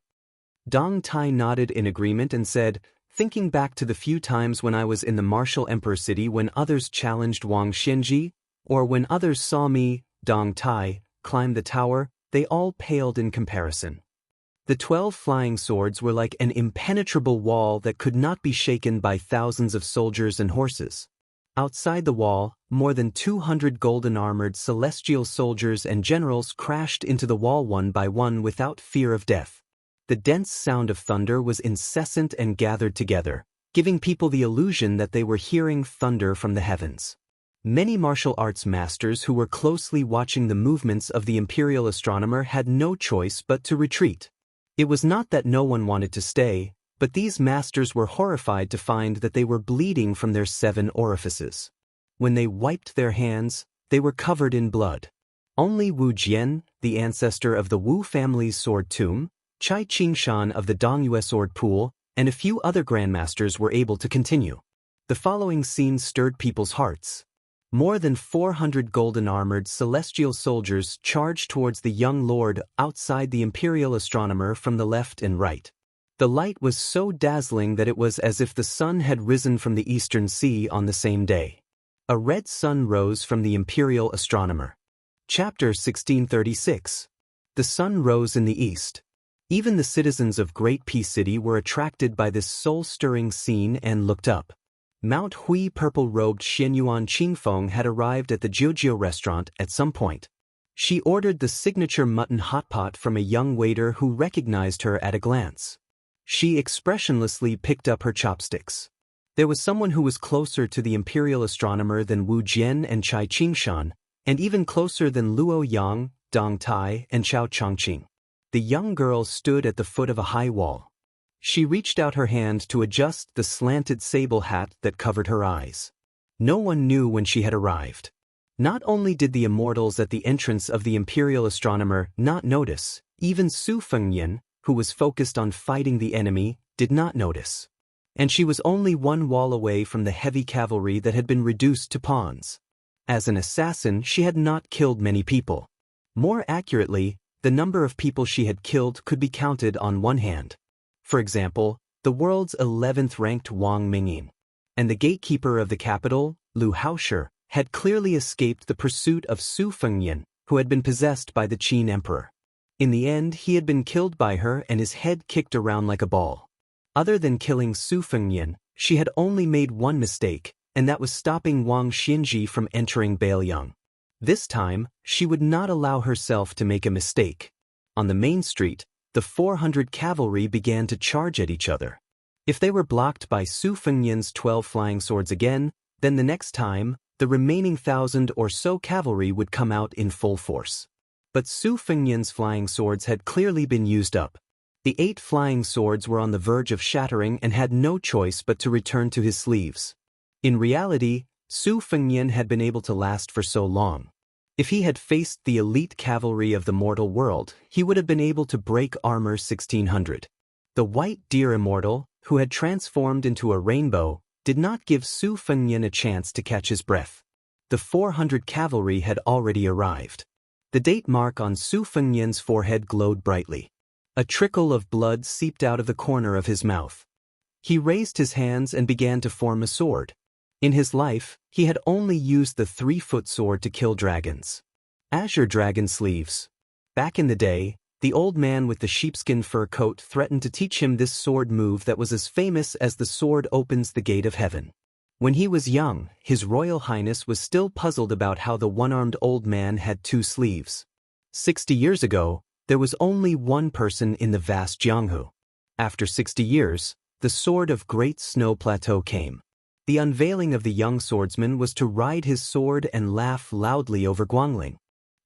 Dong Tai nodded in agreement and said, "Thinking back to the few times when I was in the martial emperor city when others challenged Wang Xianji, or when others saw me, Dong Tai, climb the tower, they all paled in comparison. The 12 flying swords were like an impenetrable wall that could not be shaken by thousands of soldiers and horses. Outside the wall, more than 200 golden-armored celestial soldiers and generals crashed into the wall one by one without fear of death. The dense sound of thunder was incessant and gathered together, giving people the illusion that they were hearing thunder from the heavens. Many martial arts masters who were closely watching the movements of the imperial astronomer had no choice but to retreat. It was not that no one wanted to stay, but these masters were horrified to find that they were bleeding from their 7 orifices. When they wiped their hands, they were covered in blood. Only Wu Jian, the ancestor of the Wu family's sword tomb, Chai Qingshan of the Dongyue sword pool, and a few other grandmasters were able to continue. The following scene stirred people's hearts. More than 400 golden-armored celestial soldiers charged towards the young lord outside the imperial astronomer from the left and right. The light was so dazzling that it was as if the sun had risen from the eastern sea on the same day. A red sun rose from the imperial astronomer. Chapter 1636. The sun rose in the east. Even the citizens of Great Peace City were attracted by this soul-stirring scene and looked up. Mount Hui purple-robed Xianyuan Qingfeng had arrived at the Jiujiu restaurant at some point. She ordered the signature mutton hotpot from a young waiter who recognized her at a glance. She expressionlessly picked up her chopsticks. There was someone who was closer to the imperial astronomer than Wu Jian and Chai Qingshan, and even closer than Luo Yang, Dong Tai, and Chao Chongqing. The young girl stood at the foot of a high wall. She reached out her hand to adjust the slanted sable hat that covered her eyes. No one knew when she had arrived. Not only did the immortals at the entrance of the imperial astronomer not notice, even Su Fengyan, who was focused on fighting the enemy, did not notice. And she was only one wall away from the heavy cavalry that had been reduced to pawns. As an assassin, she had not killed many people. More accurately, the number of people she had killed could be counted on one hand. For example, the world's 11th ranked Wang Mingyin. And the gatekeeper of the capital, Lu Haoshi, had clearly escaped the pursuit of Su Fengyan, who had been possessed by the Qin emperor. In the end, he had been killed by her and his head kicked around like a ball. Other than killing Su Fengyan, she had only made one mistake, and that was stopping Wang Xinji from entering Bailiang. This time, she would not allow herself to make a mistake. On the main street, the 400 cavalry began to charge at each other. If they were blocked by Su Fengyan's 12 flying swords again, then the next time, the remaining 1,000 or so cavalry would come out in full force. But Su Fengyan's flying swords had clearly been used up. The 8 flying swords were on the verge of shattering and had no choice but to return to his sleeves. In reality, Su Fengyan had been able to last for so long. If he had faced the elite cavalry of the mortal world, he would have been able to break armor 1600. The white deer immortal, who had transformed into a rainbow, did not give Su Fengyan a chance to catch his breath. The 400 cavalry had already arrived. The date mark on Su Fengyan's forehead glowed brightly. A trickle of blood seeped out of the corner of his mouth. He raised his hands and began to form a sword. In his life, he had only used the 3-foot sword to kill dragons. Azure dragon sleeves. Back in the day, the old man with the sheepskin fur coat threatened to teach him this sword move that was as famous as the sword opens the gate of heaven. When he was young, His Royal Highness was still puzzled about how the one-armed old man had 2 sleeves. 60 years ago, there was only one person in the vast Jianghu. After 60 years, the Sword of Great Snow Plateau came. The unveiling of the young swordsman was to ride his sword and laugh loudly over Guangling.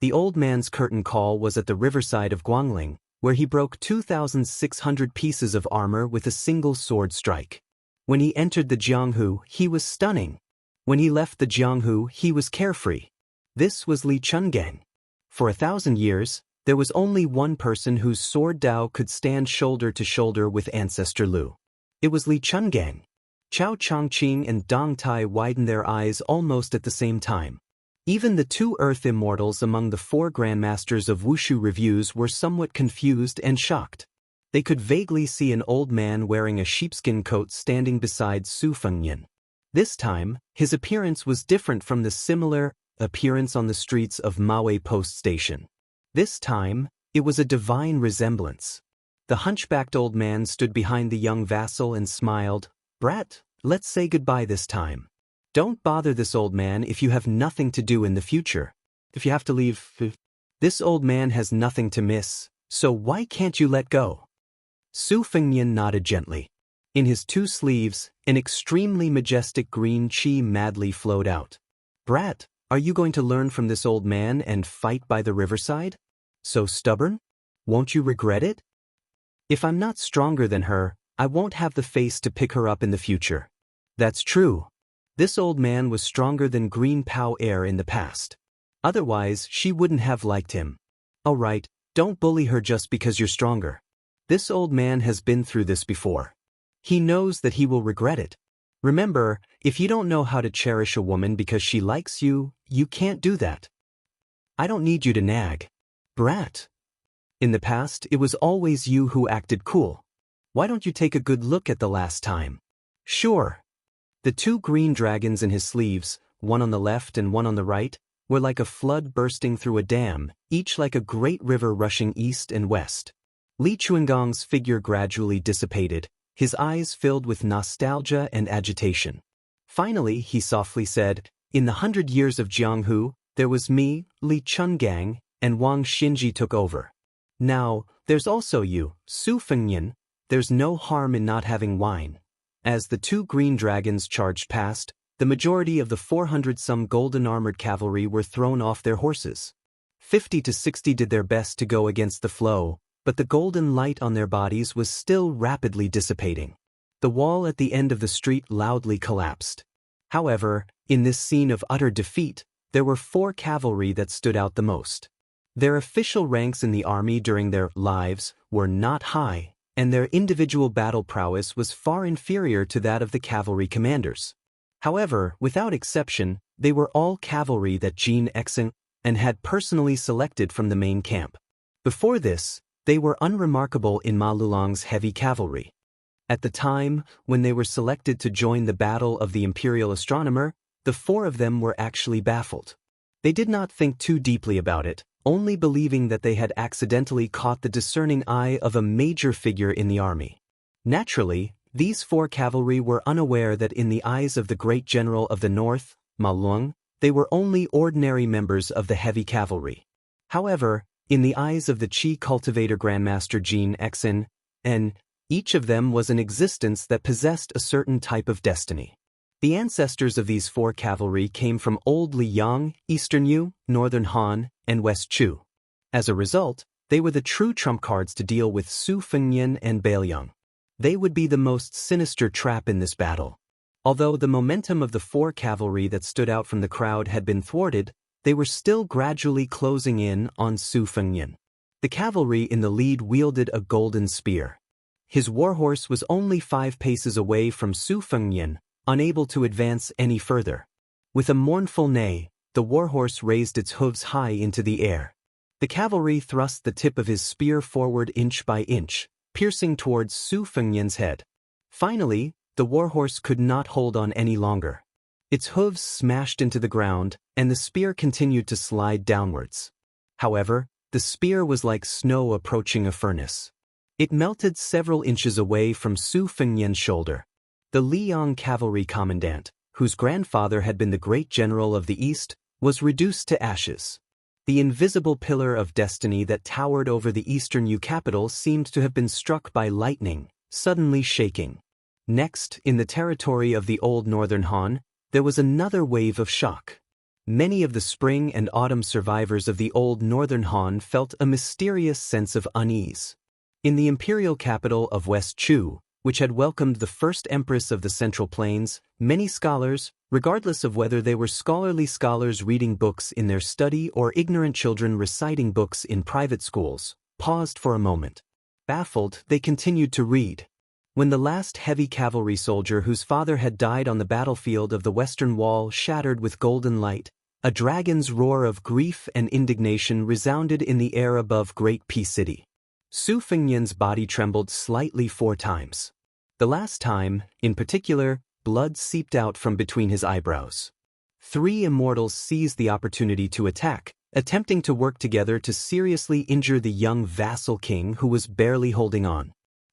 The old man's curtain call was at the riverside of Guangling, where he broke 2,600 pieces of armor with a single sword strike. When he entered the Jianghu, he was stunning. When he left the Jianghu, he was carefree. This was Li Chungang. For 1,000 years, there was only one person whose sword Dao could stand shoulder to shoulder with Ancestor Lu. It was Li Chungang. Chao Chongqing and Dong Tai widened their eyes almost at the same time. Even the 2 Earth Immortals among the 4 Grandmasters of Wushu reviews were somewhat confused and shocked. They could vaguely see an old man wearing a sheepskin coat standing beside Su Fengyan. This time, his appearance was different from the similar appearance on the streets of Maui Post Station. This time, it was a divine resemblance. The hunchbacked old man stood behind the young vassal and smiled. "Brat, let's say goodbye this time. Don't bother this old man if you have nothing to do in the future. If you have to leave, this old man has nothing to miss, so why can't you let go?" Su Fengyan nodded gently. In his 2 sleeves, an extremely majestic green qi madly flowed out. Brat, are you going to learn from this old man and fight by the riverside? So stubborn? Won't you regret it? If I'm not stronger than her, I won't have the face to pick her up in the future. That's true. This old man was stronger than Green Pow Air in the past. Otherwise, she wouldn't have liked him. All right, don't bully her just because you're stronger. This old man has been through this before. He knows that he will regret it. Remember, if you don't know how to cherish a woman because she likes you, you can't do that. I don't need you to nag. Brat. In the past, it was always you who acted cool. Why don't you take a good look at the last time? Sure. The two green dragons in his sleeves, one on the left and one on the right, were like a flood bursting through a dam, each like a great river rushing east and west. Li Chuangong's figure gradually dissipated, his eyes filled with nostalgia and agitation. Finally, he softly said, "In the 100 years of Jianghu, there was me, Li Chungang, and Wang Xinji took over. Now, there's also you, Su Fengyan. There's no harm in not having wine." As the two green dragons charged past, the majority of the 400-some golden-armored cavalry were thrown off their horses. 50 to 60 did their best to go against the flow, but the golden light on their bodies was still rapidly dissipating. The wall at the end of the street loudly collapsed. However, in this scene of utter defeat, there were 4 cavalry that stood out the most. Their official ranks in the army during their lives were not high, and their individual battle prowess was far inferior to that of the cavalry commanders. However, without exception, they were all cavalry that Jin Exing and had personally selected from the main camp. Before this, they were unremarkable in Ma Lulong's heavy cavalry. At the time, when they were selected to join the Battle of the Imperial Astronomer, the 4 of them were actually baffled. They did not think too deeply about it, only believing that they had accidentally caught the discerning eye of a major figure in the army. Naturally, these 4 cavalry were unaware that in the eyes of the great general of the north, Ma Lung, they were only ordinary members of the heavy cavalry. However, in the eyes of the Qi cultivator Grandmaster Jin Exin, each of them was an existence that possessed a certain type of destiny. The ancestors of these 4 cavalry came from Old Liang, Eastern Yu, Northern Han, and West Chu. As a result, they were the true trump cards to deal with Su Fengyan and Bailiang. They would be the most sinister trap in this battle. Although the momentum of the 4 cavalry that stood out from the crowd had been thwarted, they were still gradually closing in on Su Fengyan. The cavalry in the lead wielded a golden spear. His warhorse was only 5 paces away from Su Fengyan, unable to advance any further. With a mournful neigh, the warhorse raised its hooves high into the air. The cavalry thrust the tip of his spear forward inch by inch, piercing towards Su Fengyan's head. Finally, the warhorse could not hold on any longer. Its hooves smashed into the ground, and the spear continued to slide downwards. However, the spear was like snow approaching a furnace. It melted several inches away from Su Fengyan's shoulder. The Liang cavalry commandant, whose grandfather had been the great general of the East, was reduced to ashes. The invisible pillar of destiny that towered over the Eastern Yu capital seemed to have been struck by lightning, suddenly shaking. Next, in the territory of the old Northern Han, there was another wave of shock. Many of the spring and autumn survivors of the old Northern Han felt a mysterious sense of unease. In the imperial capital of West Chu, which had welcomed the first empress of the Central Plains, many scholars, regardless of whether they were scholarly scholars reading books in their study or ignorant children reciting books in private schools, paused for a moment. Baffled, they continued to read. When the last heavy cavalry soldier whose father had died on the battlefield of the Western Wall shattered with golden light, a dragon's roar of grief and indignation resounded in the air above Great Peace City. Su Fengyan's body trembled slightly 4 times. The last time, in particular, blood seeped out from between his eyebrows. 3 immortals seized the opportunity to attack, attempting to work together to seriously injure the young vassal king who was barely holding on.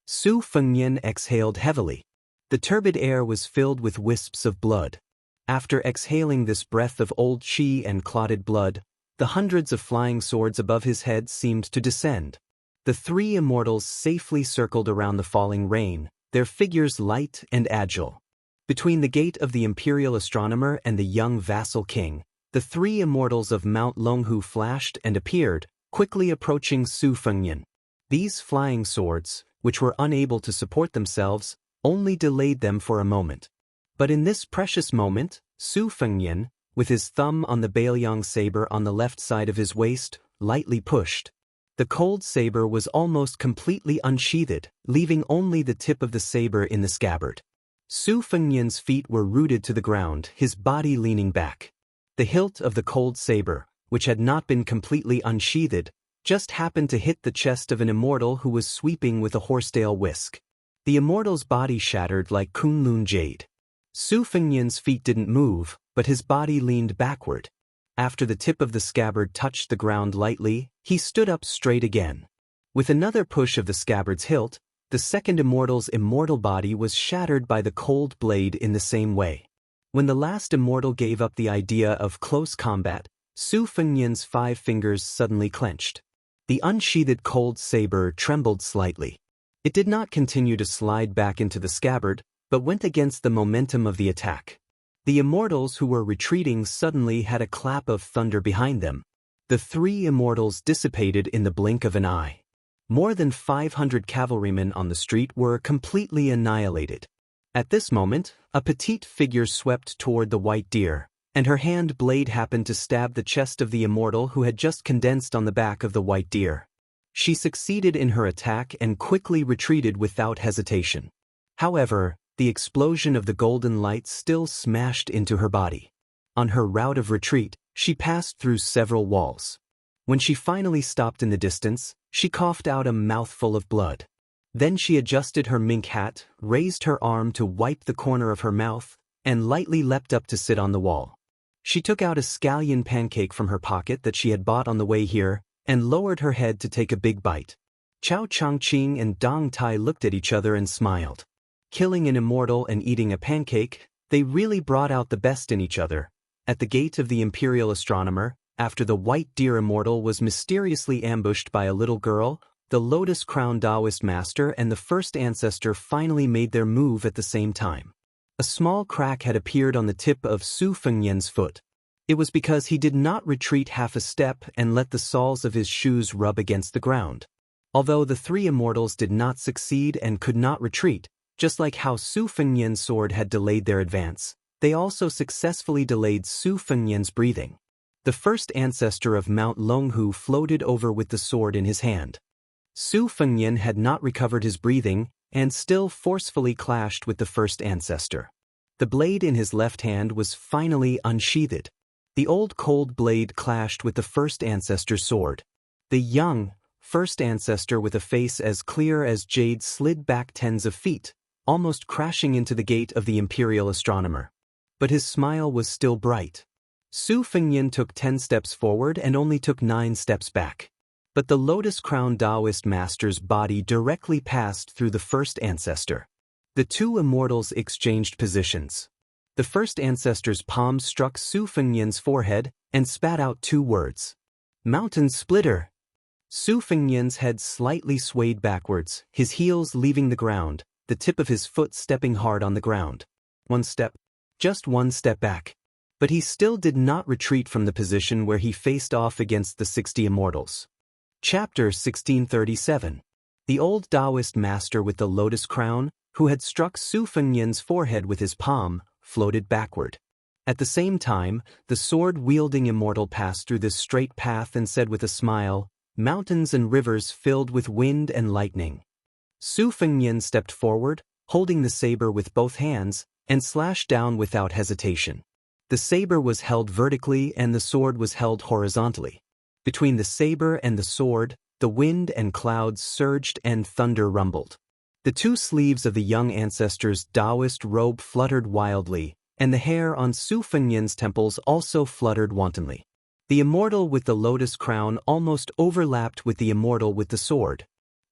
Su Fengyan exhaled heavily. The turbid air was filled with wisps of blood. After exhaling this breath of old qi and clotted blood, the hundreds of flying swords above his head seemed to descend. The 3 immortals safely circled around the falling rain, their figures light and agile. Between the gate of the imperial astronomer and the young vassal king, the three immortals of Mount Longhu flashed and appeared, quickly approaching Su Fengnian. These flying swords, which were unable to support themselves, only delayed them for a moment. But in this precious moment, Su Fengnian, with his thumb on the Baoyang saber on the left side of his waist, lightly pushed. The cold saber was almost completely unsheathed, leaving only the tip of the saber in the scabbard. Su Fengnian's feet were rooted to the ground, his body leaning back. The hilt of the cold saber, which had not been completely unsheathed, just happened to hit the chest of an immortal who was sweeping with a horsetail whisk. The immortal's body shattered like Kunlun jade. Su Fengnian's feet didn't move, but his body leaned backward. After the tip of the scabbard touched the ground lightly, he stood up straight again. With another push of the scabbard's hilt, the second immortal's immortal body was shattered by the cold blade in the same way. When the last immortal gave up the idea of close combat, Su Fengnian's 5 fingers suddenly clenched. The unsheathed cold saber trembled slightly. It did not continue to slide back into the scabbard, but went against the momentum of the attack. The immortals who were retreating suddenly had a clap of thunder behind them. The 3 immortals dissipated in the blink of an eye. More than 500 cavalrymen on the street were completely annihilated. At this moment, a petite figure swept toward the white deer, and her hand blade happened to stab the chest of the immortal who had just condensed on the back of the white deer. She succeeded in her attack and quickly retreated without hesitation. However, the explosion of the golden light still smashed into her body. On her route of retreat, she passed through several walls. When she finally stopped in the distance, she coughed out a mouthful of blood. Then she adjusted her mink hat, raised her arm to wipe the corner of her mouth, and lightly leapt up to sit on the wall. She took out a scallion pancake from her pocket that she had bought on the way here, and lowered her head to take a big bite. Chao Changqing and Dong Tai looked at each other and smiled. Killing an immortal and eating a pancake, they really brought out the best in each other. At the gate of the imperial astronomer, after the white deer immortal was mysteriously ambushed by a little girl, the Lotus Crown Daoist master and the first ancestor finally made their move at the same time. A small crack had appeared on the tip of Su Fengnian's foot. It was because he did not retreat half a step and let the soles of his shoes rub against the ground. Although the 3 immortals did not succeed and could not retreat, just like how Su Fengnian's sword had delayed their advance, they also successfully delayed Su Fengnian's breathing. The first ancestor of Mount Longhu floated over with the sword in his hand. Su Fengnian had not recovered his breathing, and still forcefully clashed with the first ancestor. The blade in his left hand was finally unsheathed. The old cold blade clashed with the first ancestor's sword. The young, first ancestor with a face as clear as jade slid back tens of feet, almost crashing into the gate of the imperial astronomer. But his smile was still bright. Su Fengnian took 10 steps forward and only took 9 steps back. But the Lotus Crown Daoist master's body directly passed through the first ancestor. The 2 immortals exchanged positions. The first ancestor's palm struck Su Fengnian's forehead and spat out 2 words. Mountain splitter. Su Fengnian's head slightly swayed backwards, his heels leaving the ground, the tip of his foot stepping hard on the ground. 1 step. Just 1 step back. But he still did not retreat from the position where he faced off against the 60 immortals. Chapter 1637. The old Daoist master with the lotus crown, who had struck Su Fengnian's forehead with his palm, floated backward. At the same time, the sword-wielding immortal passed through this straight path and said with a smile, "Mountains and rivers filled with wind and lightning." Su Fengnian stepped forward, holding the saber with both hands, and slashed down without hesitation. The saber was held vertically and the sword was held horizontally. Between the saber and the sword, the wind and clouds surged and thunder rumbled. The 2 sleeves of the young ancestor's Daoist robe fluttered wildly, and the hair on Su Fengnian's temples also fluttered wantonly. The immortal with the lotus crown almost overlapped with the immortal with the sword.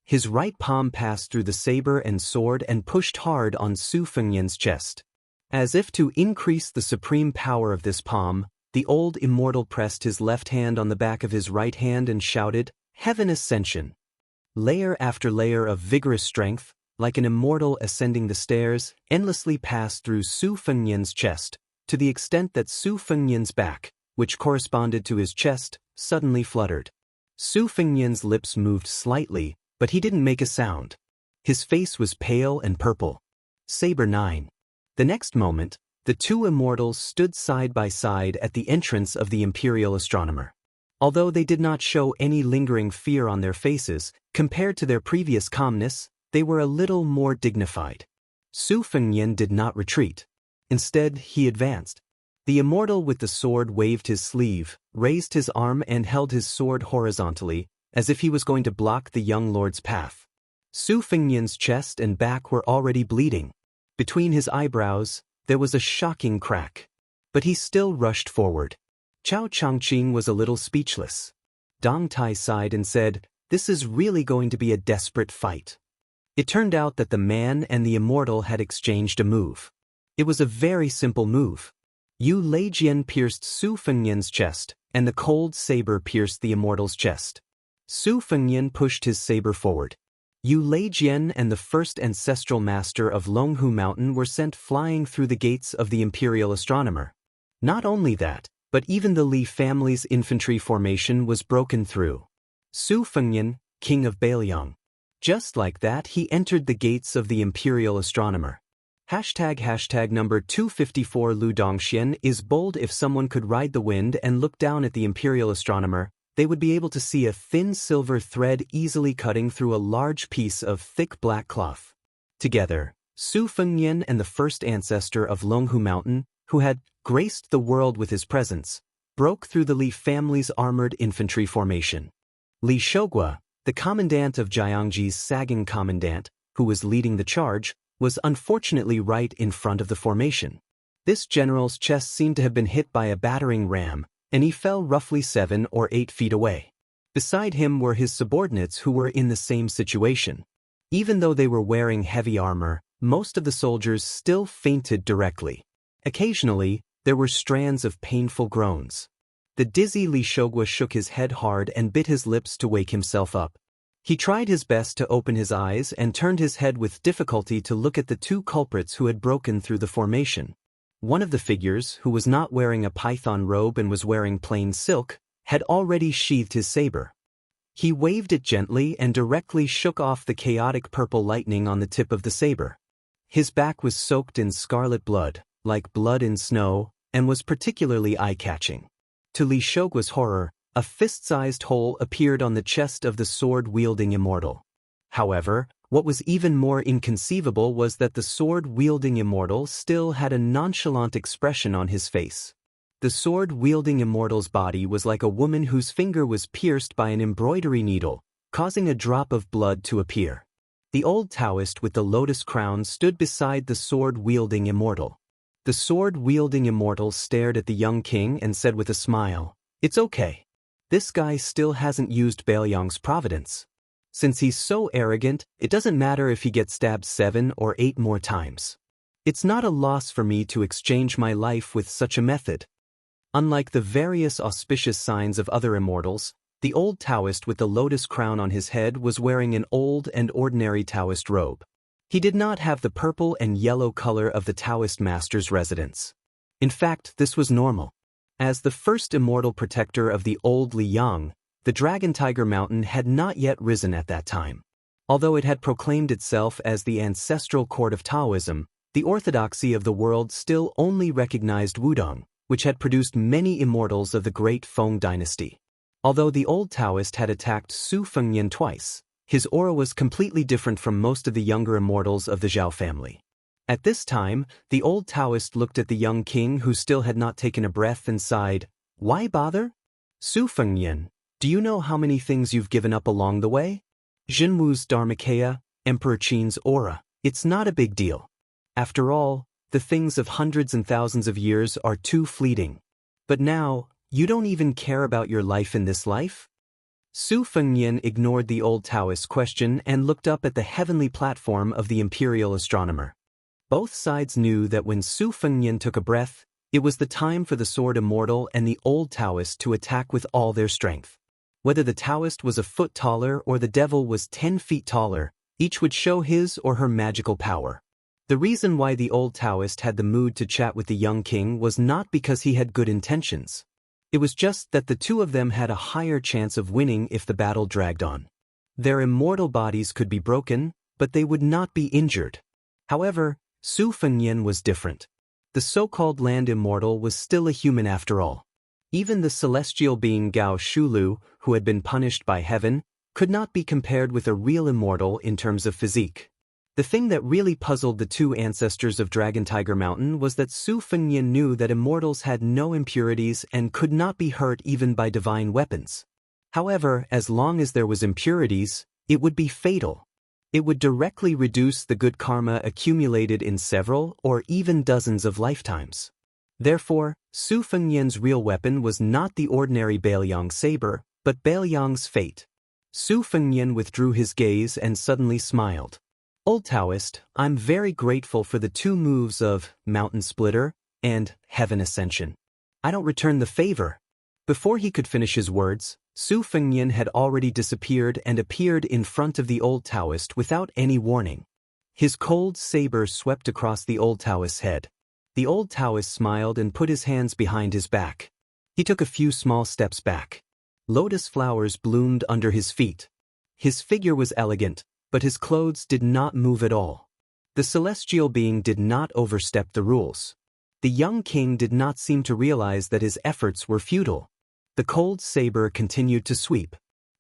His right palm passed through the saber and sword and pushed hard on Su Fengnian's chest. As if to increase the supreme power of this palm, the old immortal pressed his left hand on the back of his right hand and shouted, "Heaven Ascension!" Layer after layer of vigorous strength, like an immortal ascending the stairs, endlessly passed through Su Fengnian's chest, to the extent that Su Fengnian's back, which corresponded to his chest, suddenly fluttered. Su Fengnian's lips moved slightly, but he didn't make a sound. His face was pale and purple. Saber 9. The next moment, the two immortals stood side by side at the entrance of the Imperial Astronomer. Although they did not show any lingering fear on their faces, compared to their previous calmness, they were a little more dignified. Su Fengnian did not retreat. Instead, he advanced. The immortal with the sword waved his sleeve, raised his arm and held his sword horizontally, as if he was going to block the young lord's path. Su Fengnian's chest and back were already bleeding. Between his eyebrows, there was a shocking crack. But he still rushed forward. Chao Changqing was a little speechless. Dong Tai sighed and said, "This is really going to be a desperate fight." It turned out that the man and the immortal had exchanged a move. It was a very simple move. Yu Leijian pierced Su Fengnian's chest, and the cold saber pierced the immortal's chest. Su Fengnian pushed his saber forward. Yu Leijian and the first ancestral master of Longhu Mountain were sent flying through the gates of the Imperial Astronomer. Not only that, but even the Li family's infantry formation was broken through. Su Fengnian, king of Bailiang. Just like that, he entered the gates of the Imperial Astronomer. ## number 254 Lu Dongxian is bold. If someone could ride the wind and look down at the Imperial Astronomer, they would be able to see a thin silver thread easily cutting through a large piece of thick black cloth. Together, Su Fengnian and the first ancestor of Longhu Mountain, who had graced the world with his presence, broke through the Li family's armored infantry formation. Li Shogua, the commandant of Jiangji's sagging commandant, who was leading the charge, was unfortunately right in front of the formation. This general's chest seemed to have been hit by a battering ram, and he fell roughly 7 or 8 feet away. Beside him were his subordinates who were in the same situation. Even though they were wearing heavy armor, most of the soldiers still fainted directly. Occasionally, there were strands of painful groans. The dizzy Li Shogua shook his head hard and bit his lips to wake himself up. He tried his best to open his eyes and turned his head with difficulty to look at the two culprits who had broken through the formation. One of the figures, who was not wearing a python robe and was wearing plain silk, had already sheathed his saber. He waved it gently and directly shook off the chaotic purple lightning on the tip of the saber. His back was soaked in scarlet blood, like blood in snow, and was particularly eye-catching. To Li Shogua's horror, a fist-sized hole appeared on the chest of the sword-wielding immortal. However, what was even more inconceivable was that the sword-wielding immortal still had a nonchalant expression on his face. The sword-wielding immortal's body was like a woman whose finger was pierced by an embroidery needle, causing a drop of blood to appear. The old Daoist with the lotus crown stood beside the sword-wielding immortal. The sword-wielding immortal stared at the young king and said with a smile, "It's okay. This guy still hasn't used Bailiang's providence. Since he's so arrogant, it doesn't matter if he gets stabbed 7 or 8 more times. It's not a loss for me to exchange my life with such a method." Unlike the various auspicious signs of other immortals, the old Daoist with the lotus crown on his head was wearing an old and ordinary Daoist robe. He did not have the purple and yellow color of the Daoist master's residence. In fact, this was normal. As the first immortal protector of the old Liang, the Dragon Tiger Mountain had not yet risen at that time. Although it had proclaimed itself as the ancestral court of Taoism, the orthodoxy of the world still only recognized Wudong, which had produced many immortals of the great Feng dynasty. Although the old Daoist had attacked Su Fengnian twice, his aura was completely different from most of the younger immortals of the Zhao family. At this time, the old Daoist looked at the young king who still had not taken a breath and sighed, "Why bother? Su Fengnian, do you know how many things you've given up along the way? Jinwu's Dharmakaya, Emperor Qin's aura, it's not a big deal. After all, the things of hundreds and thousands of years are too fleeting. But now, you don't even care about your life in this life?" Su Fengnian ignored the old Daoist's question and looked up at the heavenly platform of the Imperial Astronomer. Both sides knew that when Su Fengnian took a breath, it was the time for the sword immortal and the old Daoist to attack with all their strength. Whether the Daoist was a foot taller or the devil was 10 feet taller, Each would show his or her magical power. The reason why the old Taoist had the mood to chat with the young king was not because he had good intentions. It was just that the two of them had a higher chance of winning if the battle dragged on. Their immortal bodies could be broken, but they would not be injured. However, Su Fengnian was different. The so-called land immortal was still a human after all. Even the celestial being Gao Shulu, who had been punished by heaven, could not be compared with a real immortal in terms of physique. The thing that really puzzled the two ancestors of Dragon Tiger Mountain was that Su Fengnian knew that immortals had no impurities and could not be hurt even by divine weapons. However, as long as there was impurities, it would be fatal. It would directly reduce the good karma accumulated in several or even dozens of lifetimes. Therefore, Su Fengnian's real weapon was not the ordinary Bailiang saber, but Bailiang's fate. Su Fengnian withdrew his gaze and suddenly smiled. Old Taoist, I'm very grateful for the two moves of Mountain Splitter and Heaven Ascension. I don't return the favor. Before he could finish his words, Su Fengnian had already disappeared and appeared in front of the old Taoist without any warning. His cold saber swept across the old Taoist's head. The old Taoist smiled and put his hands behind his back. He took a few small steps back. Lotus flowers bloomed under his feet. His figure was elegant, but his clothes did not move at all. The celestial being did not overstep the rules. The young king did not seem to realize that his efforts were futile. The cold saber continued to sweep.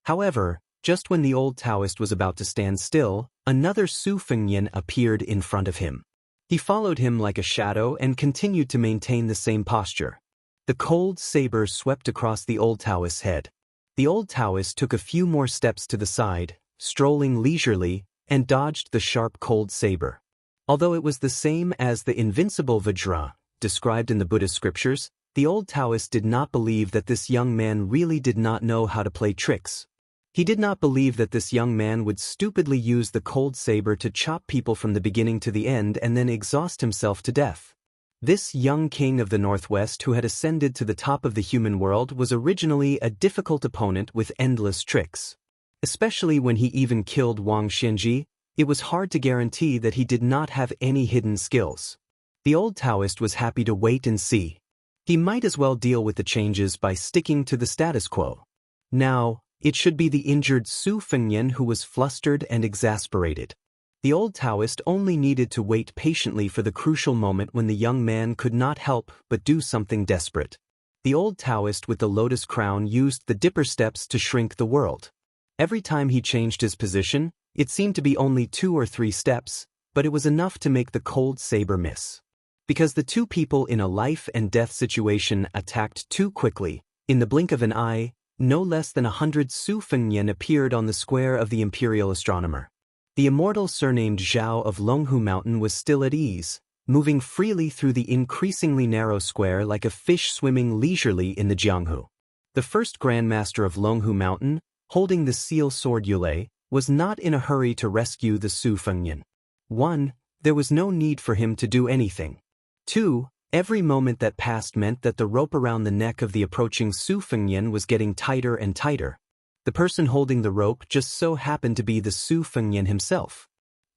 However, just when the old Taoist was about to stand still, another Su Fengnian appeared in front of him. He followed him like a shadow and continued to maintain the same posture. The cold saber swept across the old Taoist's head. The old Taoist took a few more steps to the side, strolling leisurely, and dodged the sharp cold saber. Although it was the same as the invincible Vajra, described in the Buddhist scriptures, the old Taoist did not believe that this young man really did not know how to play tricks. He did not believe that this young man would stupidly use the cold saber to chop people from the beginning to the end and then exhaust himself to death. This young king of the Northwest who had ascended to the top of the human world was originally a difficult opponent with endless tricks. Especially when he even killed Wang Xianxia, it was hard to guarantee that he did not have any hidden skills. The old Taoist was happy to wait and see. He might as well deal with the changes by sticking to the status quo. Now, it should be the injured Su Fengnian who was flustered and exasperated. The old Taoist only needed to wait patiently for the crucial moment when the young man could not help but do something desperate. The old Taoist with the lotus crown used the dipper steps to shrink the world. Every time he changed his position, it seemed to be only 2 or 3 steps, but it was enough to make the cold saber miss. Because the two people in a life and death situation attacked too quickly, in the blink of an eye, no less than 100 Su Fengnian appeared on the square of the imperial astronomer. The immortal surnamed Zhao of Longhu Mountain was still at ease, moving freely through the increasingly narrow square like a fish swimming leisurely in the Jianghu. The first Grandmaster of Longhu Mountain, holding the seal sword Yulei, was not in a hurry to rescue the Su Fengnian. 1. There was no need for him to do anything. 2. Every moment that passed meant that the rope around the neck of the approaching Su Fengnian was getting tighter and tighter. The person holding the rope just so happened to be the Su Fengnian himself.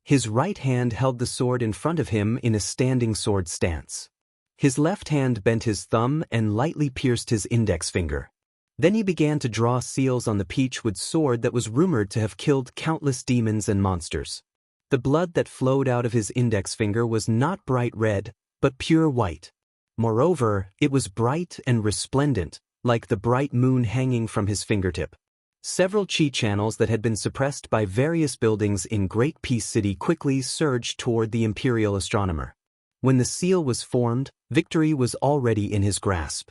His right hand held the sword in front of him in a standing sword stance. His left hand bent his thumb and lightly pierced his index finger. Then he began to draw seals on the peachwood sword that was rumored to have killed countless demons and monsters. The blood that flowed out of his index finger was not bright red, but pure white. Moreover, it was bright and resplendent, like the bright moon hanging from his fingertip. Several chi channels that had been suppressed by various buildings in Great Peace City quickly surged toward the imperial astronomer. When the seal was formed, victory was already in his grasp.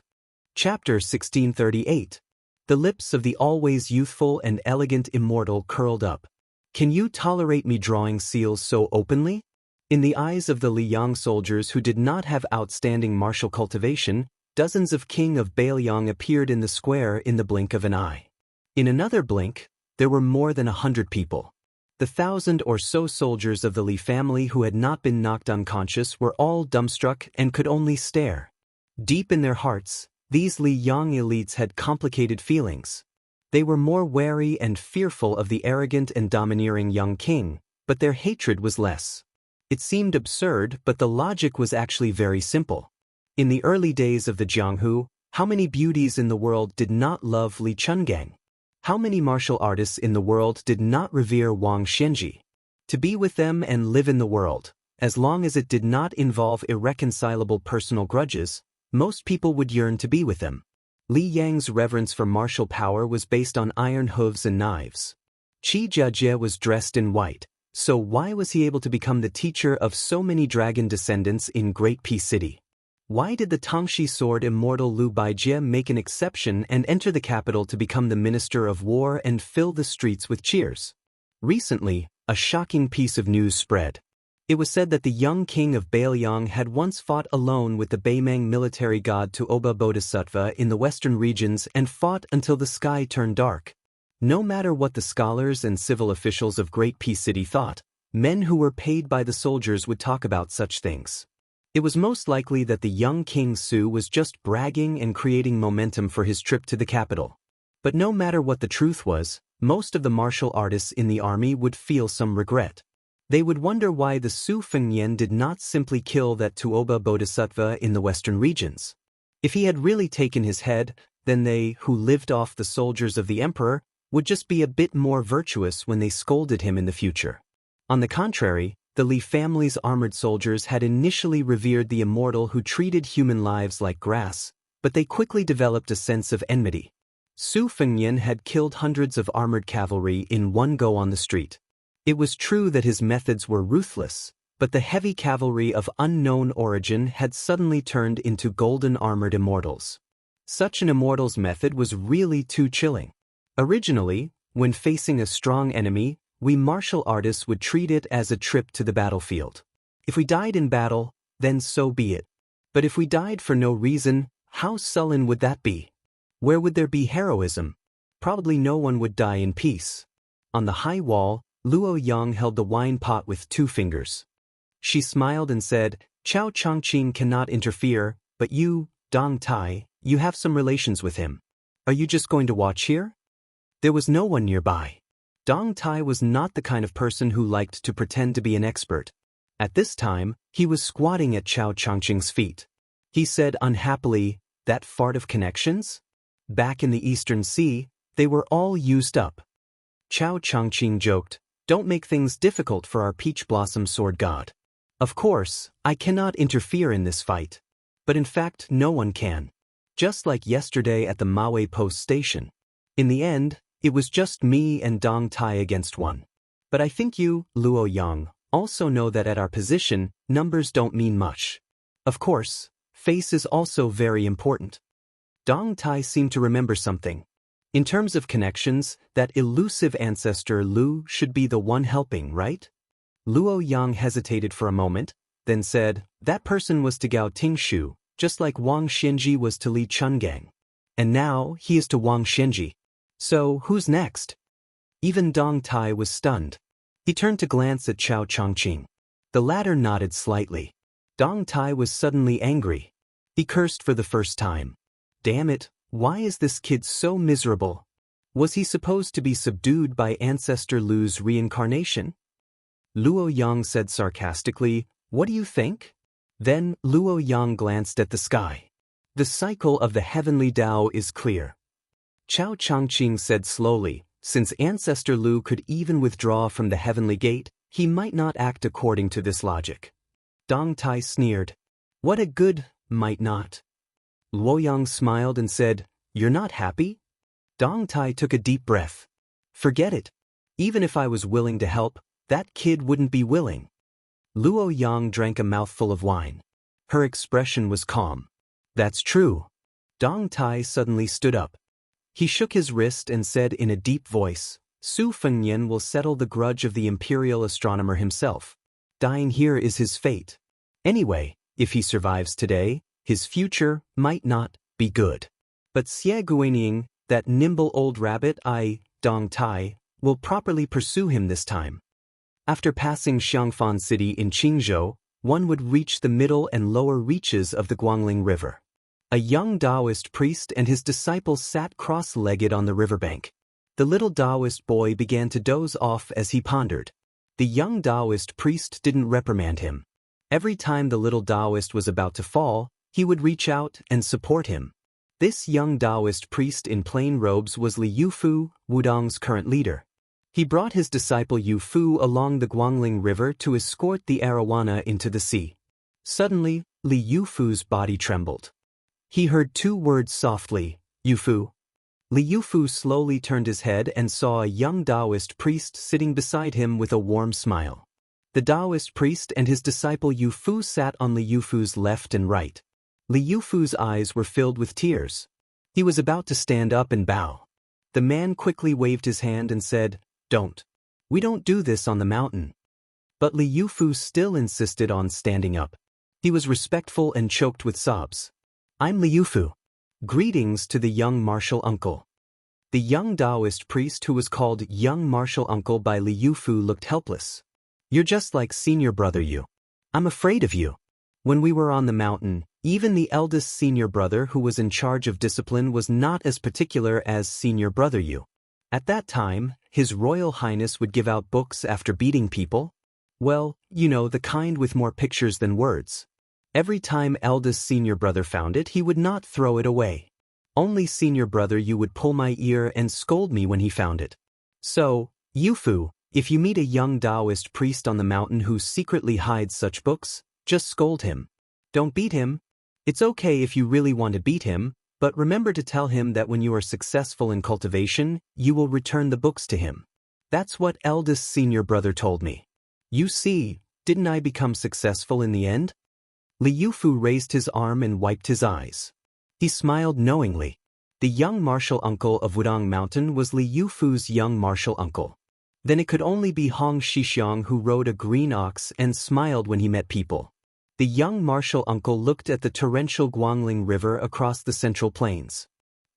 Chapter 1638. The lips of the always youthful and elegant immortal curled up. Can you tolerate me drawing seals so openly? In the eyes of the Liang soldiers who did not have outstanding martial cultivation, dozens of King of Bailiang appeared in the square in the blink of an eye. In another blink, there were more than 100 people. The 1,000 or so soldiers of the Li family who had not been knocked unconscious were all dumbstruck and could only stare. Deep in their hearts, these Liang elites had complicated feelings. They were more wary and fearful of the arrogant and domineering young king, but their hatred was less. It seemed absurd, but the logic was actually very simple. In the early days of the Jianghu, how many beauties in the world did not love Li Chungang? How many martial artists in the world did not revere Wang Xianxia? To be with them and live in the world, as long as it did not involve irreconcilable personal grudges, most people would yearn to be with them. Li Yang's reverence for martial power was based on iron hooves and knives. Qi Jiajie was dressed in white, so why was he able to become the teacher of so many dragon descendants in Great Peace City? Why did the Tangxi sword immortal Lu Baijie make an exception and enter the capital to become the minister of war and fill the streets with cheers? Recently, a shocking piece of news spread. It was said that the young king of Bailiang had once fought alone with the Beimang military god Tuoba Bodhisattva in the western regions and fought until the sky turned dark. No matter what the scholars and civil officials of Great Peace City thought, men who were paid by the soldiers would talk about such things. It was most likely that the young King Su was just bragging and creating momentum for his trip to the capital. But no matter what the truth was, most of the martial artists in the army would feel some regret. They would wonder why the Su Fengnian did not simply kill that Tuoba Bodhisattva in the western regions. If he had really taken his head, then they, who lived off the soldiers of the emperor, would just be a bit more virtuous when they scolded him in the future. On the contrary, the Li family's armored soldiers had initially revered the immortal who treated human lives like grass, but they quickly developed a sense of enmity. Su Fengnian had killed hundreds of armored cavalry in one go on the street. It was true that his methods were ruthless, but the heavy cavalry of unknown origin had suddenly turned into golden armored immortals. Such an immortal's method was really too chilling. Originally, when facing a strong enemy, we martial artists would treat it as a trip to the battlefield. If we died in battle, then so be it. But if we died for no reason, how sullen would that be? Where would there be heroism? Probably no one would die in peace. On the high wall, Luo Yang held the wine pot with 2 fingers. She smiled and said, "Chao Changqing cannot interfere, but you, Dong Tai, you have some relations with him. Are you just going to watch here?" There was no one nearby. Dong Tai was not the kind of person who liked to pretend to be an expert. At this time, he was squatting at Chao Changqing's feet. He said unhappily, "That fart of connections? Back in the Eastern Sea, they were all used up." Chao Changqing joked, "Don't make things difficult for our peach blossom sword god. Of course, I cannot interfere in this fight. But in fact, no one can. Just like yesterday at the Maui Post Station. In the end, it was just me and Dong Tai against one. But I think you, Luo Yang, also know that at our position, numbers don't mean much. Of course, face is also very important." Dong Tai seemed to remember something. In terms of connections, that elusive ancestor Lu should be the one helping, right? Luo Yang hesitated for a moment, then said, "That person was to Gao Tingshu, just like Wang Xianxia was to Li Chungang. And now, he is to Wang Xianxia. So, who's next?" Even Dong Tai was stunned. He turned to glance at Chao Changqing. The latter nodded slightly. Dong Tai was suddenly angry. He cursed for the first time. Damn it, why is this kid so miserable? Was he supposed to be subdued by Ancestor Lu's reincarnation? Luo Yang said sarcastically, "What do you think?" Then Luo Yang glanced at the sky. "The cycle of the heavenly Tao is clear." Chao Changqing said slowly, "Since Ancestor Lu could even withdraw from the heavenly gate, he might not act according to this logic." Dong Tai sneered. "What a good, might not." Luo Yang smiled and said, "You're not happy?" Dong Tai took a deep breath. "Forget it. Even if I was willing to help, that kid wouldn't be willing." Luo Yang drank a mouthful of wine. Her expression was calm. "That's true." Dong Tai suddenly stood up. He shook his wrist and said in a deep voice, "Su Fengnian will settle the grudge of the imperial astronomer himself. Dying here is his fate. Anyway, if he survives today, his future might not be good. But Xie Guining, that nimble old rabbit Dong Tai, will properly pursue him this time." After passing Xiangfan City in Qingzhou, one would reach the middle and lower reaches of the Guangling River. A young Daoist priest and his disciples sat cross-legged on the riverbank. The little Daoist boy began to doze off as he pondered. The young Daoist priest didn't reprimand him. Every time the little Daoist was about to fall, he would reach out and support him. This young Daoist priest in plain robes was Li Yufu, Wudong's current leader. He brought his disciple Yufu along the Guangling River to escort the arowana into the sea. Suddenly, Li Yufu's body trembled. He heard two words softly, Yufu. Li Yufu slowly turned his head and saw a young Daoist priest sitting beside him with a warm smile. The Daoist priest and his disciple Yufu sat on Li Yufu's left and right. Li Yufu's eyes were filled with tears. He was about to stand up and bow. The man quickly waved his hand and said, "Don't. We don't do this on the mountain." But Li Yufu still insisted on standing up. He was respectful and choked with sobs. "I'm Li Yufu. Greetings to the young martial uncle." The young Daoist priest who was called young martial uncle by Li Yufu looked helpless. "You're just like senior brother Yu. I'm afraid of you." When we were on the mountain, even the eldest senior brother who was in charge of discipline was not as particular as senior brother Yu. At that time, His Royal Highness would give out books after beating people. Well, you know, the kind with more pictures than words. Every time eldest senior brother found it, he would not throw it away. Only senior brother Yu would pull my ear and scold me when he found it. So, Yufu, if you meet a young Daoist priest on the mountain who secretly hides such books, just scold him. Don't beat him. It's okay if you really want to beat him, but remember to tell him that when you are successful in cultivation, you will return the books to him. That's what eldest senior brother told me. You see, didn't I become successful in the end? Li Yufu raised his arm and wiped his eyes. He smiled knowingly. The young martial uncle of Wudong Mountain was Li Yufu's young martial uncle. Then it could only be Hong Xixiang who rode a green ox and smiled when he met people. The young martial uncle looked at the torrential Guangling River across the Central Plains.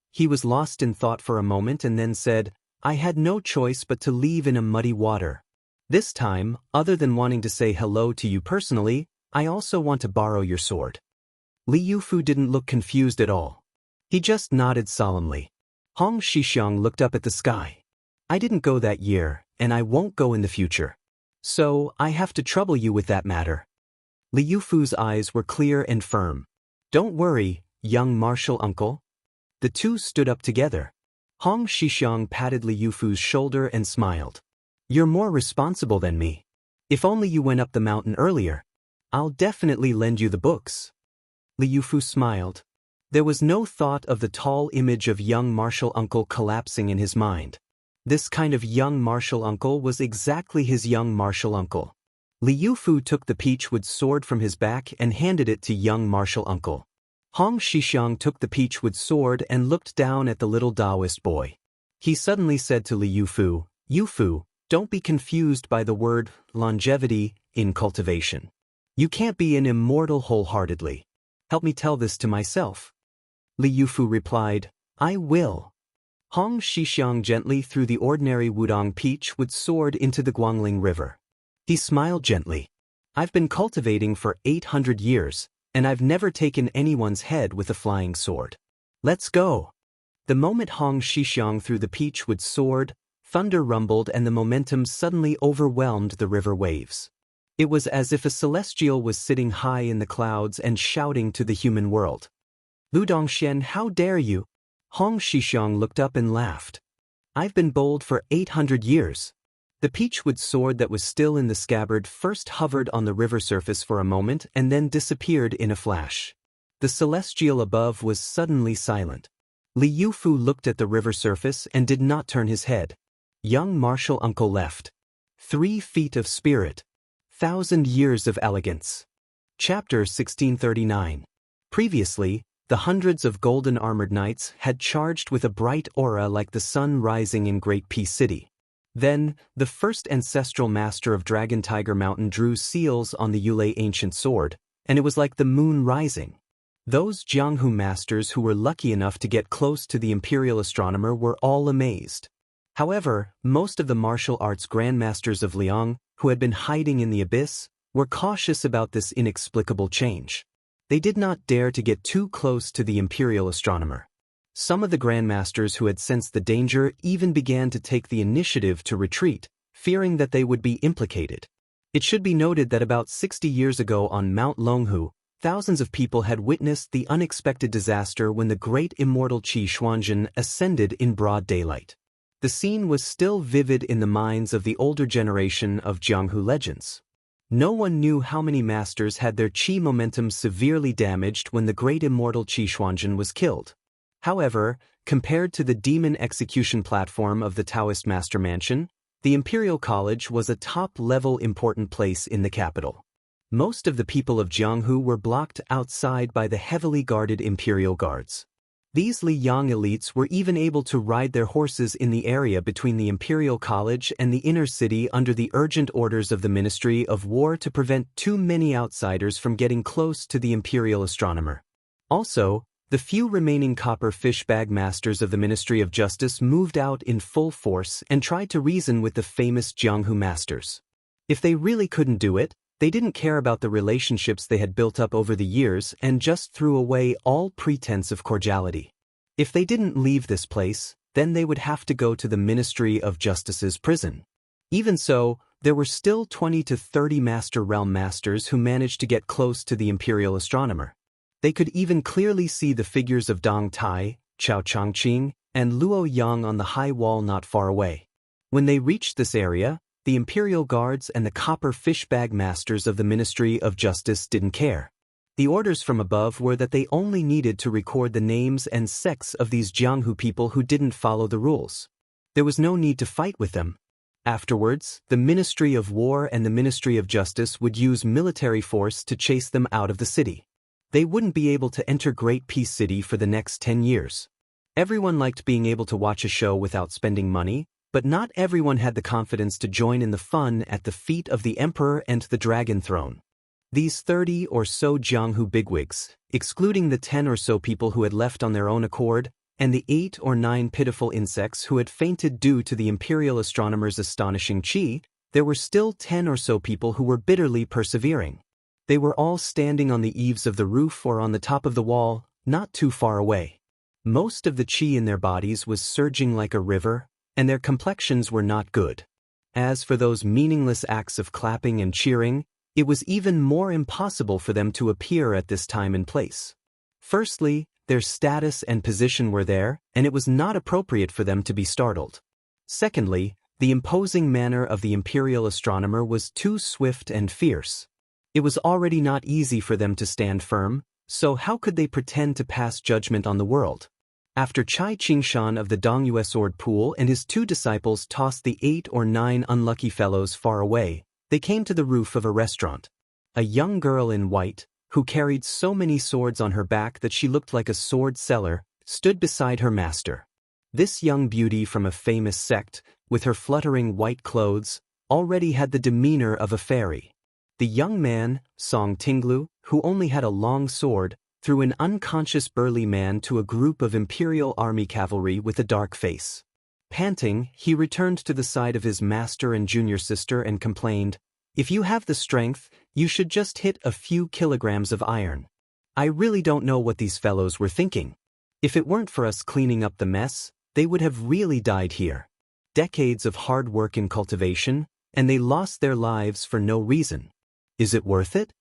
He was lost in thought for a moment and then said, "I had no choice but to leave in a muddy water. This time, other than wanting to say hello to you personally, I also want to borrow your sword." Li Yufu didn't look confused at all. He just nodded solemnly. Hong Xixiang looked up at the sky. "I didn't go that year, and I won't go in the future. So, I have to trouble you with that matter." Li Yufu's eyes were clear and firm. "Don't worry, young martial uncle." The two stood up together. Hong Xixiang patted Li Yufu's shoulder and smiled. "You're more responsible than me. If only you went up the mountain earlier. I'll definitely lend you the books." Li Yufu smiled. There was no thought of the tall image of young martial uncle collapsing in his mind. This kind of young martial uncle was exactly his young martial uncle. Li Yufu took the peachwood sword from his back and handed it to young martial uncle. Hong Xixiang took the peachwood sword and looked down at the little Daoist boy. He suddenly said to Li Yufu, "Yufu, don't be confused by the word longevity in cultivation. You can't be an immortal wholeheartedly. Help me tell this to myself." Li Yufu replied, "I will." Hong Xixiang gently threw the ordinary Wudong peachwood sword into the Guangling River. He smiled gently. "I've been cultivating for 800 years, and I've never taken anyone's head with a flying sword. Let's go." The moment Hong Xixiang threw the peachwood sword, thunder rumbled and the momentum suddenly overwhelmed the river waves. It was as if a celestial was sitting high in the clouds and shouting to the human world. "Lu Dongxian, how dare you?" Hong Xixiang looked up and laughed. "I've been bold for 800 years. The peachwood sword that was still in the scabbard first hovered on the river surface for a moment and then disappeared in a flash. The celestial above was suddenly silent. Li Yufu looked at the river surface and did not turn his head. Young martial uncle left. 3 feet of spirit. 1,000 years of elegance. Chapter 1639. Previously, the hundreds of golden armored knights had charged with a bright aura like the sun rising in Great Peace City. Then, the first ancestral master of Dragon Tiger Mountain drew seals on the Yulei ancient sword, and it was like the moon rising. Those Jianghu masters who were lucky enough to get close to the imperial astronomer were all amazed. However, most of the martial arts grandmasters of Liang, who had been hiding in the abyss, were cautious about this inexplicable change. They did not dare to get too close to the imperial astronomer. Some of the grandmasters who had sensed the danger even began to take the initiative to retreat, fearing that they would be implicated. It should be noted that about 60 years ago on Mount Longhu, thousands of people had witnessed the unexpected disaster when the great immortal Qi Xuanzhen ascended in broad daylight. The scene was still vivid in the minds of the older generation of Jianghu legends. No one knew how many masters had their qi momentum severely damaged when the great immortal Qi Xuanzhen was killed. However, compared to the demon execution platform of the Daoist master mansion, the Imperial College was a top-level important place in the capital. Most of the people of Jianghu were blocked outside by the heavily guarded Imperial Guards. These Liyang elites were even able to ride their horses in the area between the Imperial College and the inner city under the urgent orders of the Ministry of War to prevent too many outsiders from getting close to the Imperial astronomer. Also, the few remaining copper fish bag masters of the Ministry of Justice moved out in full force and tried to reason with the famous Jianghu masters. If they really couldn't do it, they didn't care about the relationships they had built up over the years and just threw away all pretense of cordiality. If they didn't leave this place, then they would have to go to the Ministry of Justice's prison. Even so, there were still 20 to 30 Master Realm masters who managed to get close to the Imperial astronomer. They could even clearly see the figures of Dong Tai, Chao Changqing, and Luo Yang on the high wall not far away. When they reached this area, the Imperial Guards and the copper fish bag masters of the Ministry of Justice didn't care. The orders from above were that they only needed to record the names and sex of these Jianghu people who didn't follow the rules. There was no need to fight with them. Afterwards, the Ministry of War and the Ministry of Justice would use military force to chase them out of the city. They wouldn't be able to enter Great Peace City for the next 10 years. Everyone liked being able to watch a show without spending money, but not everyone had the confidence to join in the fun at the feet of the Emperor and the Dragon Throne. These 30 or so Jianghu bigwigs, excluding the 10 or so people who had left on their own accord, and the 8 or 9 pitiful insects who had fainted due to the Imperial astronomer's astonishing qi, there were still 10 or so people who were bitterly persevering. They were all standing on the eaves of the roof or on the top of the wall, not too far away. Most of the qi in their bodies was surging like a river, and their complexions were not good. As for those meaningless acts of clapping and cheering, it was even more impossible for them to appear at this time and place. Firstly, their status and position were there, and it was not appropriate for them to be startled. Secondly, the imposing manner of the Imperial astronomer was too swift and fierce. It was already not easy for them to stand firm, so how could they pretend to pass judgment on the world? After Chai Qingshan of the Dongyue Sword Pool and his 2 disciples tossed the 8 or 9 unlucky fellows far away, they came to the roof of a restaurant. A young girl in white, who carried so many swords on her back that she looked like a sword seller, stood beside her master. This young beauty from a famous sect, with her fluttering white clothes, already had the demeanor of a fairy. The young man, Song Tinglu, who only had a long sword, threw an unconscious burly man to a group of Imperial Army cavalry with a dark face. Panting, he returned to the side of his master and junior sister and complained, "If you have the strength, you should just hit a few kilograms of iron. I really don't know what these fellows were thinking. If it weren't for us cleaning up the mess, they would have really died here. Decades of hard work in cultivation, and they lost their lives for no reason. Is it worth it?"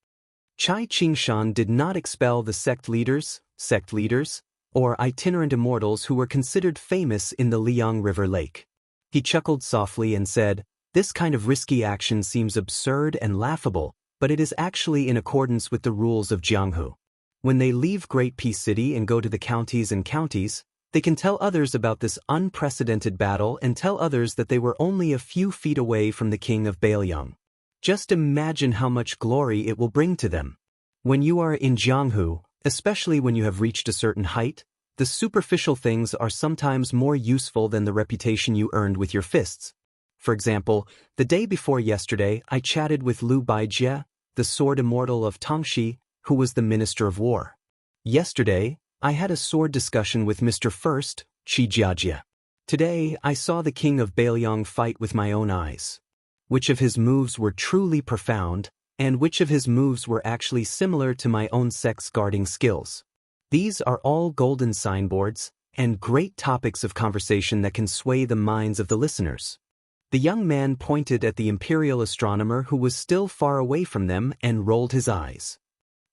Chai Qingshan did not expel the sect leaders, or itinerant immortals who were considered famous in the Liang River Lake. He chuckled softly and said, "This kind of risky action seems absurd and laughable, but it is actually in accordance with the rules of Jianghu. When they leave Great Peace City and go to the counties, they can tell others about this unprecedented battle and tell others that they were only a few feet away from the king of Bailiang. Just imagine how much glory it will bring to them. When you are in Jianghu, especially when you have reached a certain height, the superficial things are sometimes more useful than the reputation you earned with your fists. For example, the day before yesterday, I chatted with Lu Baijie, the sword immortal of Tongxi, who was the Minister of War. Yesterday, I had a sword discussion with Mr. First, Qi Jiajie. Today, I saw the king of Bailiang fight with my own eyes. Which of his moves were truly profound, and which of his moves were actually similar to my own sect's guarding skills? These are all golden signboards, and great topics of conversation that can sway the minds of the listeners. The young man pointed at the imperial astronomer who was still far away from them and rolled his eyes.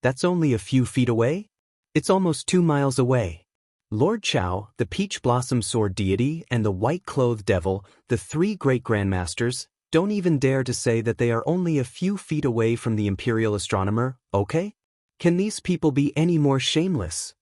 That's only a few feet away? It's almost 2 miles away. Lord Chao, the peach blossom sword deity, and the white-clothed devil, the 3 great grandmasters, don't even dare to say that they are only a few feet away from the imperial astronomer, okay? Can these people be any more shameless?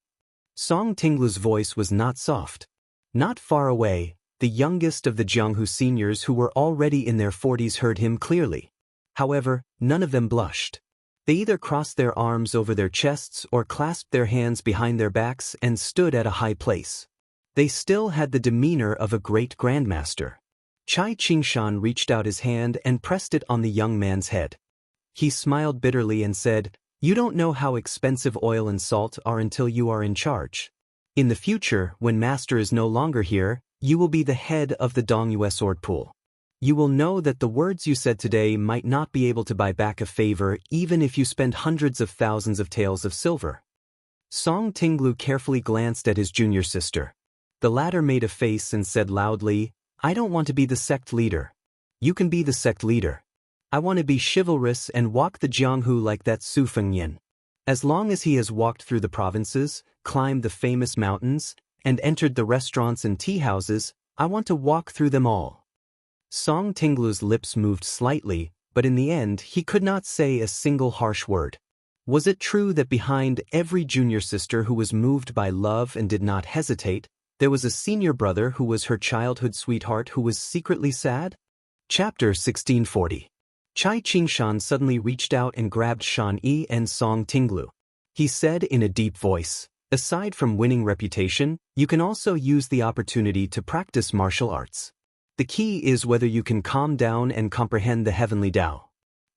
Song Tinglu's voice was not soft. Not far away, the youngest of the Jianghu seniors who were already in their 40s heard him clearly. However, none of them blushed. They either crossed their arms over their chests or clasped their hands behind their backs and stood at a high place. They still had the demeanor of a great grandmaster. Chai Qingshan reached out his hand and pressed it on the young man's head. He smiled bitterly and said, "You don't know how expensive oil and salt are until you are in charge. In the future, when Master is no longer here, you will be the head of the Dongyue sword pool. You will know that the words you said today might not be able to buy back a favor even if you spend hundreds of thousands of taels of silver." Song Tinglu carefully glanced at his junior sister. The latter made a face and said loudly, "I don't want to be the sect leader. You can be the sect leader. I want to be chivalrous and walk the Jianghu like that Su Fengyan. As long as he has walked through the provinces, climbed the famous mountains, and entered the restaurants and tea houses, I want to walk through them all." Song Tinglu's lips moved slightly, but in the end he could not say a single harsh word. Was it true that behind every junior sister who was moved by love and did not hesitate, there was a senior brother who was her childhood sweetheart who was secretly sad? Chapter 1640. Chai Qingshan suddenly reached out and grabbed Shan Yi and Song Tinglu. He said in a deep voice, "Aside from winning reputation, you can also use the opportunity to practice martial arts. The key is whether you can calm down and comprehend the heavenly Tao.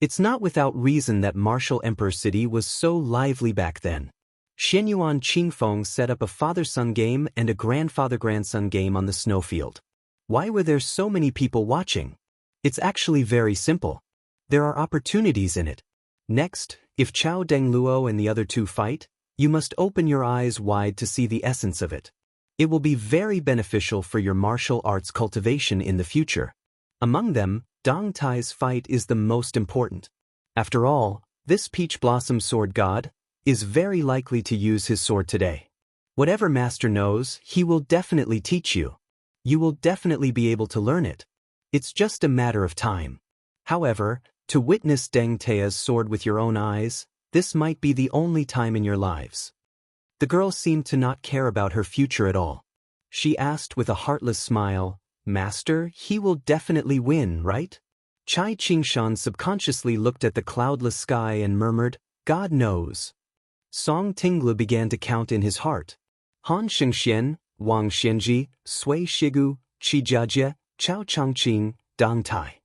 It's not without reason that Martial Emperor City was so lively back then. Xianyuan Qingfeng set up a father-son game and a grandfather-grandson game on the snowfield. Why were there so many people watching? It's actually very simple. There are opportunities in it. Next, if Chao Dengluo and the other 2 fight, you must open your eyes wide to see the essence of it. It will be very beneficial for your martial arts cultivation in the future. Among them, Dong Tai's fight is the most important. After all, this peach blossom sword god is very likely to use his sword today. Whatever master knows, he will definitely teach you. You will definitely be able to learn it. It's just a matter of time. However, to witness Deng Tai's sword with your own eyes, this might be the only time in your lives." The girl seemed to not care about her future at all. She asked with a heartless smile, "Master, he will definitely win, right?" Chai Qingshan subconsciously looked at the cloudless sky and murmured, "God knows." Song Tinglu began to count in his heart. Han Shengxian, Wang Xianji, Sui Shigu, Qi Jiajie, Chao Changqing, Dong Tai.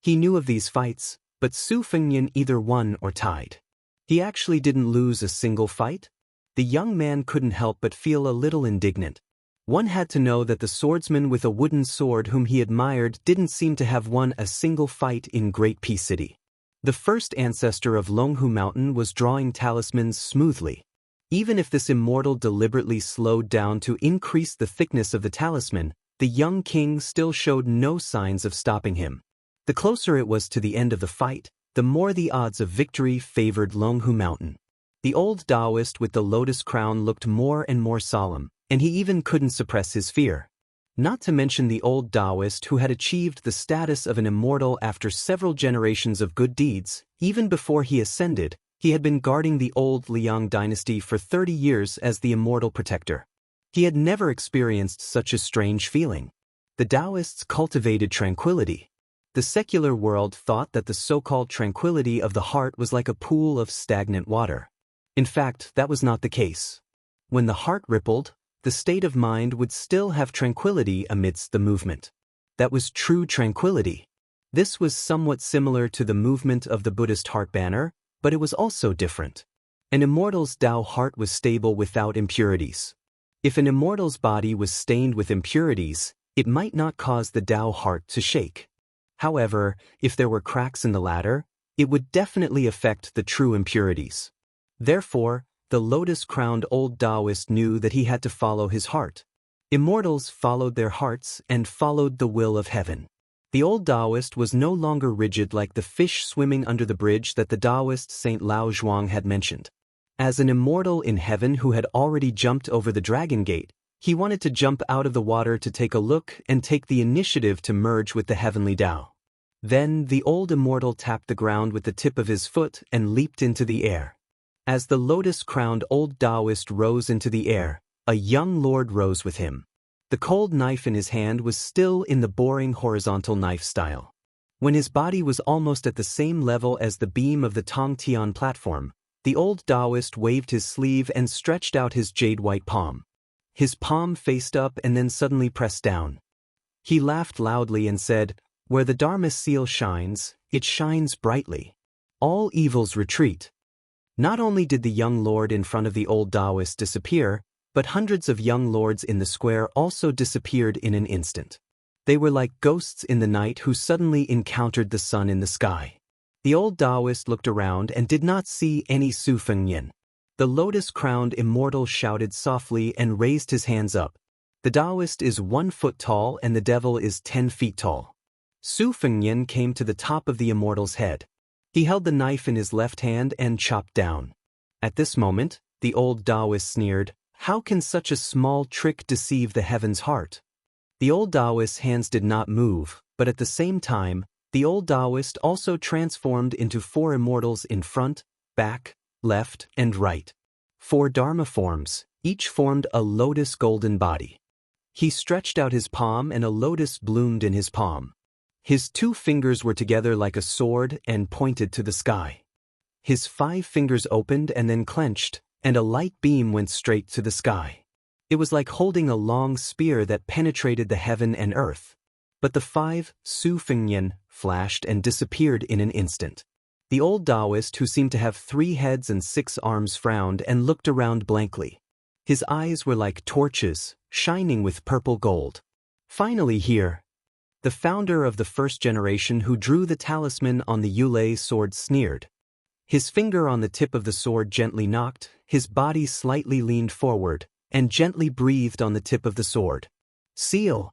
He knew of these fights, but Su Fengyan either won or tied. He actually didn't lose a single fight? The young man couldn't help but feel a little indignant. One had to know that the swordsman with a wooden sword whom he admired didn't seem to have won a single fight in Great Peace City. The first ancestor of Longhu Mountain was drawing talismans smoothly. Even if this immortal deliberately slowed down to increase the thickness of the talisman, the young king still showed no signs of stopping him. The closer it was to the end of the fight, the more the odds of victory favored Longhu Mountain. The old Daoist with the lotus crown looked more and more solemn, and he even couldn't suppress his fear. Not to mention the old Daoist who had achieved the status of an immortal after several generations of good deeds. Even before he ascended, he had been guarding the old Liang dynasty for 30 years as the immortal protector. He had never experienced such a strange feeling. The Daoists cultivated tranquility. The secular world thought that the so-called tranquility of the heart was like a pool of stagnant water. In fact, that was not the case. When the heart rippled, the state of mind would still have tranquility amidst the movement. That was true tranquility. This was somewhat similar to the movement of the Buddhist heart banner, but it was also different. An immortal's Tao heart was stable without impurities. If an immortal's body was stained with impurities, it might not cause the Tao heart to shake. However, if there were cracks in the latter, it would definitely affect the true impurities. Therefore, the lotus-crowned old Daoist knew that he had to follow his heart. Immortals followed their hearts and followed the will of heaven. The old Daoist was no longer rigid like the fish swimming under the bridge that the Daoist Saint Lao Zhuang had mentioned. As an immortal in heaven who had already jumped over the Dragon Gate, he wanted to jump out of the water to take a look and take the initiative to merge with the heavenly Tao. Then the old immortal tapped the ground with the tip of his foot and leaped into the air. As the lotus-crowned old Daoist rose into the air, a young lord rose with him. The cold knife in his hand was still in the boring horizontal knife style. When his body was almost at the same level as the beam of the Tongtian platform, the old Daoist waved his sleeve and stretched out his jade-white palm. His palm faced up and then suddenly pressed down. He laughed loudly and said, "Where the Dharma seal shines, it shines brightly. All evils retreat." Not only did the young lord in front of the old Daoist disappear, but hundreds of young lords in the square also disappeared in an instant. They were like ghosts in the night who suddenly encountered the sun in the sky. The old Daoist looked around and did not see any Su Fengnian. The lotus-crowned immortal shouted softly and raised his hands up. "The Daoist is 1 foot tall and the devil is 10 feet tall." Su Fengnian came to the top of the immortal's head. He held the knife in his left hand and chopped down. At this moment, the old Daoist sneered, "How can such a small trick deceive the heaven's heart?" The old Daoist's hands did not move, but at the same time, the old Daoist also transformed into 4 immortals in front, back, left, and right. 4 Dharma forms, each formed a lotus golden body. He stretched out his palm and a lotus bloomed in his palm. His 2 fingers were together like a sword and pointed to the sky. His 5 fingers opened and then clenched, and a light beam went straight to the sky. It was like holding a long spear that penetrated the heaven and earth. But the 5 Su Fengnian flashed and disappeared in an instant. The old Daoist, who seemed to have 3 heads and 6 arms, frowned and looked around blankly. His eyes were like torches, shining with purple gold. Finally here, the founder of the first generation who drew the talisman on the Yulei sword sneered. His finger on the tip of the sword gently knocked, his body slightly leaned forward, and gently breathed on the tip of the sword. "Seal."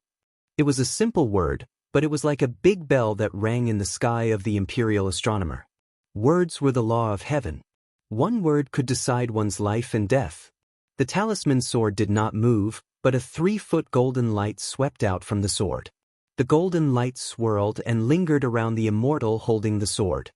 It was a simple word, but it was like a big bell that rang in the sky of the imperial astronomer. Words were the law of heaven. 1 word could decide one's life and death. The talisman sword did not move, but a 3-foot golden light swept out from the sword. The golden light swirled and lingered around the immortal holding the sword.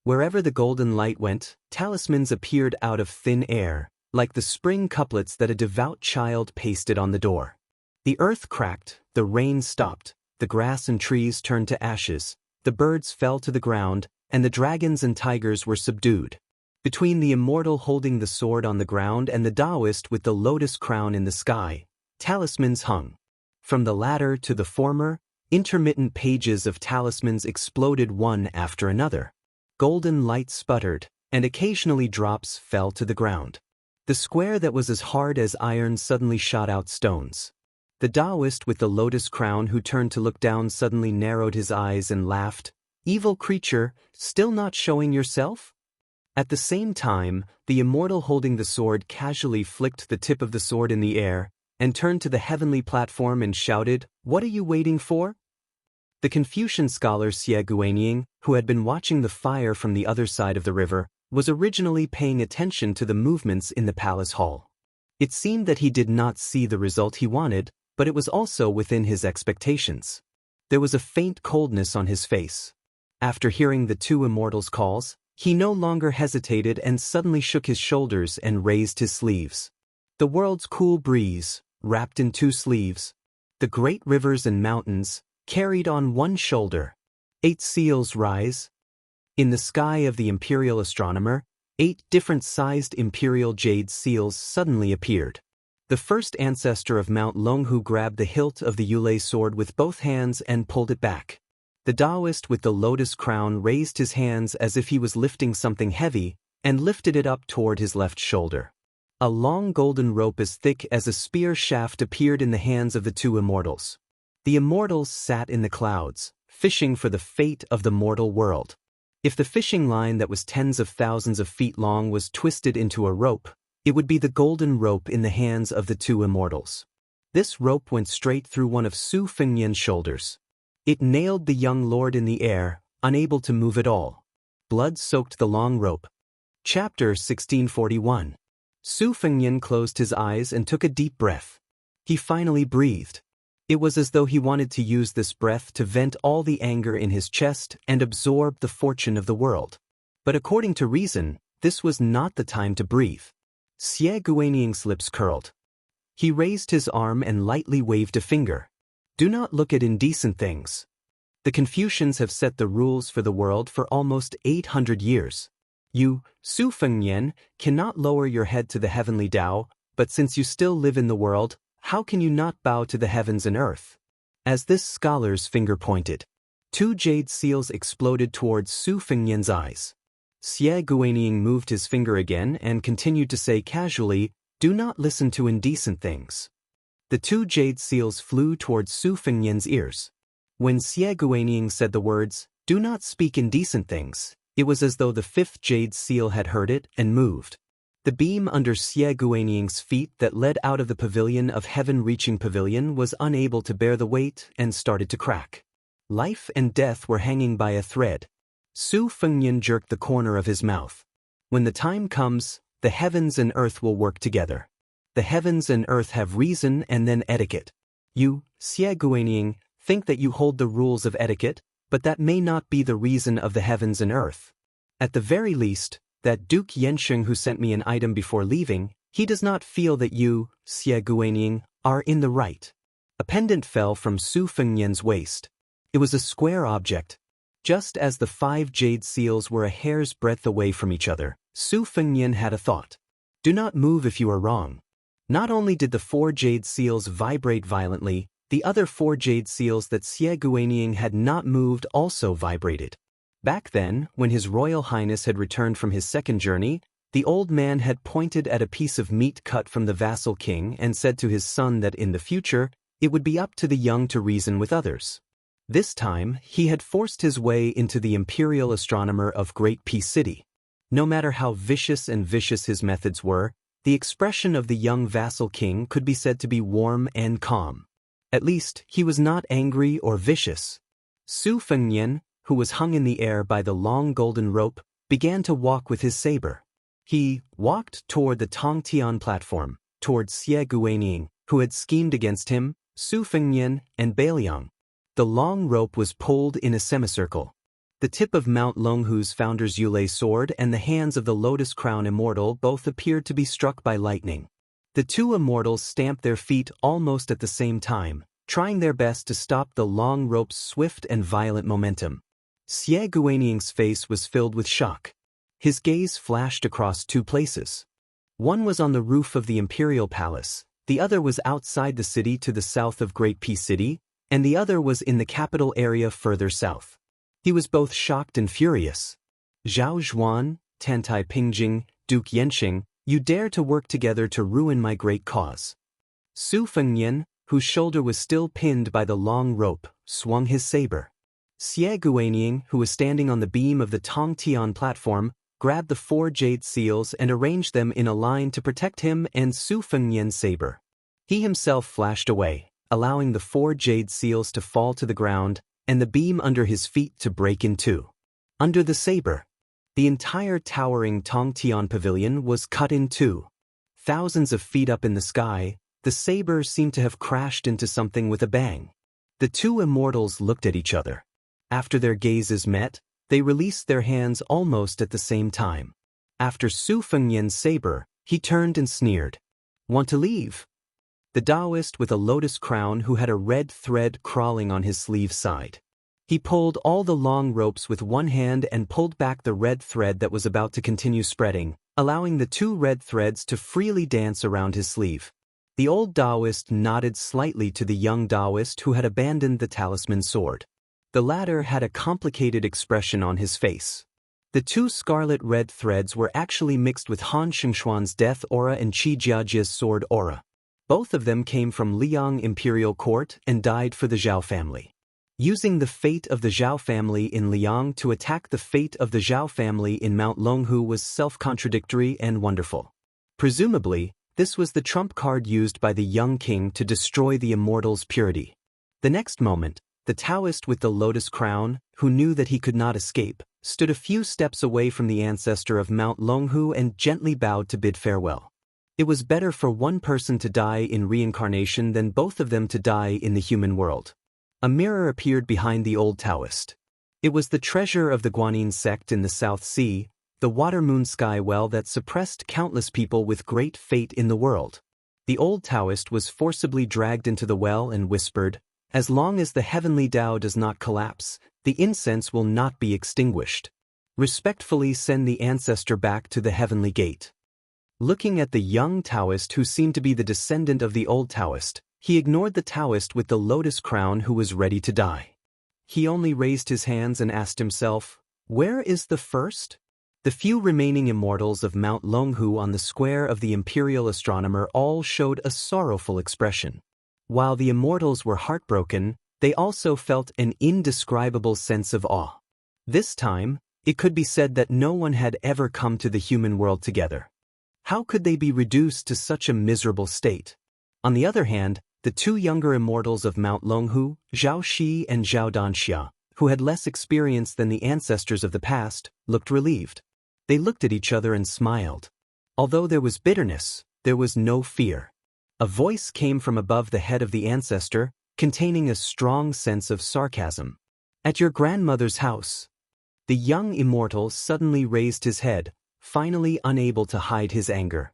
Wherever the golden light went, talismans appeared out of thin air, like the spring couplets that a devout child pasted on the door. The earth cracked, the rain stopped, the grass and trees turned to ashes, the birds fell to the ground, and the dragons and tigers were subdued. Between the immortal holding the sword on the ground and the Daoist with the lotus crown in the sky, talismans hung. From the latter to the former, intermittent pages of talismans exploded one after another. Golden light sputtered, and occasionally drops fell to the ground. The square that was as hard as iron suddenly shot out stones. The Daoist with the lotus crown who turned to look down suddenly narrowed his eyes and laughed. "Evil creature, still not showing yourself?" At the same time, the immortal holding the sword casually flicked the tip of the sword in the air, and turned to the heavenly platform and shouted, "What are you waiting for?" The Confucian scholar Xie Guanying, who had been watching the fire from the other side of the river, was originally paying attention to the movements in the palace hall. It seemed that he did not see the result he wanted, but it was also within his expectations. There was a faint coldness on his face. After hearing the 2 immortals' calls, he no longer hesitated and suddenly shook his shoulders and raised his sleeves. The world's cool breeze, wrapped in 2 sleeves. The great rivers and mountains, carried on 1 shoulder. 8 seals rise. In the sky of the imperial astronomer, 8 different-sized imperial jade seals suddenly appeared. The first ancestor of Mount Longhu grabbed the hilt of the Yulei sword with both hands and pulled it back. The Daoist with the lotus crown raised his hands as if he was lifting something heavy, and lifted it up toward his left shoulder. A long golden rope as thick as a spear shaft appeared in the hands of the 2 immortals. The immortals sat in the clouds, fishing for the fate of the mortal world. If the fishing line that was tens of thousands of feet long was twisted into a rope, it would be the golden rope in the hands of the 2 immortals. This rope went straight through one of Su Fengnian's shoulders. It nailed the young lord in the air, unable to move at all. Blood soaked the long rope. Chapter 1641. Su Fengnian closed his eyes and took a deep breath. He finally breathed. It was as though he wanted to use this breath to vent all the anger in his chest and absorb the fortune of the world. But according to reason, this was not the time to breathe. Xie Guaniying's lips curled. He raised his arm and lightly waved a finger. Do not look at indecent things. The Confucians have set the rules for the world for almost 800 years. You, Su Fengnian, cannot lower your head to the heavenly Tao, but since you still live in the world, how can you not bow to the heavens and earth? As this scholar's finger pointed, 2 jade seals exploded towards Su Fengnian's eyes. Xie Guaniying moved his finger again and continued to say casually, do not listen to indecent things. The 2 jade seals flew towards Su Fengnian's ears. When Xie Guaniying said the words, do not speak indecent things, it was as though the 5th jade seal had heard it and moved. The beam under Xie Guaniying's feet that led out of the pavilion of heaven-reaching pavilion was unable to bear the weight and started to crack. Life and death were hanging by a thread. Su Fengnian jerked the corner of his mouth. When the time comes, the heavens and earth will work together. The heavens and earth have reason and then etiquette. You, Xie Guaniying, think that you hold the rules of etiquette, but that may not be the reason of the heavens and earth. At the very least, that Duke Yansheng who sent me an item before leaving, he does not feel that you, Xie Guaniying, are in the right. A pendant fell from Su Fengnian's waist. It was a square object. Just as the 5 jade seals were a hair's breadth away from each other, Su Fengnian had a thought. Do not move if you are wrong. Not only did the 4 jade seals vibrate violently, the other 4 jade seals that Xie Guaniying had not moved also vibrated. Back then, when His Royal Highness had returned from his second journey, the old man had pointed at a piece of meat cut from the vassal king and said to his son that in the future, it would be up to the young to reason with others. This time, he had forced his way into the imperial astronomer of Great Peace City. No matter how vicious his methods were, the expression of the young vassal king could be said to be warm and calm. At least, he was not angry or vicious. Su Fengnian, who was hung in the air by the long golden rope, began to walk with his saber. He walked toward the Tongtian platform, toward Xie Guaniying, who had schemed against him, Su Fengnian, and Beiliang. The long rope was pulled in a semicircle. The tip of Mount Longhu's founder's Yulei sword and the hands of the Lotus Crown Immortal both appeared to be struck by lightning. The 2 immortals stamped their feet almost at the same time, trying their best to stop the long rope's swift and violent momentum. Xie Guaniying's face was filled with shock. His gaze flashed across 2 places. One was on the roof of the Imperial Palace, the other was outside the city to the south of Great Peace City, and the other was in the capital area further south. He was both shocked and furious. Zhao Zhuan, Tantai Pingjing, Duke Yansheng, you dare to work together to ruin my great cause. Su Fengnian, whose shoulder was still pinned by the long rope, swung his saber. Xie Guaniying, who was standing on the beam of the Tongtian platform, grabbed the 4 jade seals and arranged them in a line to protect him and Su Fengnian's saber. He himself flashed away, allowing the 4 jade seals to fall to the ground and the beam under his feet to break in 2. Under the saber, the entire towering Tongtian pavilion was cut in 2. Thousands of feet up in the sky, the saber seemed to have crashed into something with a bang. The 2 immortals looked at each other. After their gazes met, they released their hands almost at the same time. After Su Fengnian's saber, he turned and sneered. Want to leave? The Daoist with a lotus crown who had a red thread crawling on his sleeve sighed. He pulled all the long ropes with one hand and pulled back the red thread that was about to continue spreading, allowing the 2 red threads to freely dance around his sleeve. The old Daoist nodded slightly to the young Daoist who had abandoned the talisman sword. The latter had a complicated expression on his face. The 2 scarlet red threads were actually mixed with Han Xingshuan's death aura and Qi Jiajia's sword aura. Both of them came from Liang Imperial Court and died for the Zhao family. Using the fate of the Zhao family in Liang to attack the fate of the Zhao family in Mount Longhu was self-contradictory and wonderful. Presumably, this was the trump card used by the young king to destroy the immortal's purity. The next moment, the Taoist with the lotus crown, who knew that he could not escape, stood a few steps away from the ancestor of Mount Longhu and gently bowed to bid farewell. It was better for one person to die in reincarnation than both of them to die in the human world. A mirror appeared behind the old Taoist. It was the treasure of the Guanyin sect in the South Sea, the water-moon sky well that suppressed countless people with great fate in the world. The old Taoist was forcibly dragged into the well and whispered, "As long as the heavenly Tao does not collapse, the incense will not be extinguished. Respectfully send the ancestor back to the heavenly gate." Looking at the young Taoist who seemed to be the descendant of the old Taoist, he ignored the Taoist with the lotus crown who was ready to die. He only raised his hands and asked himself, "Where is the first?" The few remaining immortals of Mount Longhu on the square of the imperial astronomer all showed a sorrowful expression. While the immortals were heartbroken, they also felt an indescribable sense of awe. This time, it could be said that no one had ever come to the human world together. How could they be reduced to such a miserable state? On the other hand, the two younger immortals of Mount Longhu, Zhao Shi and Zhao Danxia, who had less experience than the ancestors of the past, looked relieved. They looked at each other and smiled. Although there was bitterness, there was no fear. A voice came from above the head of the ancestor, containing a strong sense of sarcasm. "At your grandmother's house." The young immortal suddenly raised his head, finally unable to hide his anger.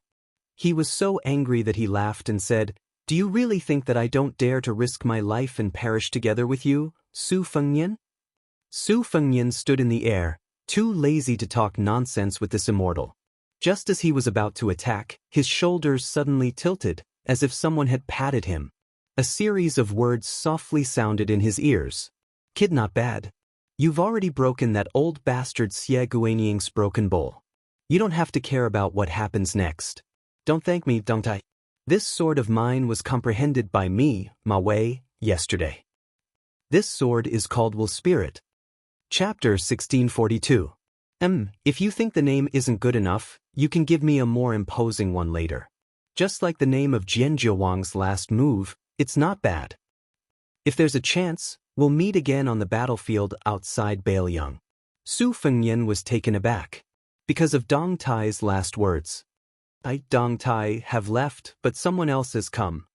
He was so angry that he laughed and said, "Do you really think that I don't dare to risk my life and perish together with you, Su Fengnian?" Su Fengnian stood in the air, too lazy to talk nonsense with this immortal. Just as he was about to attack, his shoulders suddenly tilted, as if someone had patted him. A series of words softly sounded in his ears. "Kid, not bad. You've already broken that old bastard Xie Guanying's broken bowl. You don't have to care about what happens next. Don't thank me, don't I? This sword of mine was comprehended by me, Ma Wei, yesterday. This sword is called Will Spirit." Chapter 1642. If you think the name isn't good enough, you can give me a more imposing one later. Just like the name of Jianjia Wang's last move, it's not bad. If there's a chance, we'll meet again on the battlefield outside Bailiang. Su Fengnian was taken aback. Because of Dong Tai's last words. Dong Tai have left, but someone else has come.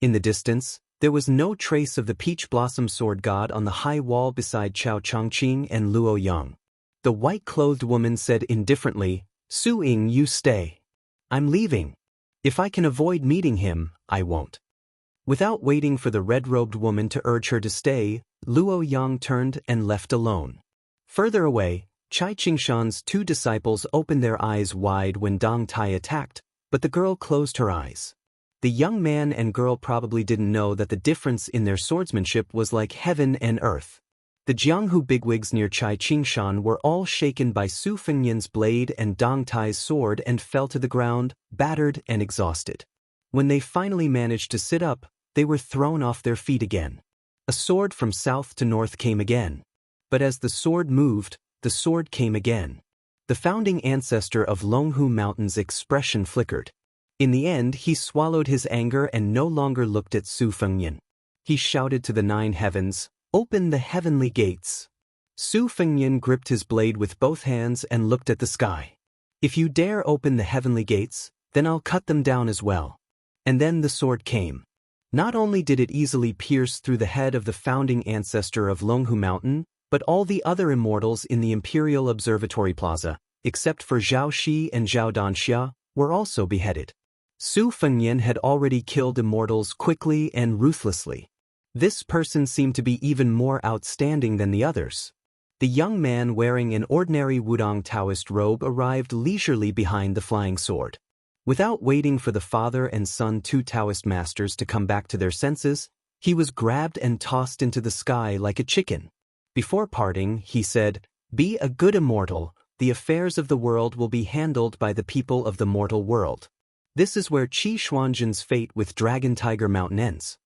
In the distance, there was no trace of the peach blossom sword god on the high wall beside Chao Chongqing and Luo Yang. The white-clothed woman said indifferently, "Su Ying, you stay. I'm leaving. If I can avoid meeting him, I won't." Without waiting for the red-robed woman to urge her to stay, Luo Yang turned and left alone. Further away, Chai Qingshan's two disciples opened their eyes wide when Dong Tai attacked, but the girl closed her eyes. The young man and girl probably didn't know that the difference in their swordsmanship was like heaven and earth. The Jianghu bigwigs near Chai Qingshan were all shaken by Su Fengnian's blade and Dong Tai's sword and fell to the ground, battered and exhausted. When they finally managed to sit up, they were thrown off their feet again. A sword from south to north came again. But as the sword moved, the sword came again. The founding ancestor of Longhu Mountain's expression flickered. In the end, he swallowed his anger and no longer looked at Su Fengnian. He shouted to the 9 heavens, "Open the heavenly gates." Su Fengnian gripped his blade with both hands and looked at the sky. "If you dare open the heavenly gates, then I'll cut them down as well." And then the sword came. Not only did it easily pierce through the head of the founding ancestor of Longhu Mountain, but all the other immortals in the Imperial Observatory Plaza, except for Zhao Shi and Zhao Danxia, were also beheaded. Su Fengnian had already killed immortals quickly and ruthlessly. This person seemed to be even more outstanding than the others. The young man wearing an ordinary Wudong Taoist robe arrived leisurely behind the flying sword. Without waiting for the father and son 2 Taoist masters to come back to their senses, he was grabbed and tossed into the sky like a chicken. Before parting, he said, "Be a good immortal, the affairs of the world will be handled by the people of the mortal world." This is where Qi Xuanzhen's fate with Dragon Tiger Mountain ends.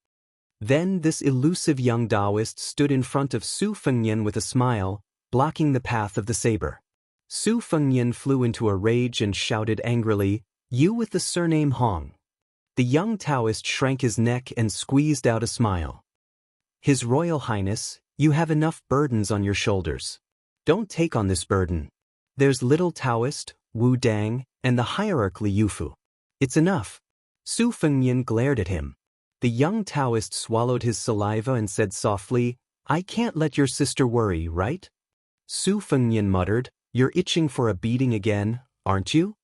Then this elusive young Daoist stood in front of Su Fengnian with a smile, blocking the path of the saber. Su Fengnian flew into a rage and shouted angrily, "You with the surname Hong." The young Taoist shrank his neck and squeezed out a smile. His Royal Highness, you have enough burdens on your shoulders. Don't take on this burden. There's little Daoist, Wu Dang, and the hierarch Li Yufu. It's enough. Su Fengnian glared at him. The young Daoist swallowed his saliva and said softly, I can't let your sister worry, right? Su Fengnian muttered, You're itching for a beating again, aren't you?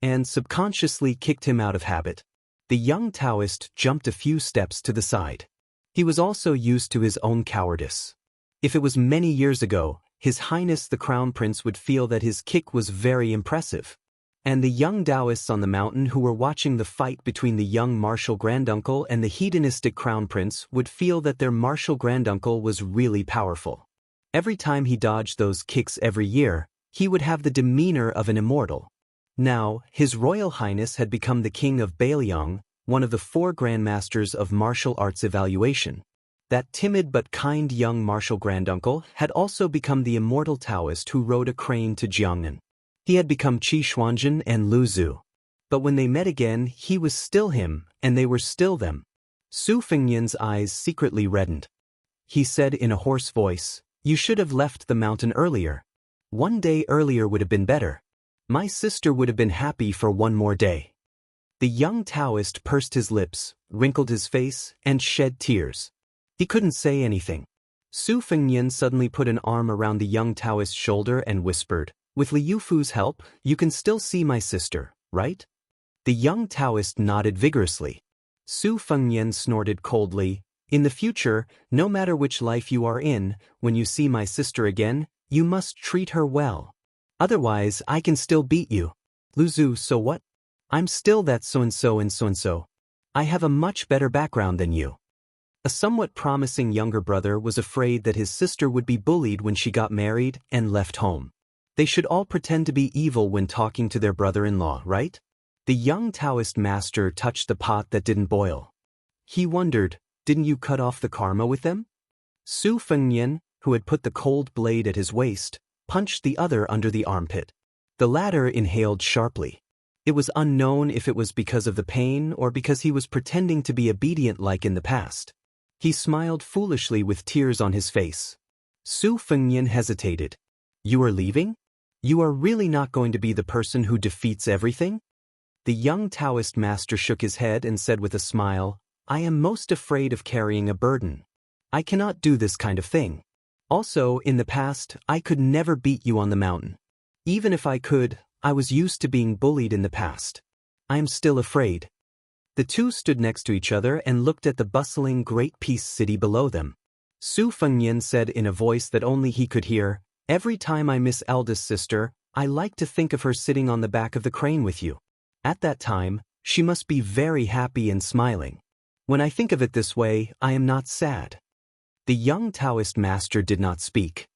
And subconsciously kicked him out of habit. The young Daoist jumped a few steps to the side. He was also used to his own cowardice. If it was many years ago, His Highness the Crown Prince would feel that his kick was very impressive. And the young Daoists on the mountain who were watching the fight between the young martial granduncle and the hedonistic Crown Prince would feel that their martial granduncle was really powerful. Every time he dodged those kicks every year, he would have the demeanor of an immortal. Now, His Royal Highness had become the King of Bailiang, one of the 4 grandmasters of martial arts evaluation. That timid but kind young martial granduncle had also become the immortal Taoist who rode a crane to Jiangnan. He had become Qi Xuanzhen and Lu Zhu. But when they met again, he was still him, and they were still them. Su Fengnian's eyes secretly reddened. He said in a hoarse voice, You should have left the mountain earlier. 1 day earlier would have been better. My sister would have been happy for 1 more day. The young Taoist pursed his lips, wrinkled his face, and shed tears. He couldn't say anything. Su Fengnian suddenly put an arm around the young Taoist's shoulder and whispered, With Li Yufu's help, you can still see my sister, right? The young Taoist nodded vigorously. Su Fengnian snorted coldly, In the future, no matter which life you are in, when you see my sister again, you must treat her well. Otherwise, I can still beat you. Lu Zhu, so what? I'm still that so-and-so and so-and-so. I have a much better background than you. A somewhat promising younger brother was afraid that his sister would be bullied when she got married and left home. They should all pretend to be evil when talking to their brother-in-law, right? The young Taoist master touched the pot that didn't boil. He wondered, Didn't you cut off the karma with them? Su Fengnian, who had put the cold blade at his waist, punched the other under the armpit. The latter inhaled sharply. It was unknown if it was because of the pain or because he was pretending to be obedient like in the past. He smiled foolishly with tears on his face. Su Fengnian hesitated. You are leaving? You are really not going to be the person who defeats everything? The young Taoist master shook his head and said with a smile, I am most afraid of carrying a burden. I cannot do this kind of thing. Also, in the past, I could never beat you on the mountain. Even if I could, I was used to being bullied in the past. I am still afraid. The two stood next to each other and looked at the bustling Great Peace City below them. Su Fengnian said in a voice that only he could hear, Every time I miss eldest sister, I like to think of her sitting on the back of the crane with you. At that time, she must be very happy and smiling. When I think of it this way, I am not sad. The young Taoist master did not speak.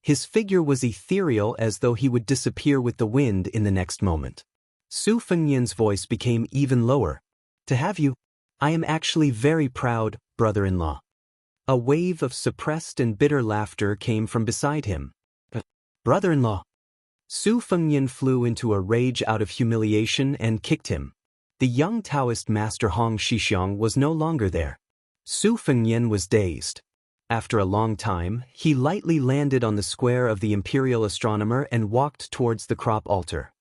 His figure was ethereal as though he would disappear with the wind in the next moment. Su Fengnian's voice became even lower. To have you. I am actually very proud, brother-in-law. A wave of suppressed and bitter laughter came from beside him. Brother-in-law. Su Fengnian flew into a rage out of humiliation and kicked him. The young Taoist master Hong Shixiang was no longer there. Su Fengnian was dazed. After a long time, he lightly landed on the square of the imperial astronomer and walked towards the crop altar.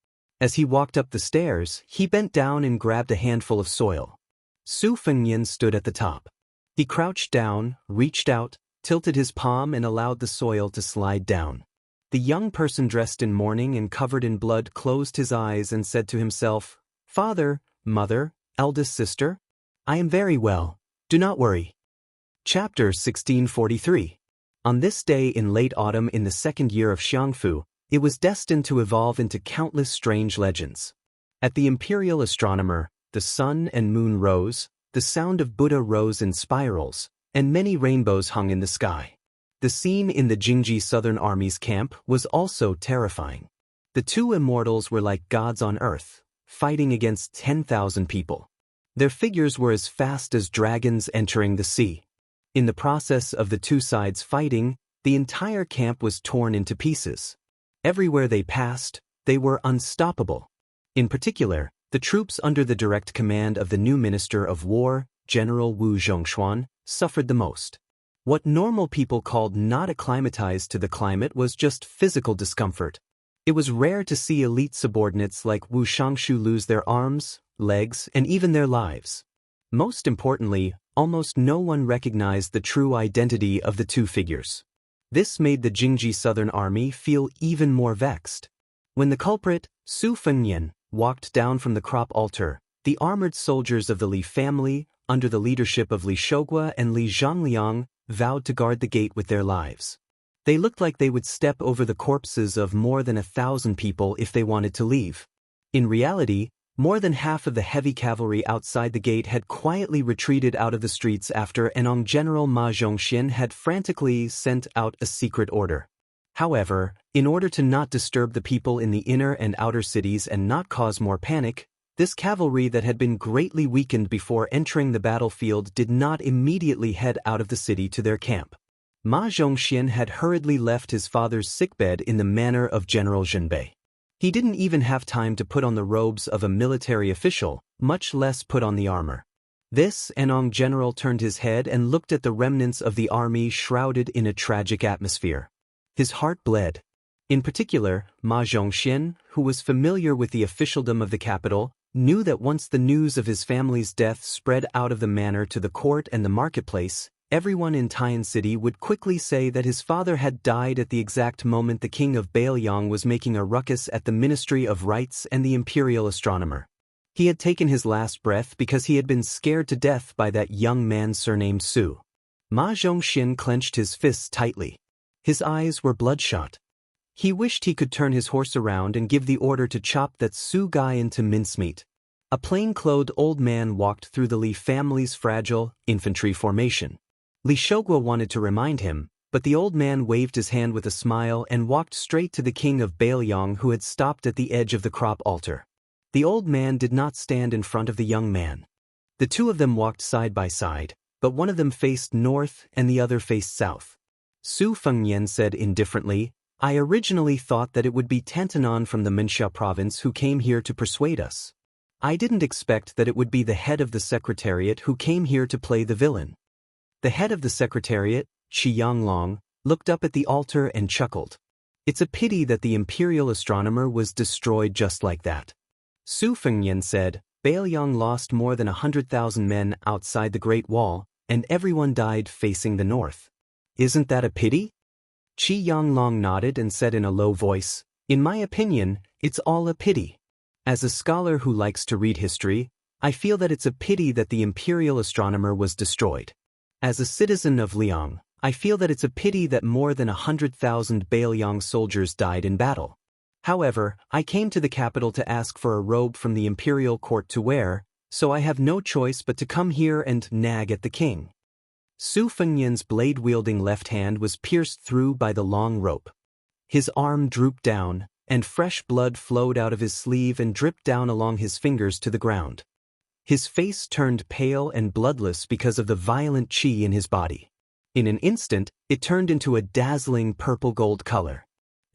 As he walked up the stairs, he bent down and grabbed a handful of soil. Su Fengnian stood at the top. He crouched down, reached out, tilted his palm and allowed the soil to slide down. The young person dressed in mourning and covered in blood closed his eyes and said to himself, Father, Mother, eldest sister, I am very well, do not worry. Chapter 1643. On this day in late autumn in the 2nd year of Xiangfu, it was destined to evolve into countless strange legends. At the imperial astronomer, the sun and moon rose, the sound of Buddha rose in spirals, and many rainbows hung in the sky. The scene in the Jingji Southern Army's camp was also terrifying. The two immortals were like gods on earth, fighting against 10,000 people. Their figures were as fast as dragons entering the sea. In the process of the two sides fighting, the entire camp was torn into pieces. Everywhere they passed, they were unstoppable. In particular, the troops under the direct command of the new Minister of War, General Wu Zhongshuan, suffered the most. What normal people called not acclimatized to the climate was just physical discomfort. It was rare to see elite subordinates like Wu Xianxia lose their arms, legs, and even their lives. Most importantly, almost no one recognized the true identity of the two figures. This made the Jingji Southern Army feel even more vexed. When the culprit, Su Fengnian, walked down from the crop altar, the armored soldiers of the Li family, under the leadership of Li Shogua and Li Zhangliang, vowed to guard the gate with their lives. They looked like they would step over the corpses of more than 1,000 people if they wanted to leave. In reality, more than half of the heavy cavalry outside the gate had quietly retreated out of the streets after Enong General Ma Zhongxian had frantically sent out a secret order. However, in order to not disturb the people in the inner and outer cities and not cause more panic, this cavalry that had been greatly weakened before entering the battlefield did not immediately head out of the city to their camp. Ma Zhongxian had hurriedly left his father's sickbed in the manner of General Zhenbei. He didn't even have time to put on the robes of a military official, much less put on the armor. This Enong general turned his head and looked at the remnants of the army shrouded in a tragic atmosphere. His heart bled. In particular, Ma Zhongxian, who was familiar with the officialdom of the capital, knew that once the news of his family's death spread out of the manor to the court and the marketplace, everyone in Tian City would quickly say that his father had died at the exact moment the king of Baoyang was making a ruckus at the Ministry of Rites and the imperial astronomer. He had taken his last breath because he had been scared to death by that young man surnamed Su. Ma Zhongxian clenched his fists tightly. His eyes were bloodshot. He wished he could turn his horse around and give the order to chop that Su guy into mincemeat. A plain-clothed old man walked through the Li family's fragile infantry formation. Li Shogua wanted to remind him, but the old man waved his hand with a smile and walked straight to the king of Baoyang, who had stopped at the edge of the crop altar. The old man did not stand in front of the young man. The two of them walked side by side, but one of them faced north and the other faced south. Su Fengnian said indifferently, "I originally thought that it would be Tantanon from the Menxia province who came here to persuade us. I didn't expect that it would be the head of the secretariat who came here to play the villain." The head of the secretariat, Xianglong, looked up at the altar and chuckled. It's a pity that the imperial astronomer was destroyed just like that. Su Fengnian said, Baoyang lost more than 100,000 men outside the Great Wall, and everyone died facing the north. Isn't that a pity? Xianglong nodded and said in a low voice, "In my opinion, it's all a pity. As a scholar who likes to read history, I feel that it's a pity that the imperial astronomer was destroyed. As a citizen of Liang, I feel that it's a pity that more than 100,000 Baoyang soldiers died in battle. However, I came to the capital to ask for a robe from the imperial court to wear, so I have no choice but to come here and nag at the king." Su Fengnian's blade-wielding left hand was pierced through by the long rope. His arm drooped down, and fresh blood flowed out of his sleeve and dripped down along his fingers to the ground. His face turned pale and bloodless because of the violent qi in his body. In an instant, it turned into a dazzling purple-gold color.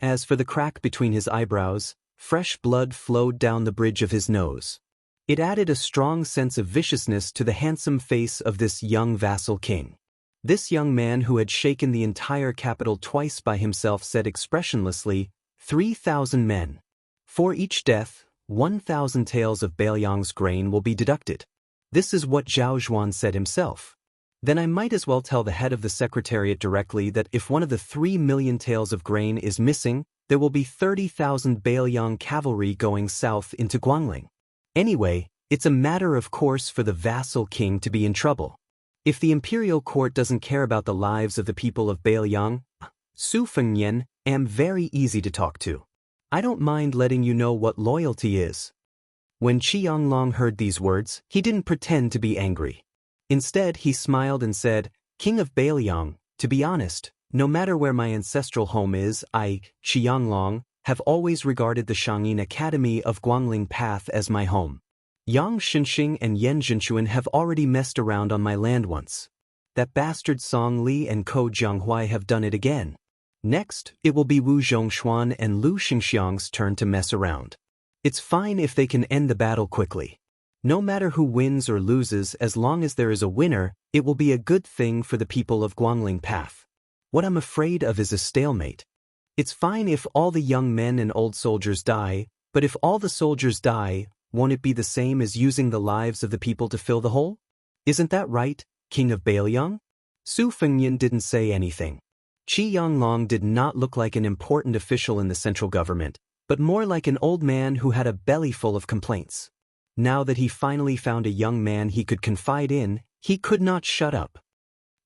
As for the crack between his eyebrows, fresh blood flowed down the bridge of his nose. It added a strong sense of viciousness to the handsome face of this young vassal king. This young man who had shaken the entire capital twice by himself said expressionlessly, 3,000 men. For each death, 1,000 taels of Baoyang's grain will be deducted. This is what Zhao Zhuan said himself. Then I might as well tell the head of the secretariat directly that if one of the 3 million taels of grain is missing, there will be 30,000 Baoyang cavalry going south into Guangling. Anyway, it's a matter of course for the vassal king to be in trouble. If the imperial court doesn't care about the lives of the people of Baoyang, Su Fengnian, am very easy to talk to. I don't mind letting you know what loyalty is." When Xianglong heard these words, he didn't pretend to be angry. Instead, he smiled and said, "King of Baoyang, to be honest, no matter where my ancestral home is, I, Xianglong, have always regarded the Shangyin Academy of Guangling Path as my home. Yang Xinxing and Yan Zhenxuan have already messed around on my land once. That bastard Song Li and Ko Jianghuai have done it again. Next, it will be Wu Zhongshuan and Lu Xingxiang's turn to mess around. It's fine if they can end the battle quickly. No matter who wins or loses, as long as there is a winner, it will be a good thing for the people of Guangling Path. What I'm afraid of is a stalemate. It's fine if all the young men and old soldiers die, but if all the soldiers die, won't it be the same as using the lives of the people to fill the hole? Isn't that right, King of Bailiang? Su Fengnian didn't say anything. Qi Yanglong did not look like an important official in the central government, but more like an old man who had a belly full of complaints. Now that he finally found a young man he could confide in, he could not shut up.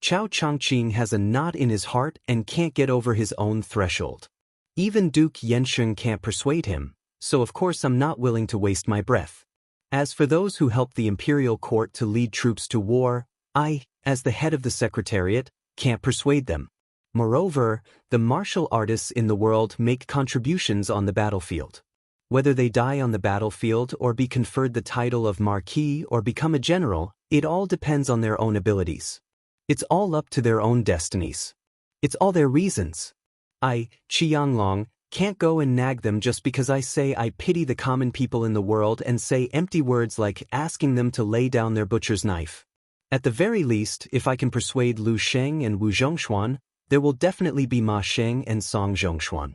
Chao Changqing has a knot in his heart and can't get over his own threshold. Even Duke Yansheng can't persuade him, so of course I'm not willing to waste my breath. As for those who helped the imperial court to lead troops to war, I, as the head of the secretariat, can't persuade them. Moreover, the martial artists in the world make contributions on the battlefield. Whether they die on the battlefield or be conferred the title of marquis or become a general, it all depends on their own abilities. It's all up to their own destinies. It's all their reasons. I, Qi Yanglong, can't go and nag them just because I say I pity the common people in the world and say empty words like asking them to lay down their butcher's knife. At the very least, if I can persuade Lu Sheng and Wu Zhongshuan, there will definitely be Ma Sheng and Song Zhongshuan.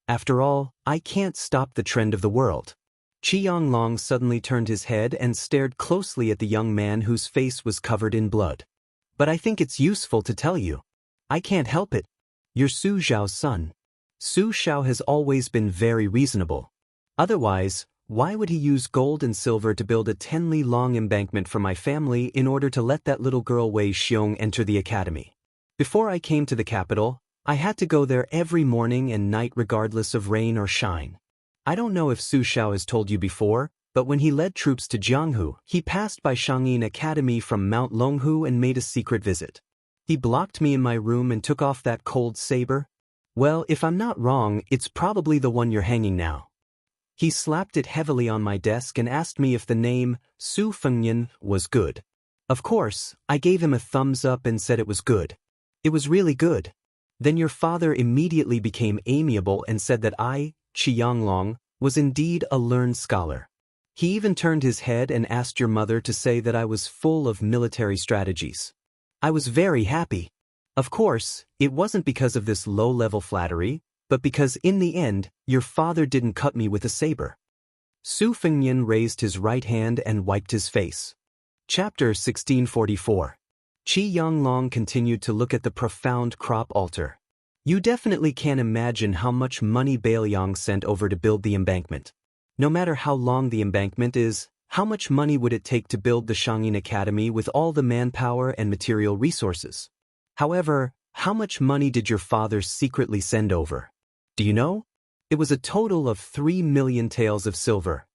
After all, I can't stop the trend of the world. Qi Yanglong suddenly turned his head and stared closely at the young man whose face was covered in blood. But I think it's useful to tell you. I can't help it. You're Su Zhao's son. Su Zhao has always been very reasonable. Otherwise, why would he use gold and silver to build a 10-li long embankment for my family in order to let that little girl Wei Xiong enter the academy? Before I came to the capital, I had to go there every morning and night regardless of rain or shine. I don't know if Su Zhao has told you before, but when he led troops to Jianghu, he passed by Shangyin Academy from Mount Longhu and made a secret visit. He blocked me in my room and took off that cold saber. Well, if I'm not wrong, it's probably the one you're hanging now. He slapped it heavily on my desk and asked me if the name, Su Fengnian, was good. Of course, I gave him a thumbs up and said it was good. It was really good. Then your father immediately became amiable and said that I, Qi Yanglong, was indeed a learned scholar. He even turned his head and asked your mother to say that I was full of military strategies. I was very happy. Of course, it wasn't because of this low-level flattery, but because in the end, your father didn't cut me with a saber. Su Fengnian raised his right hand and wiped his face. Chapter 1644. Qi Yanglong continued to look at the profound crop altar. You definitely can't imagine how much money Bailiang sent over to build the embankment. No matter how long the embankment is, how much money would it take to build the Shangyin Academy with all the manpower and material resources? However, how much money did your father secretly send over? Do you know? It was a total of 3 million taels of silver.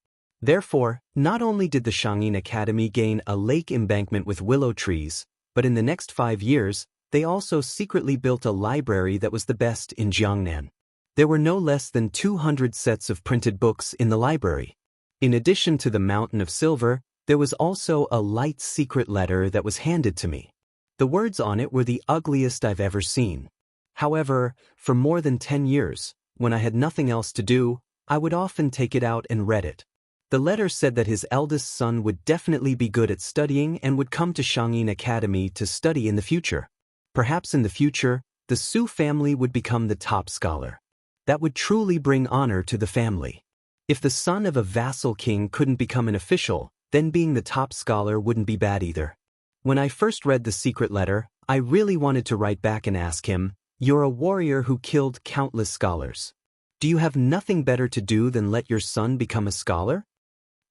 Therefore, not only did the Shangyin Academy gain a lake embankment with willow trees, but in the next 5 years, they also secretly built a library that was the best in Jiangnan. There were no less than 200 sets of printed books in the library. In addition to the mountain of silver, there was also a light secret letter that was handed to me. The words on it were the ugliest I've ever seen. However, for more than 10 years, when I had nothing else to do, I would often take it out and read it. The letter said that his eldest son would definitely be good at studying and would come to Shangyin Academy to study in the future. Perhaps in the future, the Su family would become the top scholar. That would truly bring honor to the family. If the son of a vassal king couldn't become an official, then being the top scholar wouldn't be bad either. When I first read the secret letter, I really wanted to write back and ask him, "You're a warrior who killed countless scholars. Do you have nothing better to do than let your son become a scholar?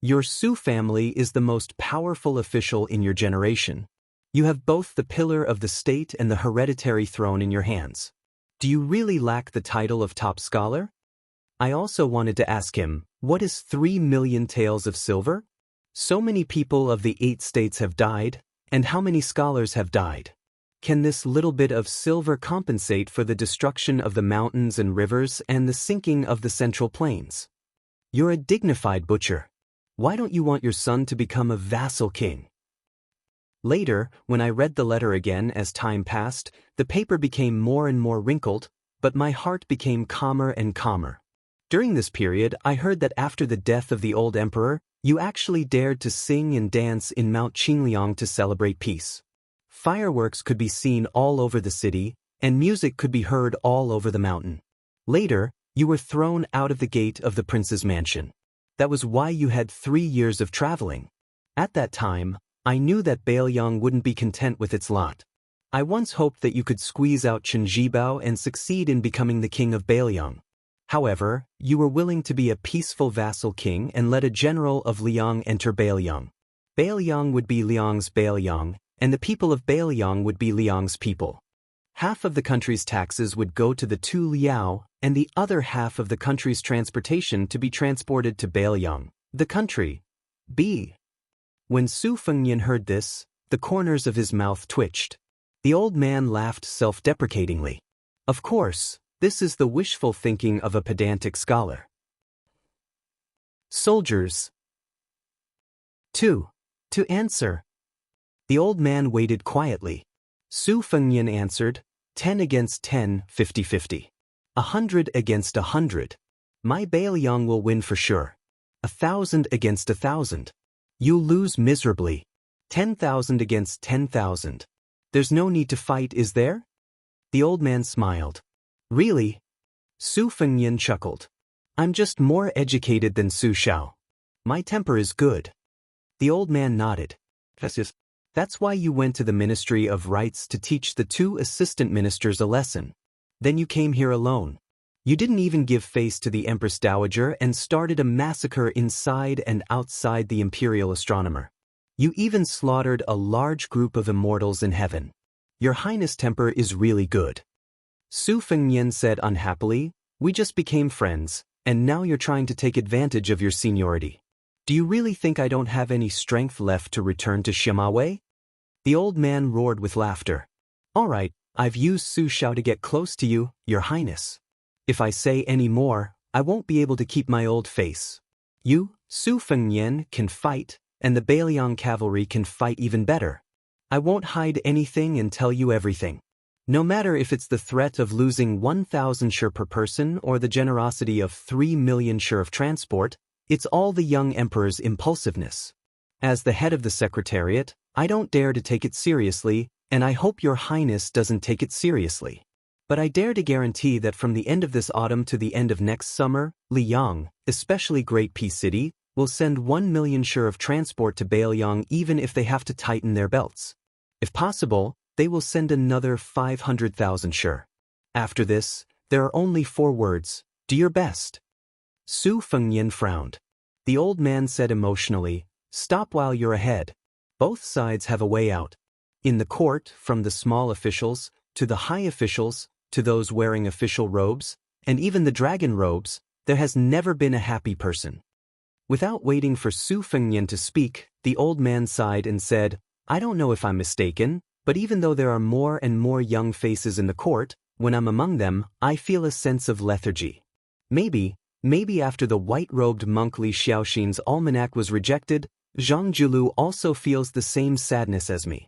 Your Su family is the most powerful official in your generation. You have both the pillar of the state and the hereditary throne in your hands. Do you really lack the title of top scholar?" I also wanted to ask him, what is 3 million taels of silver? So many people of the 8 states have died, and how many scholars have died? Can this little bit of silver compensate for the destruction of the mountains and rivers and the sinking of the central plains? You're a dignified butcher. Why don't you want your son to become a vassal king? Later, when I read the letter again as time passed, the paper became more and more wrinkled, but my heart became calmer and calmer. During this period, I heard that after the death of the old emperor, You actually dared to sing and dance in Mount Qingliang to celebrate peace. Fireworks could be seen all over the city, and music could be heard all over the mountain. Later, you were thrown out of the gate of the prince's mansion. That was why you had 3 years of traveling. At that time, I knew that Baoyang wouldn't be content with its lot. I once hoped that you could squeeze out Chen Zhibao and succeed in becoming the king of Baoyang. However, you were willing to be a peaceful vassal king and let a general of Liang enter Baoyang. Baoyang would be Liang's Baoyang, and the people of Baoyang would be Liang's people. Half of the country's taxes would go to the two Liao, and the other half of the country's transportation to be transported to Baoyang, the country. B. When Su Fengnian heard this, the corners of his mouth twitched. The old man laughed self-deprecatingly. Of course, this is the wishful thinking of a pedantic scholar. Soldiers. 2. To answer. The old man waited quietly. Su Fengnian answered, 10 against 10, 50-50. 100 against 100. My Baoyang will win for sure. 1,000 against 1,000. You'll lose miserably. 10,000 against 10,000. There's no need to fight, is there? The old man smiled. Really? Su Fengnian chuckled. I'm just more educated than Su Xiao. My temper is good. The old man nodded. That's why you went to the Ministry of Rights to teach the 2 assistant ministers a lesson. Then you came here alone. You didn't even give face to the Empress Dowager and started a massacre inside and outside the Imperial Astronomer. You even slaughtered a large group of immortals in heaven. Your Highness' temper is really good. Su Fengnian said unhappily, we just became friends, and now you're trying to take advantage of your seniority. Do you really think I don't have any strength left to return to Shimawei? The old man roared with laughter. All right, I've used Su Xiao to get close to you, Your Highness. If I say any more, I won't be able to keep my old face. You, Su Fengnian, can fight, and the Baoyang cavalry can fight even better. I won't hide anything and tell you everything. No matter if it's the threat of losing 1,000 shur per person or the generosity of 3 million shur of transport, it's all the young emperor's impulsiveness. As the head of the Secretariat, I don't dare to take it seriously, and I hope Your Highness doesn't take it seriously. But I dare to guarantee that from the end of this autumn to the end of next summer, Liang, especially Great Peace City, will send 1 million shur of transport to Baoyang even if they have to tighten their belts. If possible, they will send another 500,000 shur. After this, there are only 4 words, do your best. Su Fengnian frowned. The old man said emotionally, stop while you're ahead. Both sides have a way out. In the court, from the small officials, to the high officials, to those wearing official robes, and even the dragon robes, there has never been a happy person. Without waiting for Su Fengnian to speak, the old man sighed and said, I don't know if I'm mistaken, but even though there are more and more young faces in the court, when I'm among them, I feel a sense of lethargy. Maybe after the white-robed monk Li Xiaoxin's almanac was rejected, Zhang Julu also feels the same sadness as me.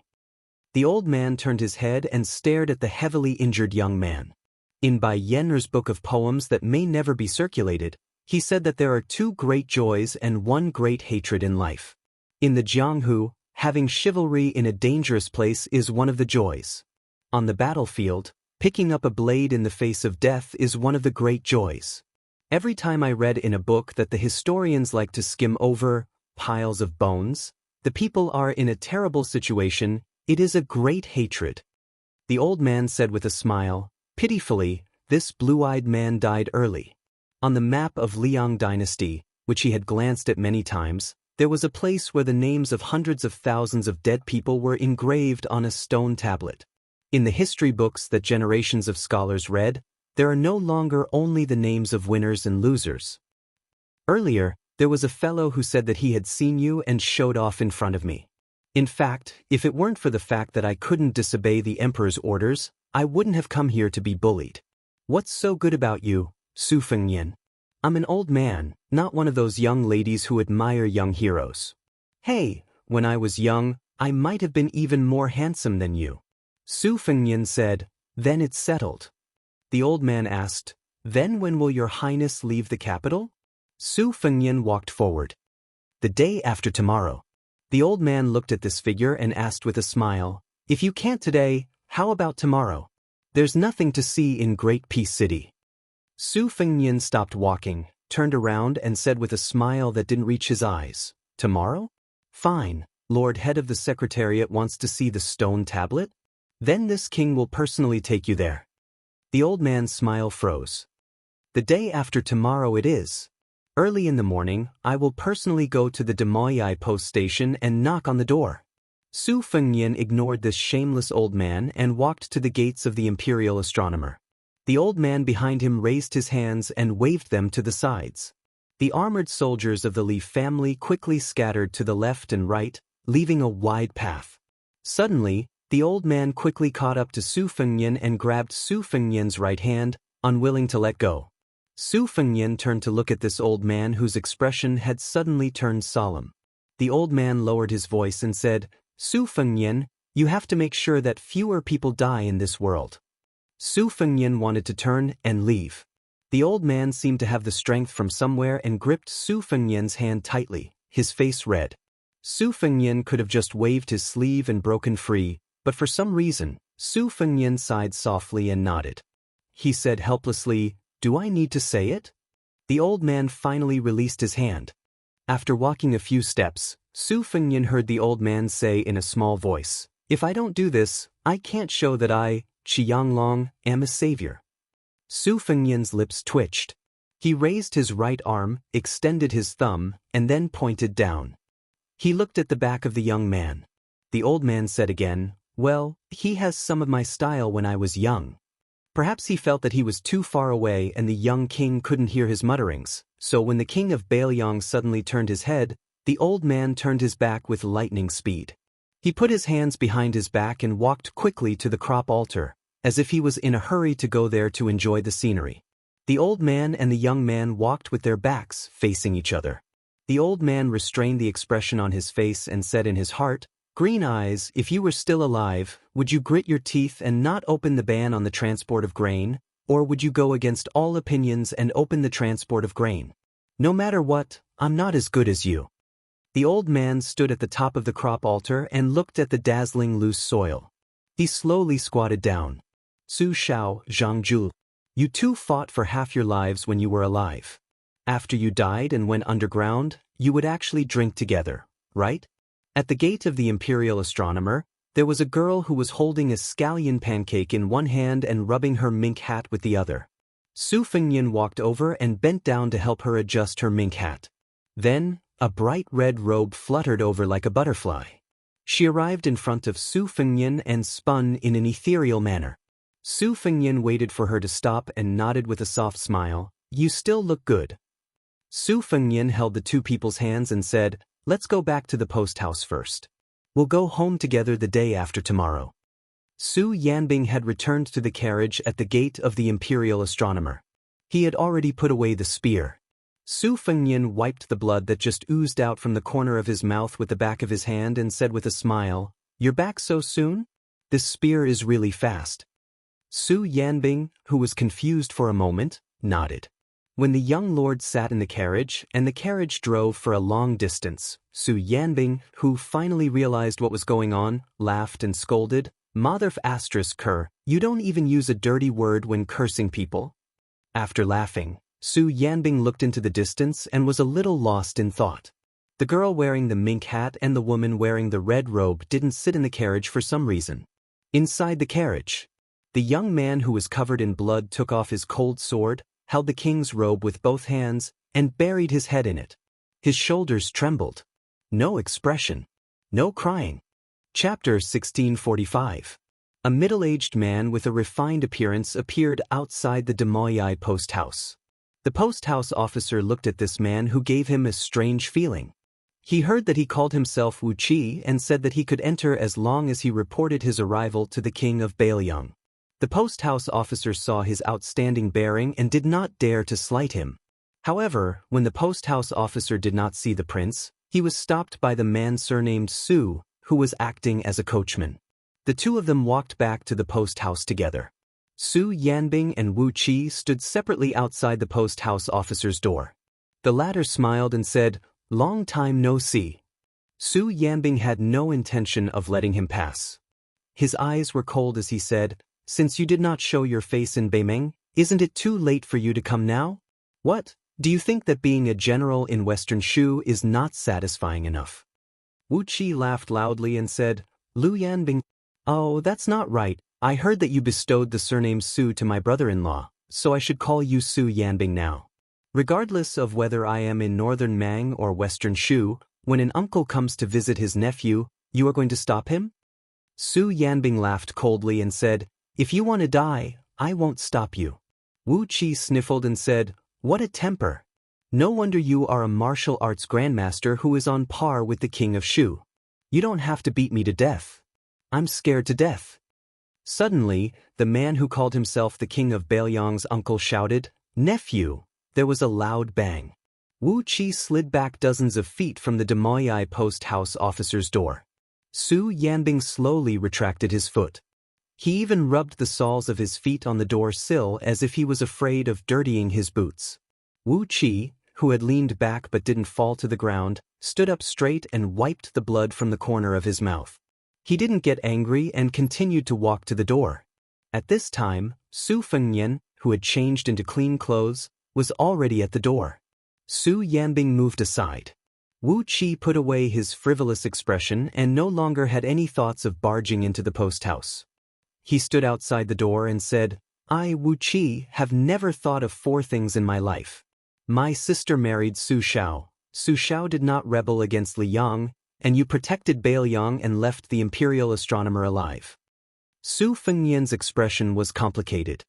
The old man turned his head and stared at the heavily injured young man. In Bai Yenner's book of poems that may never be circulated, he said that there are 2 great joys and 1 great hatred in life. In the Jianghu, having chivalry in a dangerous place is one of the joys. On the battlefield, picking up a blade in the face of death is one of the great joys. Every time I read in a book that the historians like to skim over piles of bones, the people are in a terrible situation, it is a great hatred. The old man said with a smile, pitifully, this blue-eyed man died early. On the map of Liang dynasty, which he had glanced at many times, there was a place where the names of hundreds of thousands of dead people were engraved on a stone tablet. In the history books that generations of scholars read, there are no longer only the names of winners and losers. Earlier, there was a fellow who said that he had seen you and showed off in front of me. In fact, if it weren't for the fact that I couldn't disobey the emperor's orders, I wouldn't have come here to be bullied. What's so good about you, Su Fengnian? I'm an old man, not one of those young ladies who admire young heroes. Hey, when I was young, I might have been even more handsome than you. Su Fengnian said, then it's settled. The old man asked, then when will Your Highness leave the capital? Su Fengnian walked forward. The day after tomorrow. The old man looked at this figure and asked with a smile, "If you can't today, how about tomorrow? There's nothing to see in Great Peace City." Su Fengnian stopped walking, turned around and said with a smile that didn't reach his eyes, "Tomorrow? Fine, Lord Head of the Secretariat wants to see the stone tablet? Then this king will personally take you there." The old man's smile froze. "The day after tomorrow it is. Early in the morning, I will personally go to the Demoyai post station and knock on the door." Su Fengnian ignored this shameless old man and walked to the gates of the imperial astronomer. The old man behind him raised his hands and waved them to the sides. The armored soldiers of the Li family quickly scattered to the left and right, leaving a wide path. Suddenly, the old man quickly caught up to Su Fengnian and grabbed Su Fengnian's right hand, unwilling to let go. Su Fengnian turned to look at this old man whose expression had suddenly turned solemn. The old man lowered his voice and said, "Su Fengnian, you have to make sure that fewer people die in this world." Su Fengnian wanted to turn and leave. The old man seemed to have the strength from somewhere and gripped Su Fengnian's hand tightly, his face red. Su Fengnian could have just waved his sleeve and broken free, but for some reason, Su Fengnian sighed softly and nodded. He said helplessly, "Do I need to say it?" The old man finally released his hand. After walking a few steps, Su Fengnian heard the old man say in a small voice, "If I don't do this, I can't show that I, Qianglong, am a savior." Su Fengnian's lips twitched. He raised his right arm, extended his thumb, and then pointed down. He looked at the back of the young man. The old man said again, "Well, he has some of my style when I was young." Perhaps he felt that he was too far away and the young king couldn't hear his mutterings, so when the king of Bailiang suddenly turned his head, the old man turned his back with lightning speed. He put his hands behind his back and walked quickly to the crop altar, as if he was in a hurry to go there to enjoy the scenery. The old man and the young man walked with their backs facing each other. The old man restrained the expression on his face and said in his heart, "Green Eyes, if you were still alive, would you grit your teeth and not open the ban on the transport of grain, or would you go against all opinions and open the transport of grain? No matter what, I'm not as good as you." The old man stood at the top of the crop altar and looked at the dazzling loose soil. He slowly squatted down. "Su Shao, Zhangzhu, you two fought for half your lives when you were alive. After you died and went underground, you would actually drink together, right?" At the gate of the imperial astronomer, there was a girl who was holding a scallion pancake in one hand and rubbing her mink hat with the other. Su Fengnian walked over and bent down to help her adjust her mink hat. Then, a bright red robe fluttered over like a butterfly. She arrived in front of Su Fengnian and spun in an ethereal manner. Su Fengnian waited for her to stop and nodded with a soft smile, "You still look good." Su Fengnian held the two people's hands and said, "Let's go back to the post house first. We'll go home together the day after tomorrow." Su Yanbing had returned to the carriage at the gate of the imperial astronomer. He had already put away the spear. Su Fengnian wiped the blood that just oozed out from the corner of his mouth with the back of his hand and said with a smile, "You're back so soon? This spear is really fast." Su Yanbing, who was confused for a moment, nodded. When the young lord sat in the carriage and the carriage drove for a long distance, Su Yanbing, who finally realized what was going on, laughed and scolded, "Motherf asterisk cur, you don't even use a dirty word when cursing people." After laughing, Su Yanbing looked into the distance and was a little lost in thought. The girl wearing the mink hat and the woman wearing the red robe didn't sit in the carriage for some reason. Inside the carriage, the young man who was covered in blood took off his cold sword, held the king's robe with both hands, and buried his head in it. His shoulders trembled. No expression. No crying. Chapter 1645. A middle-aged man with a refined appearance appeared outside the Demoyai post house. The post house officer looked at this man who gave him a strange feeling. He heard that he called himself Wuxia and said that he could enter as long as he reported his arrival to the king of Bailiang. The post house officer saw his outstanding bearing and did not dare to slight him. However, when the post house officer did not see the prince, he was stopped by the man surnamed Su, who was acting as a coachman. The two of them walked back to the post house together. Su Yanbing and Wu Qi stood separately outside the post house officer's door. The latter smiled and said, Long time no see. Su Yanbing had no intention of letting him pass. His eyes were cold as he said, "Since you did not show your face in Beimeng, isn't it too late for you to come now? What? Do you think that being a general in Western Shu is not satisfying enough?" Wu Qi laughed loudly and said, "Lu Yanbing, oh, that's not right. I heard that you bestowed the surname Su to my brother-in-law, so I should call you Su Yanbing now. Regardless of whether I am in northern Mang or western Shu, when an uncle comes to visit his nephew, you are going to stop him?" Su Yanbing laughed coldly and said, "If you want to die, I won't stop you." Wu Qi sniffled and said, "What a temper. No wonder you are a martial arts grandmaster who is on par with the king of Shu. You don't have to beat me to death. I'm scared to death." Suddenly, the man who called himself the king of Beiliang's uncle shouted, "Nephew!" There was a loud bang. Wu Qi slid back dozens of feet from the Demoyai post house officer's door. Su Yanbing slowly retracted his foot. He even rubbed the soles of his feet on the door sill as if he was afraid of dirtying his boots. Wu Qi, who had leaned back but didn't fall to the ground, stood up straight and wiped the blood from the corner of his mouth. He didn't get angry and continued to walk to the door. At this time, Su Fengnian, who had changed into clean clothes, was already at the door. Su Yanbing moved aside. Wu Qi put away his frivolous expression and no longer had any thoughts of barging into the post house. He stood outside the door and said, "I, Wu Qi, have never thought of 4 things in my life. My sister married Su Shao. Su Shao did not rebel against Li Yang, and you protected Beiliang and left the imperial astronomer alive." Su Fengnian's expression was complicated.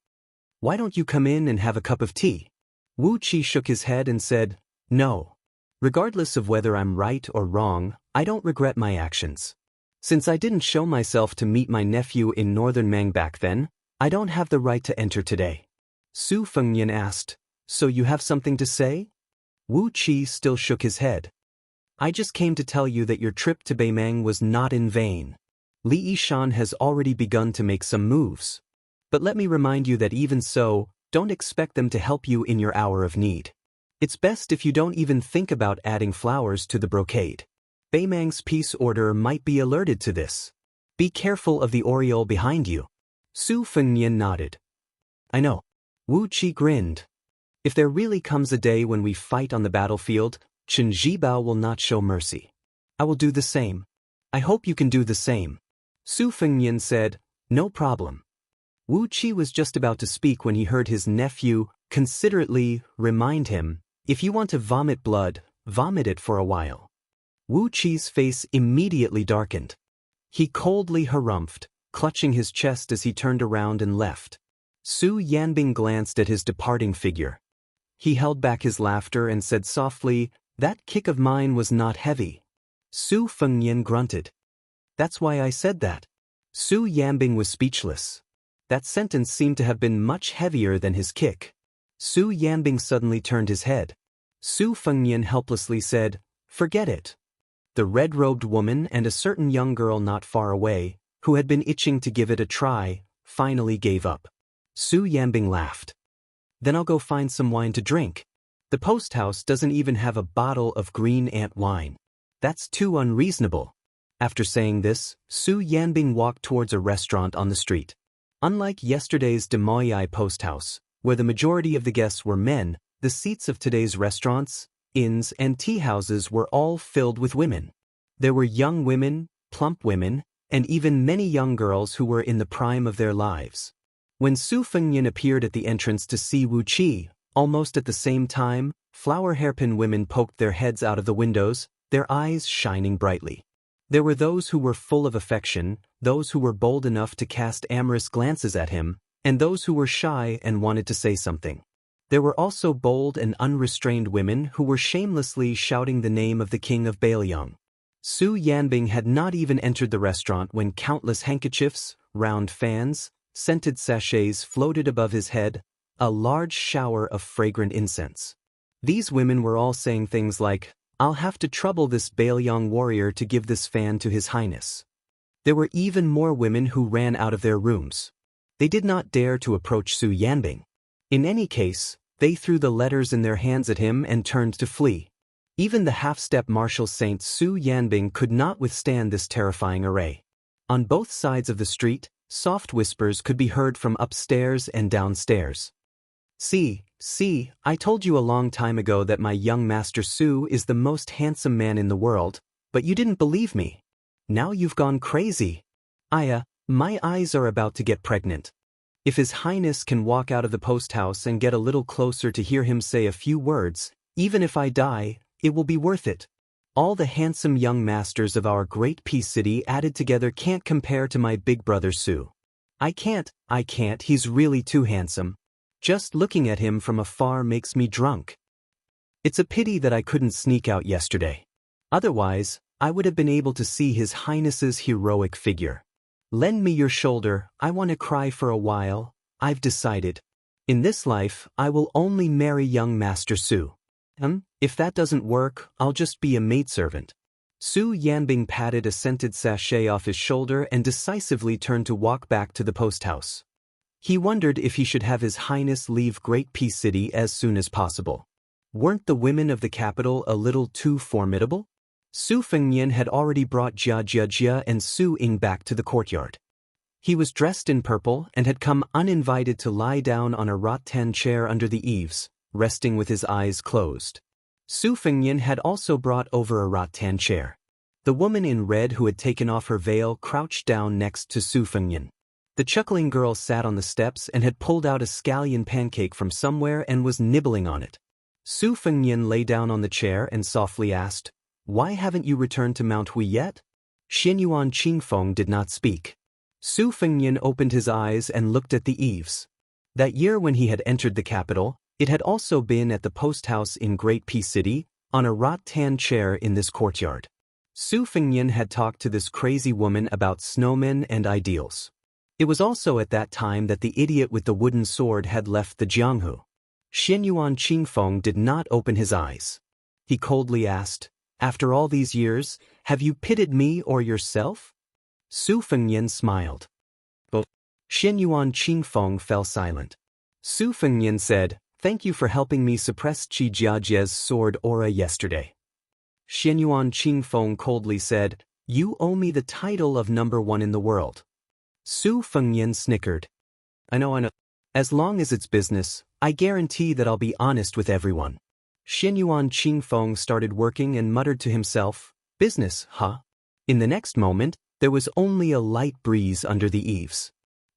"Why don't you come in and have a cup of tea?" Wu Qi shook his head and said, "No. Regardless of whether I'm right or wrong, I don't regret my actions. Since I didn't show myself to meet my nephew in northern Mang back then, I don't have the right to enter today." Su Fengnian asked, "So you have something to say?" Wu Qi still shook his head. "I just came to tell you that your trip to Beimeng was not in vain. Li Yishan has already begun to make some moves. But let me remind you that even so, don't expect them to help you in your hour of need. It's best if you don't even think about adding flowers to the brocade. Beimeng's peace order might be alerted to this. Be careful of the aureole behind you." Su Fengnian nodded. "I know." Wu Qi grinned. "If there really comes a day when we fight on the battlefield, Chen Zhibao will not show mercy. I will do the same. I hope you can do the same." Su Fengnian said, "No problem." Wu Qi was just about to speak when he heard his nephew considerately remind him, "If you want to vomit blood, vomit it for a while." Wu Qi's face immediately darkened. He coldly harumphed, clutching his chest as he turned around and left. Su Yanbing glanced at his departing figure. He held back his laughter and said softly, "That kick of mine was not heavy." Su Fengnian grunted. "That's why I said that." Su Yanbing was speechless. That sentence seemed to have been much heavier than his kick. Su Yanbing suddenly turned his head. Su Fengnian helplessly said, "Forget it." The red-robed woman and a certain young girl not far away, who had been itching to give it a try, finally gave up. Su Yanbing laughed. "Then I'll go find some wine to drink. The post house doesn't even have a bottle of green ant wine. That's too unreasonable." After saying this, Su Yanbing walked towards a restaurant on the street. Unlike yesterday's Demoyai post house, where the majority of the guests were men, the seats of today's restaurants, inns, and tea houses were all filled with women. There were young women, plump women, and even many young girls who were in the prime of their lives. When Su Fengnian appeared at the entrance to see Wu Qi, almost at the same time, flower hairpin women poked their heads out of the windows, their eyes shining brightly. There were those who were full of affection, those who were bold enough to cast amorous glances at him, and those who were shy and wanted to say something. There were also bold and unrestrained women who were shamelessly shouting the name of the king of Beiliang. Su Yanbing had not even entered the restaurant when countless handkerchiefs, round fans, scented sachets floated above his head, a large shower of fragrant incense. These women were all saying things like, "I'll have to trouble this Beiliang warrior to give this fan to His Highness." There were even more women who ran out of their rooms. They did not dare to approach Su Yanbing. In any case, they threw the letters in their hands at him and turned to flee. Even the half-step martial Saint Su Yanbing could not withstand this terrifying array. On both sides of the street, soft whispers could be heard from upstairs and downstairs. See, I told you a long time ago that my young Master Su is the most handsome man in the world, but you didn't believe me. Now you've gone crazy. Aya, my eyes are about to get pregnant. If His Highness can walk out of the post house and get a little closer to hear him say a few words, even if I die, it will be worth it. All the handsome young masters of our great peace city added together can't compare to my big brother Su. I can't, he's really too handsome. Just looking at him from afar makes me drunk. It's a pity that I couldn't sneak out yesterday. Otherwise, I would have been able to see His Highness's heroic figure. Lend me your shoulder, I want to cry for a while. I've decided. In this life, I will only marry young Master Su. If that doesn't work, I'll just be a maidservant. Su Yanbing patted a scented sachet off his shoulder and decisively turned to walk back to the post house. He wondered if he should have His Highness leave Great Peace City as soon as possible. Weren't the women of the capital a little too formidable? Su Fengnian had already brought Jia and Su Ying back to the courtyard. He was dressed in purple and had come uninvited to lie down on a rattan chair under the eaves, resting with his eyes closed. Su Fengnian had also brought over a rattan chair. The woman in red who had taken off her veil crouched down next to Su Fengnian. The chuckling girl sat on the steps and had pulled out a scallion pancake from somewhere and was nibbling on it. Su Fengnian lay down on the chair and softly asked, "Why haven't you returned to Mount Hui yet?" Xianyuan Qingfeng did not speak. Su Fengnian opened his eyes and looked at the eaves. That year when he had entered the capital, it had also been at the post house in Great Peace City, on a rattan chair in this courtyard. Su Fengnian had talked to this crazy woman about snowmen and ideals. It was also at that time that the idiot with the wooden sword had left the Jianghu. Xianyuan Qingfeng did not open his eyes. He coldly asked, "After all these years, have you pitied me or yourself?" Su Fengnian smiled. Xianyuan Qingfeng fell silent. Su Fengnian said, "Thank you for helping me suppress Qi Jiajie's sword aura yesterday." Xianyuan Qingfeng coldly said, "You owe me the title of #1 in the world." Su Fengnian snickered. I know. As long as it's business, I guarantee that I'll be honest with everyone." Xianyuan Qingfeng started working and muttered to himself, "Business, huh?" In the next moment, there was only a light breeze under the eaves.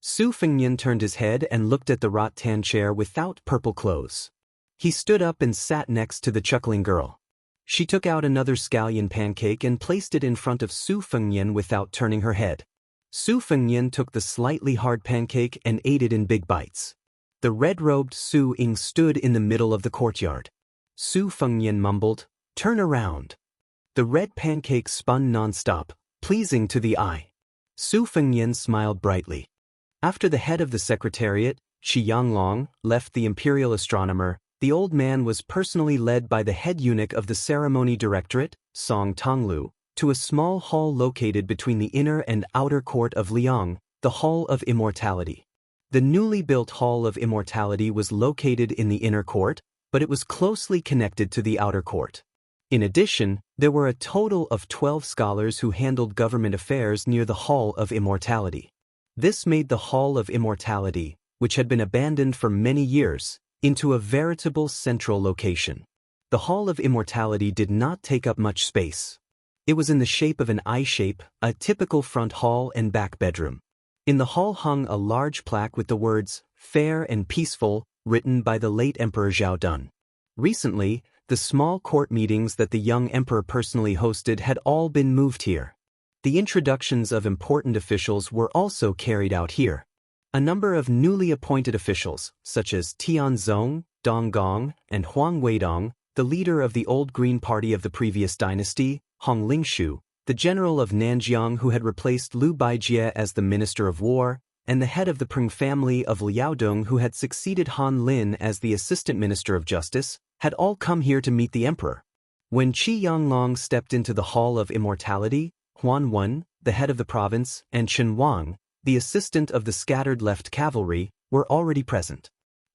Su Fengnian turned his head and looked at the rattan chair without purple clothes. He stood up and sat next to the chuckling girl. She took out another scallion pancake and placed it in front of Su Fengnian without turning her head. Su Fengnian took the slightly hard pancake and ate it in big bites. The red-robed Su Ying stood in the middle of the courtyard. Su Fengnian mumbled, "Turn around." The red pancake spun non-stop, pleasing to the eye. Su Fengnian smiled brightly. After the head of the secretariat, Shi Yanglong, left the imperial astronomer, the old man was personally led by the head eunuch of the ceremony directorate, Song Tonglu, to a small hall located between the inner and outer court of Liang, the Hall of Immortality. The newly built Hall of Immortality was located in the inner court, but it was closely connected to the outer court. In addition, there were a total of 12 scholars who handled government affairs near the Hall of Immortality. This made the Hall of Immortality, which had been abandoned for many years, into a veritable central location. The Hall of Immortality did not take up much space. It was in the shape of an I-shape, a typical front hall and back bedroom. In the hall hung a large plaque with the words, "Fair and Peaceful," written by the late Emperor Zhao Dun. Recently, the small court meetings that the young emperor personally hosted had all been moved here. The introductions of important officials were also carried out here. A number of newly appointed officials, such as Tian Zong, Dong Gong, and Huang Weidong, the leader of the Old Green Party of the previous dynasty, Hong Lingshu, the general of Nanjiang who had replaced Liu Baijie as the Minister of War, and the head of the Pring family of Liaodong who had succeeded Han Lin as the Assistant Minister of Justice, had all come here to meet the emperor. When Qi Yanglong stepped into the Hall of Immortality, Huan Wen, the head of the province, and Chen Wang, the assistant of the scattered left cavalry, were already present.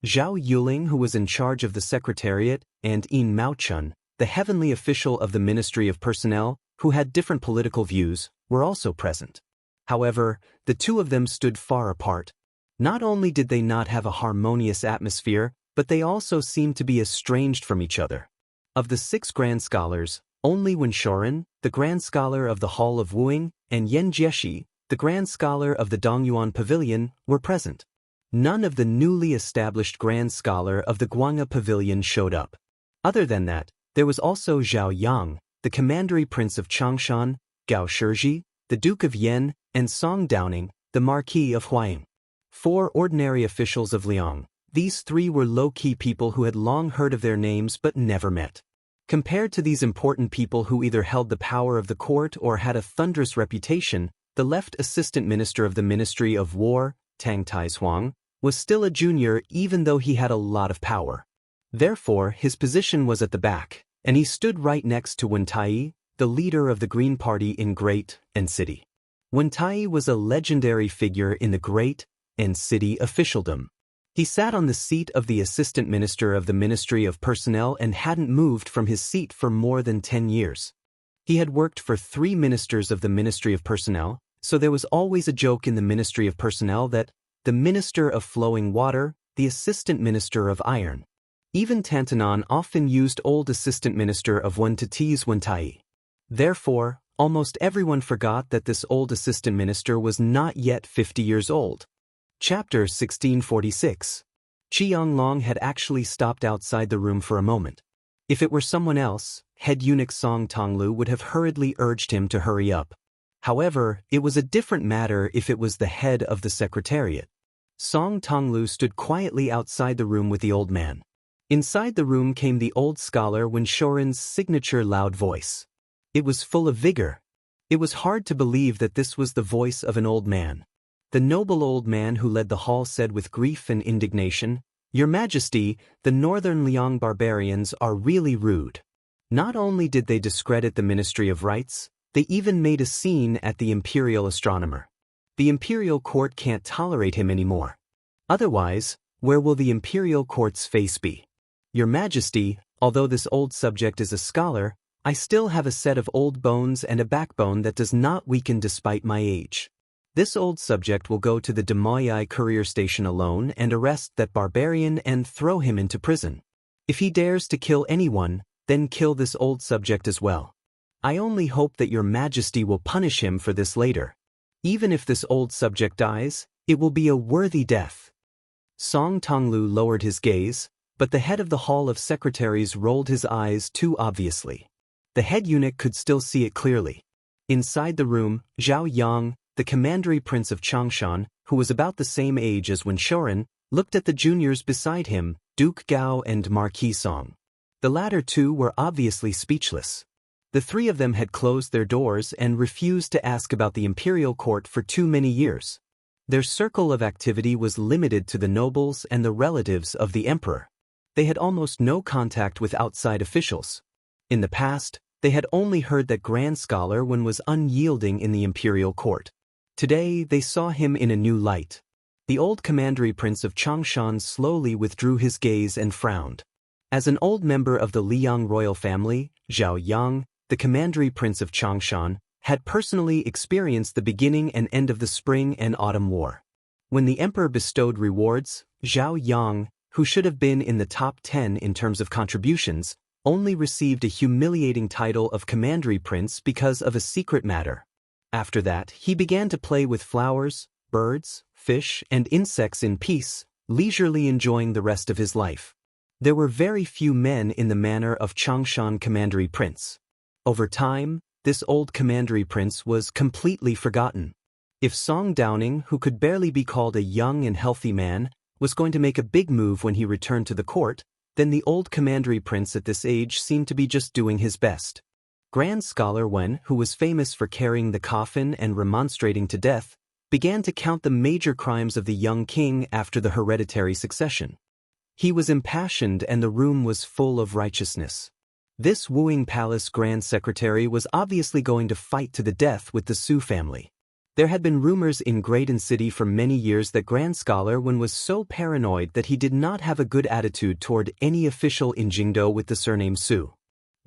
Zhao Yuling, who was in charge of the secretariat, and Yin Maochun, the heavenly official of the Ministry of Personnel, who had different political views, were also present. However, the two of them stood far apart. Not only did they not have a harmonious atmosphere, but they also seemed to be estranged from each other. Of the 6 grand scholars, only Wen Shoren, the grand scholar of the Hall of Wuing, and Yan Jieshi, the grand scholar of the Dongyuan Pavilion, were present. None of the newly established grand scholar of the Guangha Pavilion showed up. Other than that, there was also Zhao Yang, the commandery prince of Changshan, Gao Shizhi, the Duke of Yen, and Song Downing, the Marquis of Huaying. 4 ordinary officials of Liang. These 3 were low-key people who had long heard of their names but never met. Compared to these important people who either held the power of the court or had a thunderous reputation, the left assistant minister of the Ministry of War, Tang Taizhuang, was still a junior even though he had a lot of power. Therefore, his position was at the back, and he stood right next to Wen Tai, the leader of the Green Party in Great and City. Wen Tai was a legendary figure in the Great and City officialdom. He sat on the seat of the assistant minister of the Ministry of Personnel and hadn't moved from his seat for more than 10 years. He had worked for 3 ministers of the Ministry of Personnel, so there was always a joke in the Ministry of Personnel that the Minister of Flowing Water, the Assistant Minister of Iron. Even Tantanan often used old Assistant Minister of Wen to tease Wen Tai. Therefore, almost everyone forgot that this old assistant minister was not yet 50 years old. Chapter 1646. Qianglong had actually stopped outside the room for a moment. If it were someone else, head eunuch Song Tonglu would have hurriedly urged him to hurry up. However, it was a different matter if it was the head of the secretariat. Song Tonglu stood quietly outside the room with the old man. Inside the room came the old scholar Wen Shoren's signature loud voice. It was full of vigor. It was hard to believe that this was the voice of an old man. The noble old man who led the hall said with grief and indignation, "Your Majesty, the northern Liang barbarians are really rude. Not only did they discredit the Ministry of Rights, they even made a scene at the imperial astronomer. The imperial court can't tolerate him anymore. Otherwise, where will the imperial court's face be? Your Majesty, although this old subject is a scholar, I still have a set of old bones and a backbone that does not weaken despite my age. This old subject will go to the Demoyai courier station alone and arrest that barbarian and throw him into prison. If he dares to kill anyone, then kill this old subject as well. I only hope that your Majesty will punish him for this later. Even if this old subject dies, it will be a worthy death." Song Tonglu lowered his gaze, but the head of the Hall of Secretaries rolled his eyes too obviously. The head eunuch could still see it clearly. Inside the room, Zhao Yang, the commandery prince of Changshan, who was about the same age as Wen Shoren, looked at the juniors beside him, Duke Gao and Marquis Song. The latter two were obviously speechless. The 3 of them had closed their doors and refused to ask about the imperial court for too many years. Their circle of activity was limited to the nobles and the relatives of the emperor. They had almost no contact with outside officials. In the past, they had only heard that Grand Scholar Wen was unyielding in the imperial court. Today, they saw him in a new light. The old commandery prince of Changshan slowly withdrew his gaze and frowned. As an old member of the Liang royal family, Zhao Yang, the commandery prince of Changshan, had personally experienced the beginning and end of the Spring and Autumn War. When the emperor bestowed rewards, Zhao Yang, who should have been in the top 10 in terms of contributions, only received a humiliating title of commandery prince because of a secret matter. After that, he began to play with flowers, birds, fish, and insects in peace, leisurely enjoying the rest of his life. There were very few men in the manner of Changshan commandery prince. Over time, this old commandery prince was completely forgotten. If Song Downing, who could barely be called a young and healthy man, was going to make a big move when he returned to the court, then the old commandery prince at this age seemed to be just doing his best. Grand Scholar Wen, who was famous for carrying the coffin and remonstrating to death, began to count the major crimes of the young king after the hereditary succession. He was impassioned and the room was full of righteousness. This Wuing Palace Grand Secretary was obviously going to fight to the death with the Su family. There had been rumors in Graydon City for many years that Grand Scholar Wen was so paranoid that he did not have a good attitude toward any official in Jingdo with the surname Su.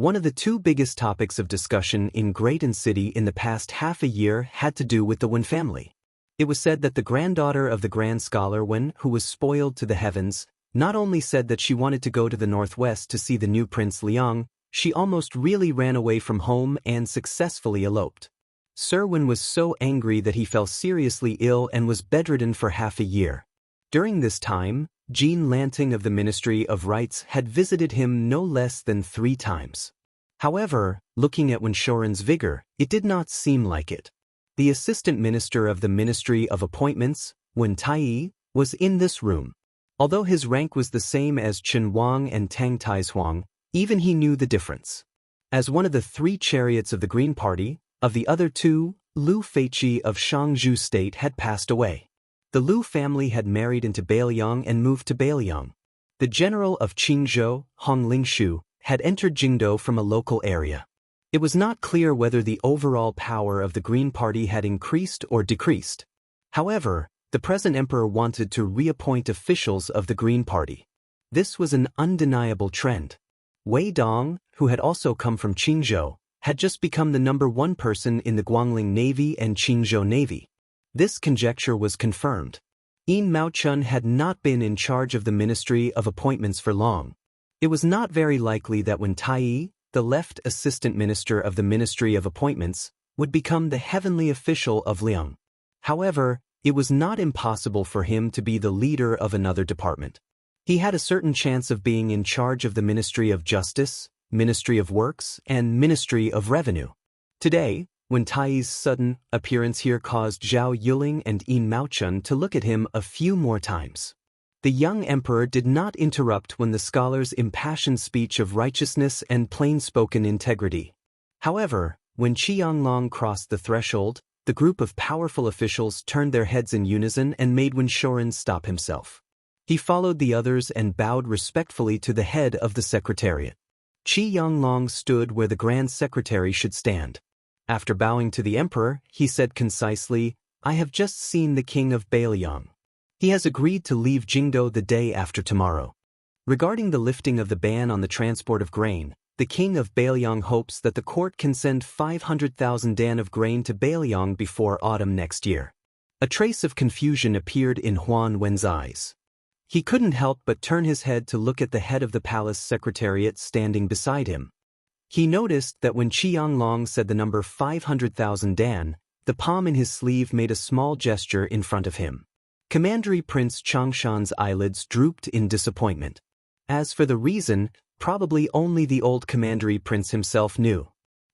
One of the two biggest topics of discussion in Great and City in the past half a year had to do with the Wen family. It was said that the granddaughter of the grand scholar Wen, who was spoiled to the heavens, not only said that she wanted to go to the northwest to see the new Prince Liang, she almost really ran away from home and successfully eloped. Sir Wen was so angry that he fell seriously ill and was bedridden for half a year. During this time, Jean Lanting of the Ministry of Rites had visited him no less than 3 times. However, looking at Wen Shoren's vigor, it did not seem like it. The assistant minister of the Ministry of Appointments, Wen Taiyi, was in this room. Although his rank was the same as Chen Wang and Tang Taizhuang, even he knew the difference. As one of the 3 chariots of the Green Party, of the other 2, Lu Feiqi of Shangzhou State had passed away. The Lu family had married into Bailiang and moved to Bailiang. The general of Qingzhou, Hong Lingshu, had entered Jingdou from a local area. It was not clear whether the overall power of the Green Party had increased or decreased. However, the present emperor wanted to reappoint officials of the Green Party. This was an undeniable trend. Wei Dong, who had also come from Qingzhou, had just become the #1 person in the Guangling Navy and Qingzhou Navy. This conjecture was confirmed. Yin Maochun had not been in charge of the Ministry of Appointments for long. It was not very likely that Wen Taiyi, the left assistant minister of the Ministry of Appointments, would become the heavenly official of Liang. However, it was not impossible for him to be the leader of another department. He had a certain chance of being in charge of the Ministry of Justice, Ministry of Works, and Ministry of Revenue. Today, Wen Taiyi's sudden appearance here caused Zhao Yuling and Yin Maochun to look at him a few more times. The young emperor did not interrupt when the scholar's impassioned speech of righteousness and plain-spoken integrity. However, when Qianglong crossed the threshold, the group of powerful officials turned their heads in unison and made Wen Shoren stop himself. He followed the others and bowed respectfully to the head of the secretariat. Qianglong stood where the grand secretary should stand. After bowing to the emperor, he said concisely, "I have just seen the king of Bailiang. He has agreed to leave Jingdou the day after tomorrow. Regarding the lifting of the ban on the transport of grain, the king of Bailiang hopes that the court can send 500,000 dan of grain to Bailiang before autumn next year." A trace of confusion appeared in Huan Wen's eyes. He couldn't help but turn his head to look at the head of the palace secretariat standing beside him. He noticed that when Qianglong said the number 500,000 dan, the palm in his sleeve made a small gesture in front of him. Commandery Prince Changshan's eyelids drooped in disappointment. As for the reason, probably only the old Commandery Prince himself knew.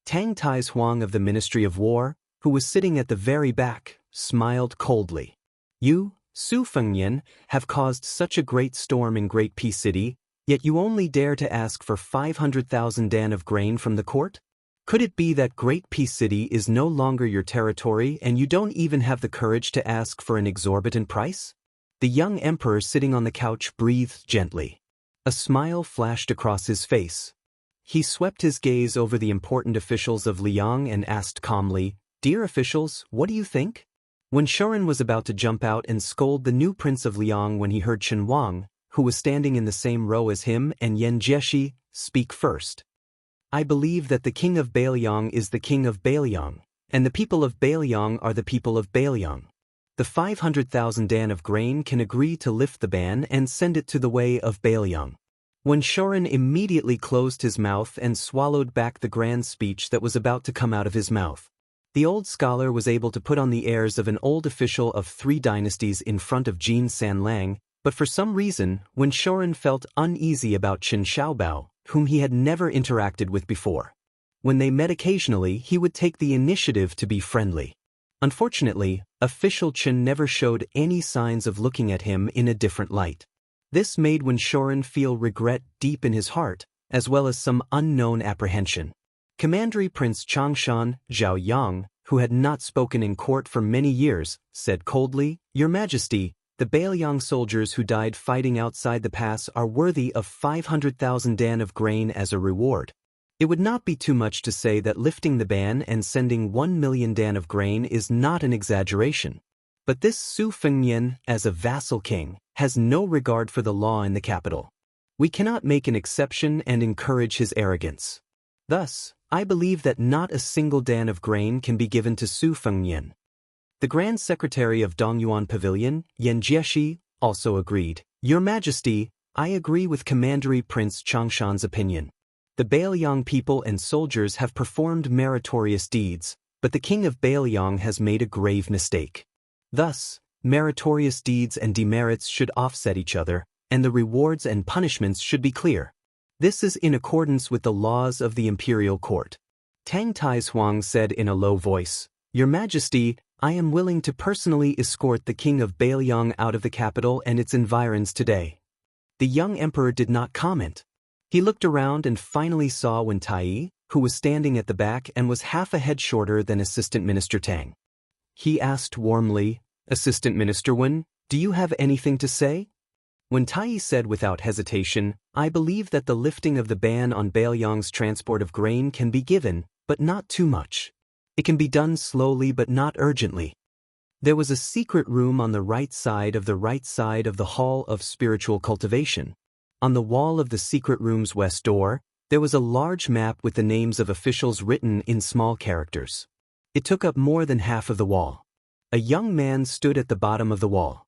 Tang Taizhuang of the Ministry of War, who was sitting at the very back, smiled coldly. "You, Su Fengnian, have caused such a great storm in Great Peace City, yet you only dare to ask for 500,000 dan of grain from the court? Could it be that Great Peace City is no longer your territory and you don't even have the courage to ask for an exorbitant price?" The young emperor sitting on the couch breathed gently. A smile flashed across his face. He swept his gaze over the important officials of Liang and asked calmly, "Dear officials, what do you think?" When Shoren was about to jump out and scold the new prince of Liang when he heard Chen Wang, who was standing in the same row as him, and Yan Jieshi, speak first. "I believe that the king of Bailiang is the king of Bailiang, and the people of Bailiang are the people of Bailiang. The 500,000 dan of grain can agree to lift the ban and send it to the way of Bailiang." When Shoren immediately closed his mouth and swallowed back the grand speech that was about to come out of his mouth. The old scholar was able to put on the airs of an old official of 3 dynasties in front of Jin Sanlang, but for some reason, when Shoren felt uneasy about Chen Xiaobao, whom he had never interacted with before. When they met occasionally, he would take the initiative to be friendly. Unfortunately, official Chen never showed any signs of looking at him in a different light. This made Wen Shoren feel regret deep in his heart, as well as some unknown apprehension. Commandery Prince Changshan, Zhao Yang, who had not spoken in court for many years, said coldly, "Your Majesty, the Bailiang soldiers who died fighting outside the pass are worthy of 500,000 dan of grain as a reward. It would not be too much to say that lifting the ban and sending 1 million dan of grain is not an exaggeration. But this Su Fengnian, as a vassal king, has no regard for the law in the capital. We cannot make an exception and encourage his arrogance." Thus, I believe that not a single dan of grain can be given to Su Fengnian. The Grand Secretary of Dongyuan Pavilion, Yan Jieshi, also agreed. Your Majesty, I agree with Commandery Prince Changshan's opinion. The Bailiang people and soldiers have performed meritorious deeds, but the King of Bailiang has made a grave mistake. Thus, meritorious deeds and demerits should offset each other, and the rewards and punishments should be clear. This is in accordance with the laws of the imperial court. Tang Taishuang said in a low voice, Your Majesty, I am willing to personally escort the King of Bailiang out of the capital and its environs today. The young emperor did not comment. He looked around and finally saw Wen Tai, who was standing at the back and was half a head shorter than Assistant Minister Tang. He asked warmly, Assistant Minister Wen, do you have anything to say? Wen Tai said without hesitation, I believe that the lifting of the ban on Bailiang's transport of grain can be given, but not too much. It can be done slowly but not urgently. There was a secret room on the right side of the Hall of Spiritual Cultivation. On the wall of the secret room's west door, there was a large map with the names of officials written in small characters. It took up more than half of the wall. A young man stood at the bottom of the wall.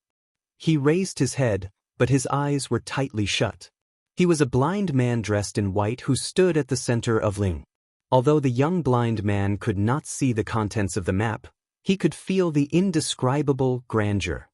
He raised his head, but his eyes were tightly shut. He was a blind man dressed in white who stood at the center of Ling. Although the young blind man could not see the contents of the map, he could feel the indescribable grandeur.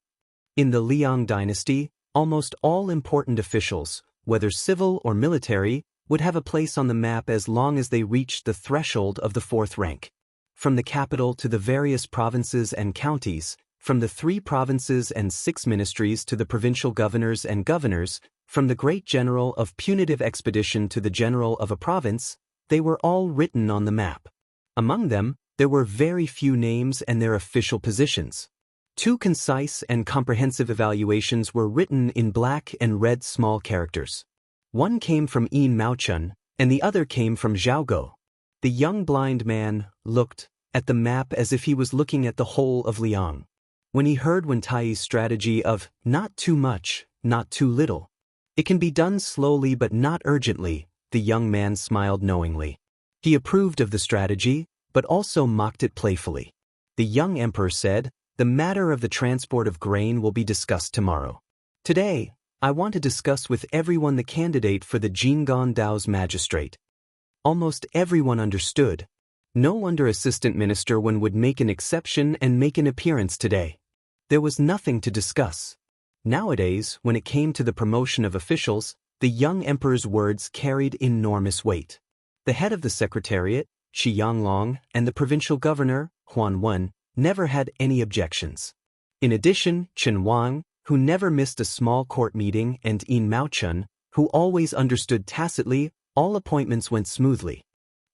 In the Liang dynasty, almost all important officials, whether civil or military, would have a place on the map as long as they reached the threshold of the 4th rank. From the capital to the various provinces and counties, from the 3 provinces and 6 ministries to the provincial governors and governors, from the great general of punitive expedition to the general of a province, they were all written on the map. Among them, there were very few names and their official positions. 2 concise and comprehensive evaluations were written in black and red small characters. One came from Yin Maochun, and the other came from Zhaogo. The young blind man looked at the map as if he was looking at the whole of Liang. When he heard Wen Tai's strategy of not too much, not too little, it can be done slowly but not urgently, the young man smiled knowingly. He approved of the strategy, but also mocked it playfully. The young emperor said, The matter of the transport of grain will be discussed tomorrow. Today, I want to discuss with everyone the candidate for the Jinggan Dao's magistrate. Almost everyone understood. No wonder Assistant Minister Wen would make an exception and make an appearance today. There was nothing to discuss. Nowadays, when it came to the promotion of officials, the young emperor's words carried enormous weight. The head of the secretariat, Shi Yanglong, and the provincial governor, Huan Wen, never had any objections. In addition, Chen Wang, who never missed a small court meeting, and Yin Maochun, who always understood tacitly, all appointments went smoothly.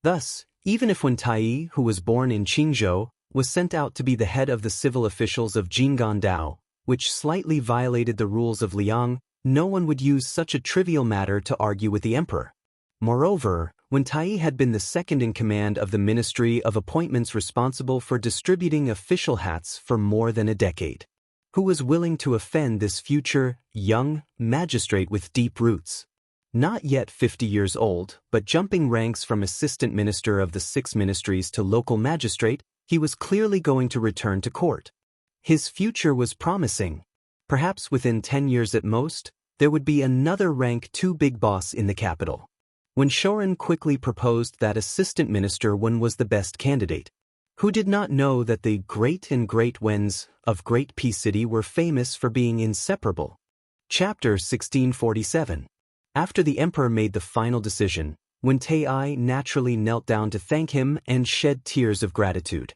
Thus, even if Wen Tai, who was born in Qingzhou, was sent out to be the head of the civil officials of Jinggan Dao, which slightly violated the rules of Liang, no one would use such a trivial matter to argue with the emperor. Moreover, Wen Tai had been the second in command of the Ministry of Appointments responsible for distributing official hats for more than a decade. Who was willing to offend this future, young, magistrate with deep roots? Not yet 50 years old, but jumping ranks from assistant minister of the 6 ministries to local magistrate, he was clearly going to return to court. His future was promising. Perhaps within 10 years at most, there would be another rank 2 big boss in the capital. When Shoren quickly proposed that Assistant Minister Wen was the best candidate, who did not know that the great and great Wens of Great Peace City were famous for being inseparable? Chapter 1647. After the emperor made the final decision, Wen Tai naturally knelt down to thank him and shed tears of gratitude.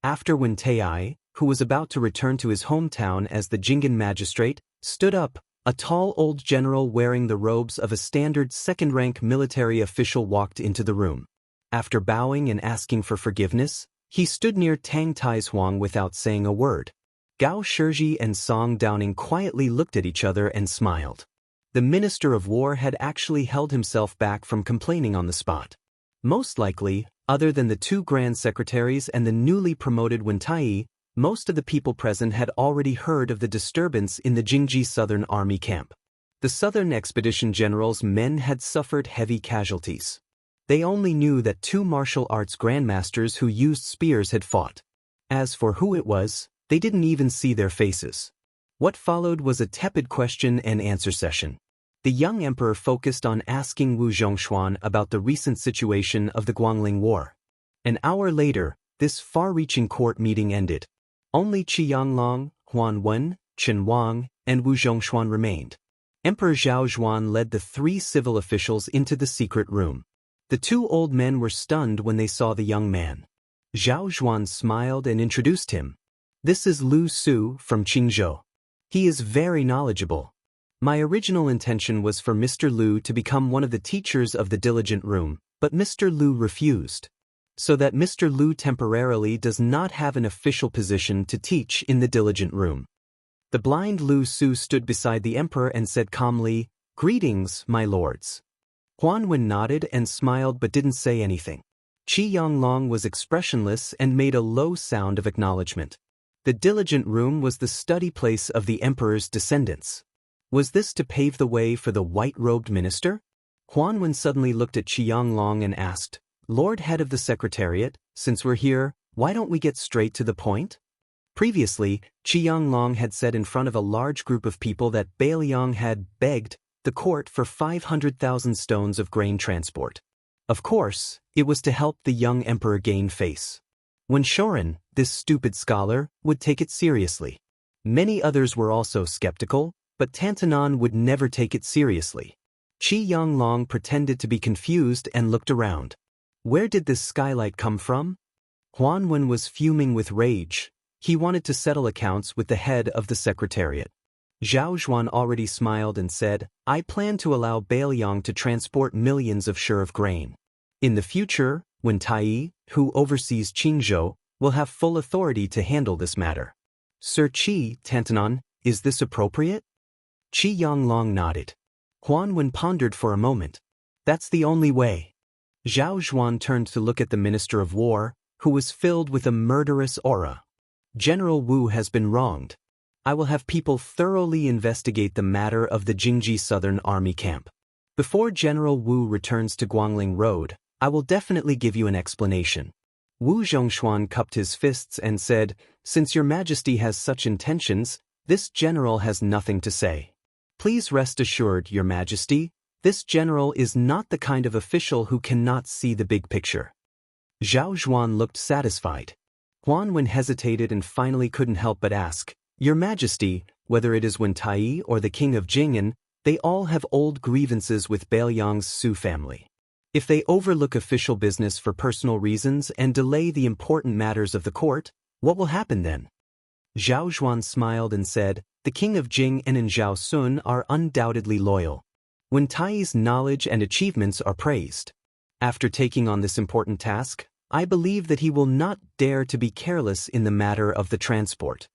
After Wen Tai, who was about to return to his hometown as the Jinggan magistrate, stood up, a tall old general wearing the robes of a standard second-rank military official walked into the room. After bowing and asking for forgiveness, he stood near Tang Taishuang without saying a word. Gao Shizhi and Song Downing quietly looked at each other and smiled. The Minister of War had actually held himself back from complaining on the spot. Most likely, other than the 2 Grand Secretaries and the newly promoted Wen Tai, most of the people present had already heard of the disturbance in the Jingji Southern Army camp. The Southern Expedition General's men had suffered heavy casualties. They only knew that two martial arts grandmasters who used spears had fought. As for who it was, they didn't even see their faces. What followed was a tepid question-and-answer session. The young emperor focused on asking Wu Zhongshuan about the recent situation of the Guangling War. An hour later, this far-reaching court meeting ended. Only Qi Yanglong, Huan Wen, Chen Wang, and Wu Zhongshuan remained. Emperor Zhao Zhuan led the three civil officials into the secret room. The two old men were stunned when they saw the young man. Zhao Zhuan smiled and introduced him. "This is Lu Su from Qingzhou. He is very knowledgeable. My original intention was for Mr. Lu to become one of the teachers of the diligent room, but Mr. Lu refused. So that Mr. Lu temporarily does not have an official position to teach in the diligent room." The blind Lu Su stood beside the emperor and said calmly, "Greetings, my lords." Huan Wen nodded and smiled but didn't say anything. Qi Yanglong was expressionless and made a low sound of acknowledgement. The diligent room was the study place of the emperor's descendants. Was this to pave the way for the white-robed minister? Huan Wen suddenly looked at Qi Yanglong and asked, "Lord Head of the Secretariat, since we're here, why don't we get straight to the point?" Previously, Qi Yanglong had said in front of a large group of people that Bailiang had begged the court for 500,000 stones of grain transport. Of course, it was to help the young emperor gain face. When Shorin, this stupid scholar, would take it seriously. Many others were also skeptical, but Tantanon would never take it seriously. Qi Yanglong pretended to be confused and looked around. Where did this skylight come from? Huan Wen was fuming with rage. He wanted to settle accounts with the head of the secretariat. Zhao Zhuan already smiled and said, "I plan to allow Bailiang to transport millions of shur of grain. In the future, Wen Tai, who oversees Qingzhou, will have full authority to handle this matter." "Sir Qi, Tantanon, is this appropriate?" Qi Yanglong nodded. Huan Wen pondered for a moment. "That's the only way." Zhao Zhuan turned to look at the Minister of War, who was filled with a murderous aura. "General Wu has been wronged. I will have people thoroughly investigate the matter of the Jingji Southern Army camp. Before General Wu returns to Guangling Road, I will definitely give you an explanation." Wu Zhongshuan cupped his fists and said, "Since your majesty has such intentions, this general has nothing to say. Please rest assured, your majesty, this general is not the kind of official who cannot see the big picture." Zhao Zhuan looked satisfied. Huan Wen hesitated and finally couldn't help but ask, "Your majesty, whether it is Wen Tai or the king of Jing'an, they all have old grievances with Bailiang's Su family. If they overlook official business for personal reasons and delay the important matters of the court, what will happen then?" Zhao Zhuan smiled and said, "The king of Jing'an and Zhao Sun are undoubtedly loyal. Wen Tai's knowledge and achievements are praised. After taking on this important task, I believe that he will not dare to be careless in the matter of the transport."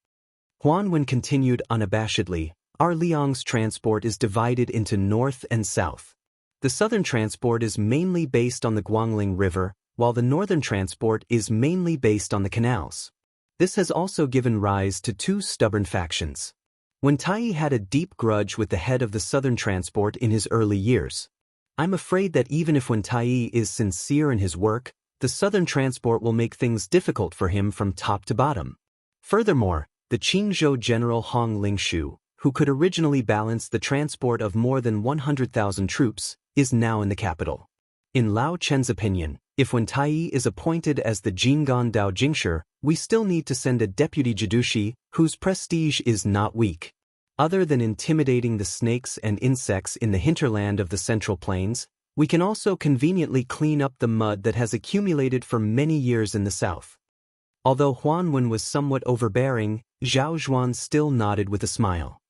Huan Wen continued unabashedly, "Our Liang's transport is divided into north and south. The southern transport is mainly based on the Guangling River, while the northern transport is mainly based on the canals. This has also given rise to two stubborn factions. Wen Tai had a deep grudge with the head of the southern transport in his early years. I'm afraid that even if Wen Tai is sincere in his work, the southern transport will make things difficult for him from top to bottom. Furthermore, the Qingzhou general Hong Lingshu, who could originally balance the transport of more than 100,000 troops, is now in the capital. In Lao Chen's opinion, if Wen Tai is appointed as the Jinggan Dao Jingshi, we still need to send a deputy Jidushi whose prestige is not weak. Other than intimidating the snakes and insects in the hinterland of the Central Plains, we can also conveniently clean up the mud that has accumulated for many years in the south." Although Huan Wen was somewhat overbearing, Zhao Zhuan still nodded with a smile.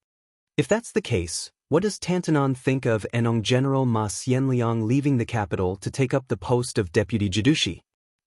"If that's the case, what does Tantanon think of Enong General Ma Xianliang leaving the capital to take up the post of deputy Jidushi?"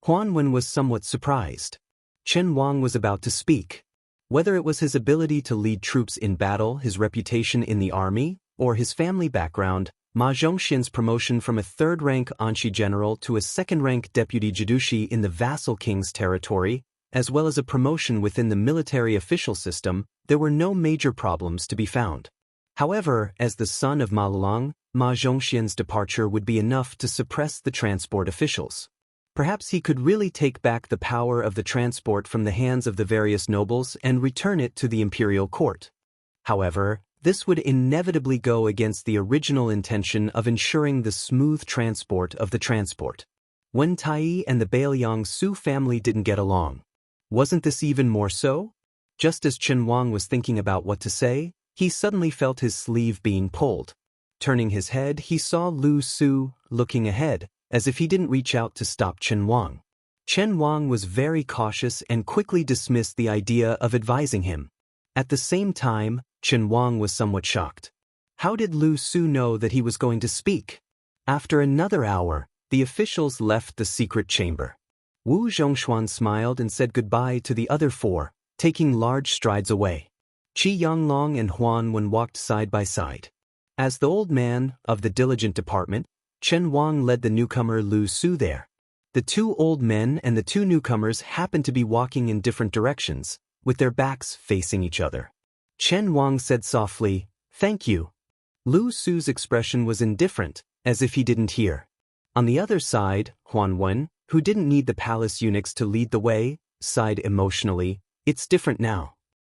Huan Wen was somewhat surprised. Chen Wang was about to speak. Whether it was his ability to lead troops in battle, his reputation in the army, or his family background, Ma Zhongxian's promotion from a third-rank Anshi general to a second-rank deputy Jidushi in the vassal king's territory, as well as a promotion within the military official system, there were no major problems to be found. However, as the son of Ma Liang, Ma Zhongxian's departure would be enough to suppress the transport officials. Perhaps he could really take back the power of the transport from the hands of the various nobles and return it to the imperial court. However, this would inevitably go against the original intention of ensuring the smooth transport of the transport. Wen Tai and the Bailiang Su family didn't get along. Wasn't this even more so? Just as Chen Wang was thinking about what to say, he suddenly felt his sleeve being pulled. Turning his head, he saw Lu Su, looking ahead, as if he didn't reach out to stop Chen Wang. Chen Wang was very cautious and quickly dismissed the idea of advising him. At the same time, Chen Wang was somewhat shocked. How did Lu Su know that he was going to speak? After another hour, the officials left the secret chamber. Wu Zhongshuan smiled and said goodbye to the other four, taking large strides away. Qi Yanglong and Huan Wen walked side by side. As the old man of the diligent department, Chen Wang led the newcomer Lu Su there. The two old men and the two newcomers happened to be walking in different directions, with their backs facing each other. Chen Wang said softly, "Thank you." Lu Su's expression was indifferent, as if he didn't hear. On the other side, Huan Wen, who didn't need the palace eunuchs to lead the way, sighed emotionally, "It's different now."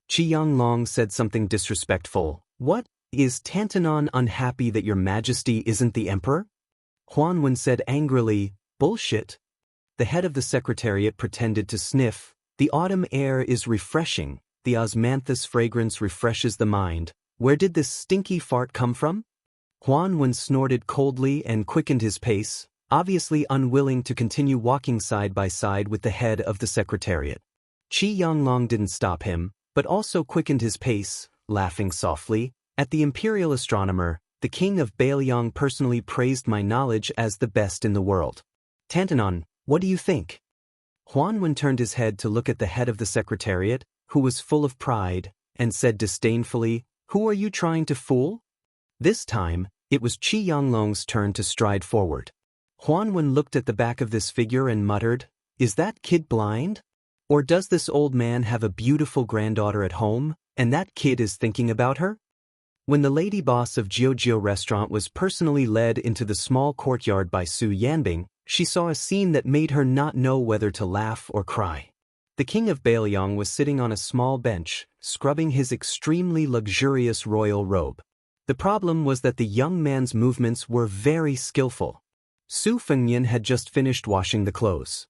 Qi Yanglong said something disrespectful. "What? Is Tantanon unhappy that your majesty isn't the emperor?" Huan Wen said angrily, "Bullshit." The head of the secretariat pretended to sniff. "The autumn air is refreshing. The osmanthus fragrance refreshes the mind. Where did this stinky fart come from?" Huan Wen snorted coldly and quickened his pace, obviously unwilling to continue walking side by side with the head of the secretariat. Qi Yanglong didn't stop him, but also quickened his pace, laughing softly. "At the imperial astronomer, the king of Bailiang personally praised my knowledge as the best in the world. Tantanon, what do you think?" Huan Wen turned his head to look at the head of the secretariat, who was full of pride, and said disdainfully, "Who are you trying to fool?" This time, it was Qi Yanglong's turn to stride forward. Huan Wen looked at the back of this figure and muttered, "Is that kid blind? Or does this old man have a beautiful granddaughter at home, and that kid is thinking about her?" When the lady boss of Jiujiu restaurant was personally led into the small courtyard by Su Yanbing, she saw a scene that made her not know whether to laugh or cry. The king of Bailiang was sitting on a small bench, scrubbing his extremely luxurious royal robe. The problem was that the young man's movements were very skillful. Su Fengnian had just finished washing the clothes.